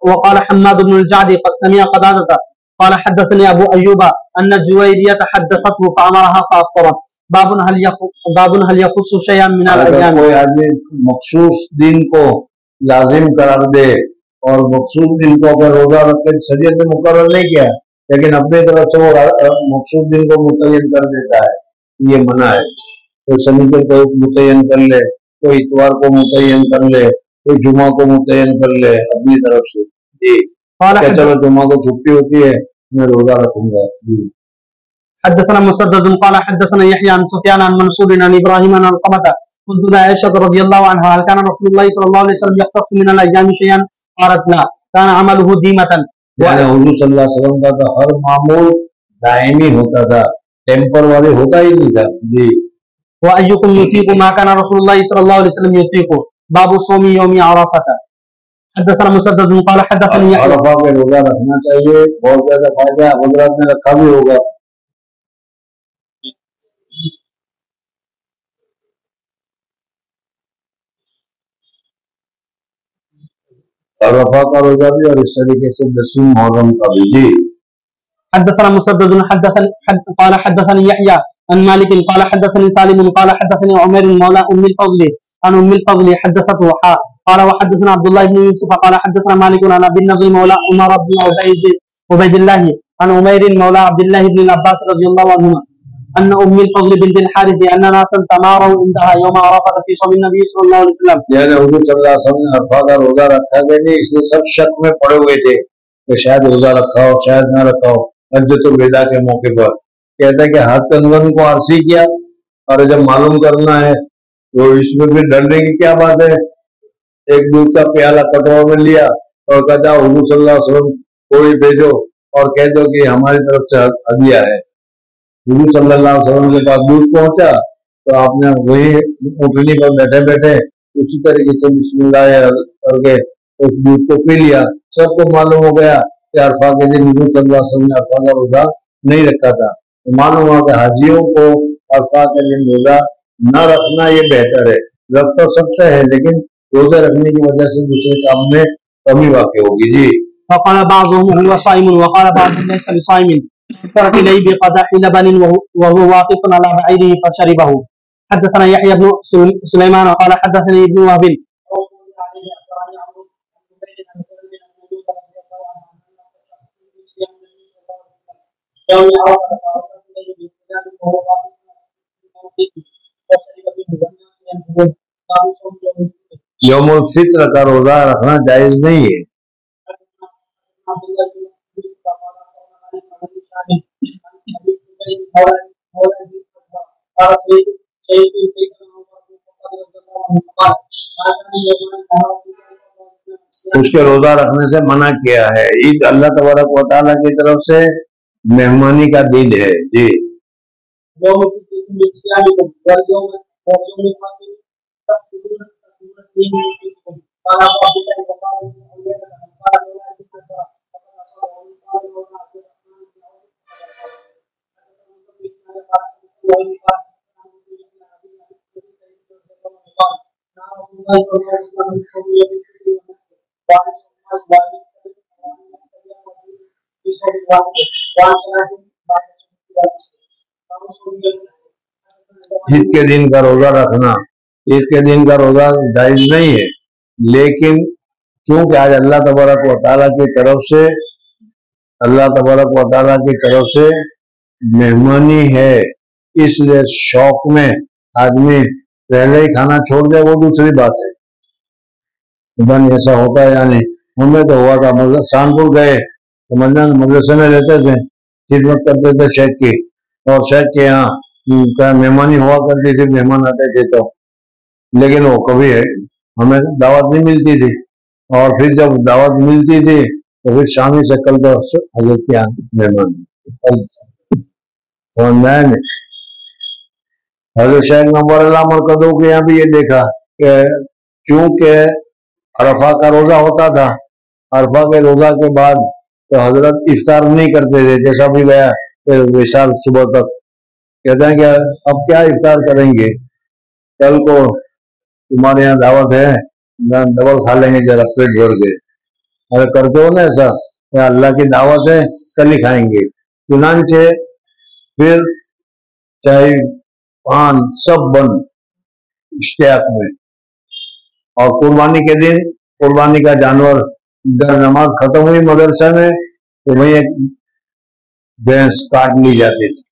وقال حماد بن الجعد قد سمع قتادة قال حدثني ابو ايوب ان جويرية حدثته فامرها فافطرت. باب هل يخص شيئا من الايام. کوئی آدمی مخصوص دن کو لازم قرار دے اور مخصوص دن کو اگر روزہ رکھ کے شریعت نے مقرر نہیں کیا لیکن اپنی طرف سے وہ مخصوص دن کو متعین کر دیتا ہے, یہ منع ہے. کوئی سنیچر کو متعین کر لے, کوئی اتوار کو متعین کر لے, کوئی جمعہ کو متعین کر لے اپنی طرف سے. جی چلو جمعہ کو چھٹی ہوتی ہے میں روزہ رکھوں گا. جی حدثنا مسدد قال حدثنا يحيى عن سفيان عن منصور عن ابراهيم عن القمة قلت لعائشة رضي الله عنها هل كان رسول الله صلى الله عليه وسلم يختص من الايام شيئا قالت لا كان عمله ديمة. یعنی حضور صلی اللہ علیہ وسلم کا ہر معمول دائمی ہوتا تھا, ٹیمپروری ہوتا ہی نہیں تھا. جی وأيكم يطيق ما كان رسول الله صلى الله عليه وسلم يطيق باب صوم يوم عرفة حدثنا مسدد قال حدثني يحيى عرفہ کے روزہ رکھنا چاہیے، بہت زیادہ فائدہ ہے، حضرات نے رکھا بھی ہوگا۔ عرفہ کا روزہ بھی اور اس طریقے سے 10ویں محرم کا بھی۔ جی حدثنا مسدد قال حدثني يحيى عن مالك قال حدثني سالم قال حدثني عمر مولى ام الفضل عن ام الفضل حدثته قال وحدثنا عبد الله بن يوسف قال حدثنا مالك عن ابي النضر مولى عمر بن عبيد الله عن عمير مولى عبد الله بن العباس رضي الله عنهما ان ام الفضل بنت الحارث ان ناسا تماروا عندها يوم عرفه في صوم النبي صلى الله عليه وسلم، یعنی حضور صلی اللہ علیہ وسلم نے عرفہ کا روزہ رکھا کہ نہیں، اس لیے سب شک میں پڑے ہوئے تھے کہ شاید روزہ رکھا ہو شاید نہ رکھا ہو۔ حجۃ الوداع کے موقع پر کہتا ہے کہ ہاتھ کنگن کو عرصی کیا، اور جب معلوم کرنا ہے تو اس میں بھی ڈرنے کی کیا بات ہے۔ ایک دودھ کا پیالہ کٹوا میں لیا اور کہتا حضور صلی اللہ علیہ وسلم کوئی بھیجو اور کہہ دو کہ ہماری طرف سے ہدیہ ہے۔ حضور صلی اللہ علیہ وسلم کے پاس دودھ پہنچا تو آپ نے وہی اٹھنی پر بیٹھے بیٹھے اسی طریقے سے بسم اللہ کر کے اس دودھ کو پی لیا۔ سب کو معلوم ہو گیا کہ عرفہ کے دن حضور صلی اللہ علیہ وسلم نے عرفہ کا روزہ نہیں رکھا تھا۔ تو معلوم ہوا کہ حاجیوں کو عرفہ کے دن روزہ نہ رکھنا یہ بہتر ہے۔ رکھ تو سکتا ہے لیکن روزہ رکھنے کی وجہ سے دوسرے کام میں کمی واقع ہوگی۔ جی فقال بعضهم هو صائم وقال بعضهم ليس بصائم فرق إليه بقدح لبن وهو واقف على بعيره فشربه. حدثنا يحيى بن سليمان قال حدثني ابن وهب یوم الفطر کا روزہ رکھنا جائز نہیں ہے۔ اس کے روزہ رکھنے سے منع کیا ہے۔ عید اللہ تبارک و تعالیٰ کی طرف سے مہمانی کا دن ہے۔ جی عید کے دن کا روزہ رکھنا، عید کے دن کا روزہ جائز نہیں ہے، لیکن کیونکہ آج اللہ تبارک و تعالیٰ کی طرف سے مہمانی ہے، اس لیے شوق میں آدمی پہلے ہی کھانا چھوڑ دے وہ دوسری بات ہے۔ ایسا ہوتا ہے، یعنی ہمیں تو ہوا تھا سانپور گئے تو مدرسے میں رہتے تھے، خدمت کرتے تھے شیخ کی، اور شیخ کے یہاں مہمانی ہوا کرتی تھی، مہمان آتے تھے تو، لیکن وہ کبھی ہمیں دعوت نہیں ملتی تھی، اور پھر جب دعوت ملتی تھی تو پھر شامی سے کل تو حضرت کے یہاں مہمان حضرت شیخ نمبر اللہ مرکزوں کے یہاں بھی یہ دیکھا کہ چونکہ عرفہ کا روزہ ہوتا تھا، عرفہ کے روزہ کے بعد تو حضرت افطار نہیں کرتے تھے، جیسا بھی گیا وشال صبح تک کہتے ہیں کہ اب کیا افطار کریں گے، کل کو تمہارے یہاں دعوت ہے، ڈبل کھا لیں گے ذرا پیٹ بھر کے۔ اگر کرتے ہو نا ایسا کہ اللہ کی دعوت ہے کل ہی کھائیں گے، چنانچہ پھر چاہے پان سب بند اشتیاق میں، اور قربانی کے دن قربانی کا جانور نماز ختم ہوئی مدرسہ میں تو وہیں ایک بھینس کاٹ لی جاتی تھی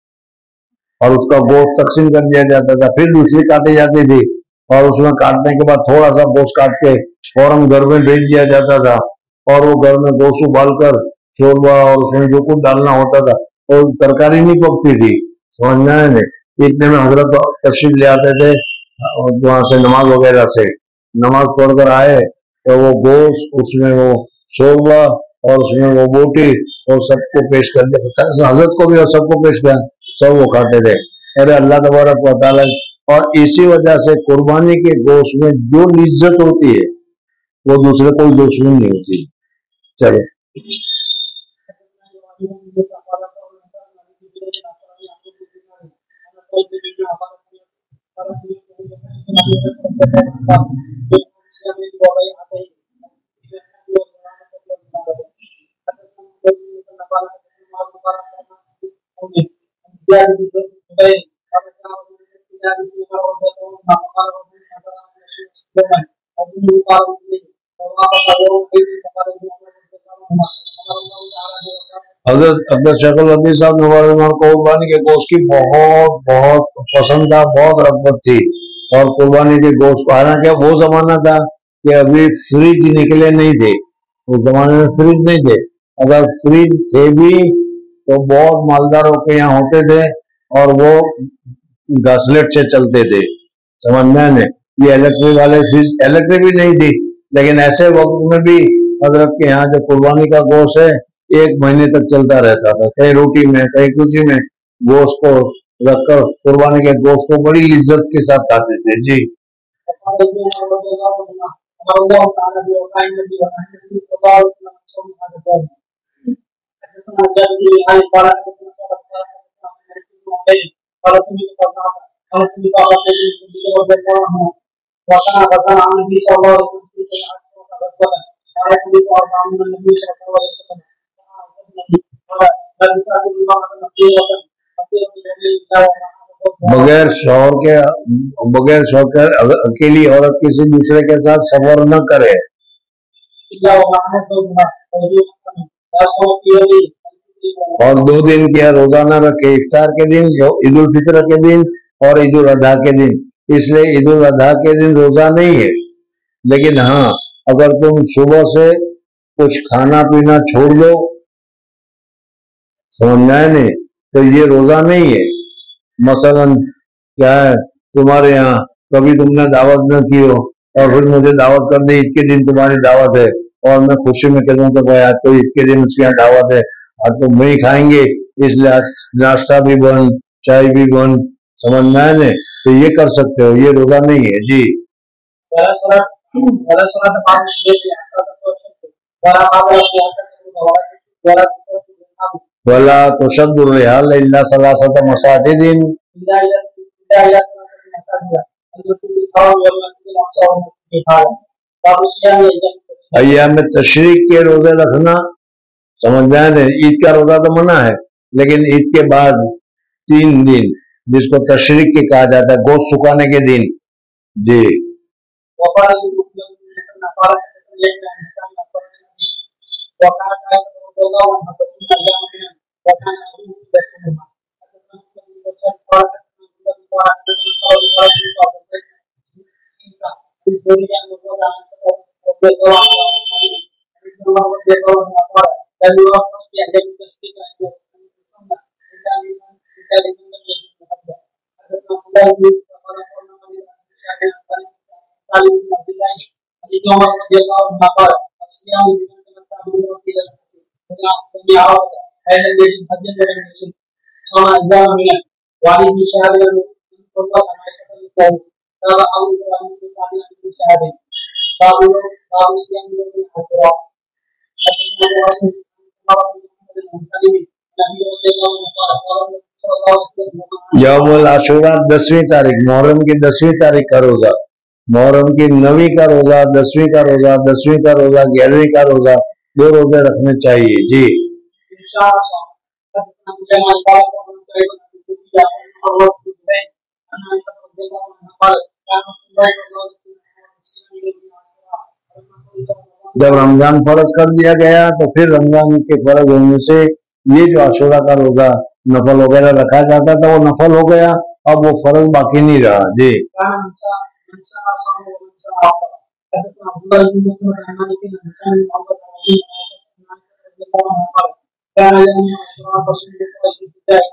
اور اس کا گوشت تقسیم کر دیا جاتا تھا، پھر دوسری کاٹی جاتی تھی اور اس میں کاٹنے کے بعد تھوڑا سا گوشت کاٹ کے فوراً گھر میں بھیج دیا جاتا تھا، اور وہ گھر میں گوشت ابال کر شوربہ اور اس میں جو کچھ ڈالنا ہوتا تھا، اور ترکاری نہیں پکتی تھی، سمجھنا ہے نہیں۔ اتنے میں حضرت تشریف لے آتے تھے وہاں سے نماز وغیرہ سے، نماز پڑھ کر آئے تو وہ گوشت، اس میں وہ شوربہ اور اس میں وہ بوٹی اور سب کو پیش کر دیا، حضرت کو بھی اور سب کو پیش کیا، سب وہ کھاتے تھے۔ ارے اللہ تبارک و تعالیٰ اور اسی وجہ سے قربانی کے گوشت میں جو لذت ہوتی ہے وہ دوسرے کوئی دشمن نہیں ہوتی. چلو حضرت شیخ الحدیث صاحب نے قربانی کے گوشت کی بہت بہت پسند تھا، بہت رغبت تھی. اور قربانی کے گوشت کو، حالانکہ وہ زمانہ تھا کہ ابھی فریج نکلے نہیں تھے، اس زمانے میں فریج نہیں تھے. اگر فریج تھے بھی تو بہت مالداروں کے یہاں ہوتے تھے اور وہ گھسلٹ سے چلتے تھے. سمجھ میں آنے یہ الیکٹرک والے فریج، الیکٹرک بھی نہیں تھی، لیکن ایسے وقت میں بھی حضرت کے یہاں جو قربانی کا گوشت ہے 1 مہینے تک چلتا رہتا تھا. کہیں روٹی میں کہیں کچھ میں گوشت کو رکھ کر قربانی کے گوشت کو بڑی عزت کے ساتھ کھاتے تھے. جی بغیر شوہر کے اکیلی عورت کسی دوسرے کے ساتھ سفر نہ کرے. اور 2 دن کیا روزہ نہ رکھے، افطار کے دن، عید الفطر کے دن اور عید الاضحیٰ کے دن. اس لیے عید الاضحیٰ کے دن روزہ نہیں ہے، لیکن ہاں اگر تم صبح سے کچھ کھانا پینا چھوڑ دو، سمجھنا ہے نہیں، تو یہ روزہ نہیں ہے. مثلا کیا ہے، تمہارے یہاں کبھی تم نے دعوت نہ کی ہو اور پھر مجھے دعوت کر دی، عید کے دن تمہاری دعوت ہے اور میں خوشی میں کہوں کہ بھائی آج تو عید کے دن اس کے یہاں دعوت ہے، آج تو وہی کھائیں گے، اس لیے آج ناشتہ بھی بند، چائے بھی بند. سمجھ میں آنے تو یہ کر سکتے ہو، یہ روزہ نہیں ہے. جی وَلَا تُشَدُّ الرِّحَالُ إِلَّا ثَلَاثَةَ مَسَاجِدٍ. ایام تشریق کے روزے رکھنا، سمجھ میں آنے عید کا روزہ تو منع ہے، لیکن عید کے بعد 3 دن جس کو تشریق کے کہا جاتا ہے، گوشت سکھانے کے دن. جی یوم العاشوراء 10ویں تاریخ، محرم کی 10ویں تاریخ کا روزہ، محرم کی 9ویں کا روزہ، 10ویں کا روزہ، 10ویں کا روزہ، 11ویں کا روزہ، 2 روزے رکھنے چاہیے. جی جب رمضان فرض کر دیا گیا تو پھر رمضان کے فرض ہونے سے یہ جو عاشوراء کا روزہ نفل وغیرہ رکھا جاتا تھا وہ نفل ہو گیا، اب وہ فرض باقی نہیں رہا. جی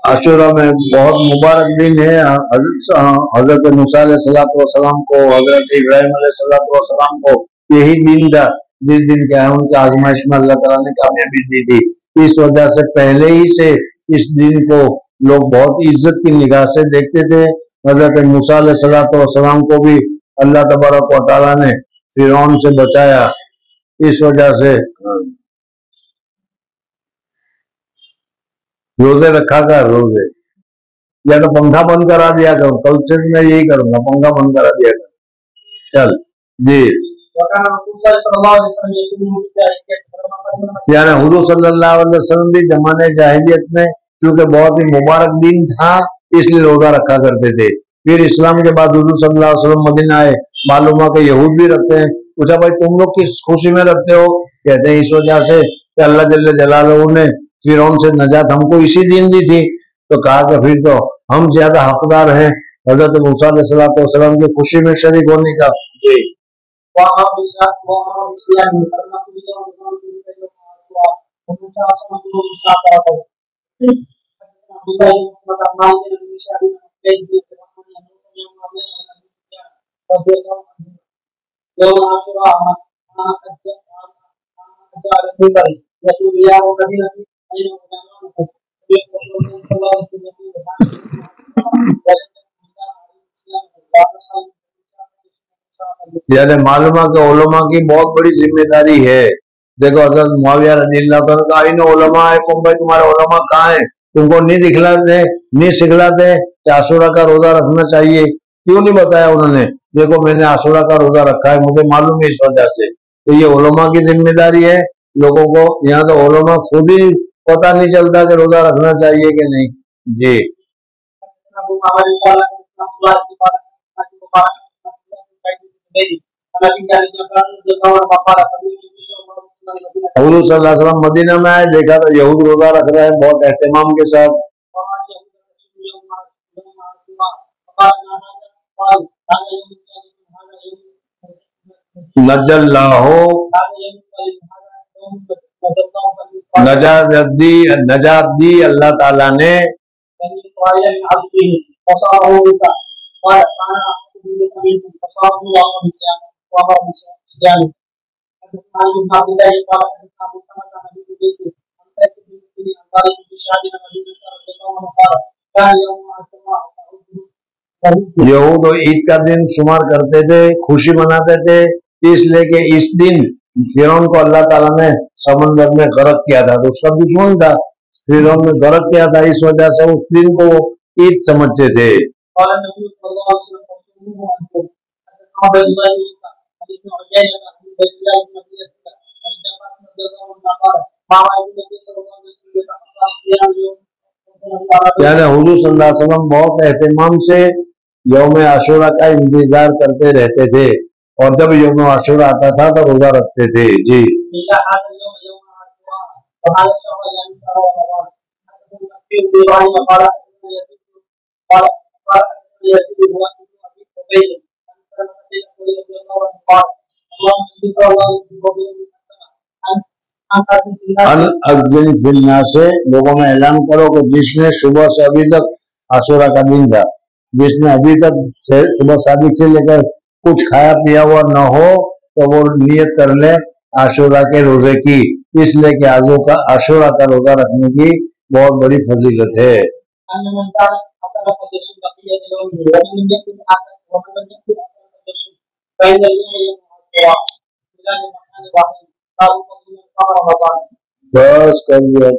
عاشوراء میں بہت مبارک دن ہے. حضرت موسیٰ علیہ السلام کو، حضرت ابراہیم علیہ السلام کو یہی دن تھا جس دن کیا ہے ان کی آزمائش میں اللہ تعالیٰ نے کامیابی دی تھی. اس وجہ سے پہلے ہی سے اس دن کو لوگ بہت عزت کی نگاہ سے دیکھتے تھے حضرت موسیٰ علیہ السلام کو بھی اللہ تبارک و تعالیٰ نے فرعون سے بچایا، اس وجہ سے روزے رکھا کر، روزے یا تو پنکھا بند کرا دیا کرو، کل سے میں یہی کروں گا، پنکھا بند کرا دیا کرو. چل جی. یعنی حضور صلی اللہ علیہ وسلم بھی زمانے جاہلیت میں چونکہ بہت ہی مبارک دن تھا اس لیے روزہ رکھا کرتے تھے. پھر اسلام کے بعد حضور صلی اللہ علیہ وسلم مدینہ آئے، معلوم ہوا کہ یہود بھی رکھتے ہیں. پوچھا بھائی تم لوگ کس خوشی میں رکھتے ہو؟ کہتے ہیں اس وجہ سے کہ اللہ جل جلالہ نے فرعون سے نجات ہم کو اسی دن دی تھی. تو کہا کہ پھر تو ہم زیادہ حقدار ہیں حضرت موسیٰ علیہ السلام کی خوشی میں شریک ہونے کا. جی. یعنی معلوم ہے کہ علماء کی بہت بڑی ذمہ داری ہے. دیکھو حضرت معاویہ رضی اللہ تعالیٰ کا ان علماء ہے، کون بھائی تمہارے علماء کہاں ہیں؟ تم کو نہیں دکھلاتے، نہیں سکھلاتے کہ عاشورہ کا روزہ رکھنا چاہیے؟ کیوں نہیں بتایا انہوں نے؟ دیکھو میں نے عاشورہ کا روزہ رکھا ہے، مجھے معلوم ہے اس وجہ سے. تو یہ علماء کی ذمہ داری ہے لوگوں کو. یہاں تو علماء خود ہی پتہ نہیں چلتا کہ روزہ رکھنا چاہیے کہ نہیں. جی. حضور صلی اللہ علیہ وسلم مدینہ میں آئے، دیکھا تو یہود روزہ رکھ رہے ہیں بہت اہتمام کے ساتھ. نجات دی اللہ تعالیٰ نے. یہود عید کا دن شمار کرتے تھے، خوشی مناتے تھے، اس لیے کہ اس دن فرعون کو اللہ تعالیٰ نے سمندر میں غرق کیا تھا. تو اس کا دشمن تھا، فرعون نے غرق کیا تھا، اس وجہ سے اس دن کو عید سمجھتے تھے. یعنی حضور صلی اللہ علیہ وسلم بہت اہتمام سے یوم عاشورہ کا انتظار کرتے رہتے تھے، اور جب یوم عاشورہ آتا تھا تو روزہ رکھتے تھے. جی. سے لوگوں میں اعلان کرو کہ جس نے صبح سے ابھی تک عاشورہ کا دن تھا، جس نے ابھی تک صبح صادق سے لے کر کچھ کھایا پیا ہوا نہ ہو تو وہ نیت کر لے عاشورہ کے روزے کی، اس لیے کہ عاشورہ کا روزہ رکھنے کی بہت بڑی فضیلت ہے. بس کر دیا.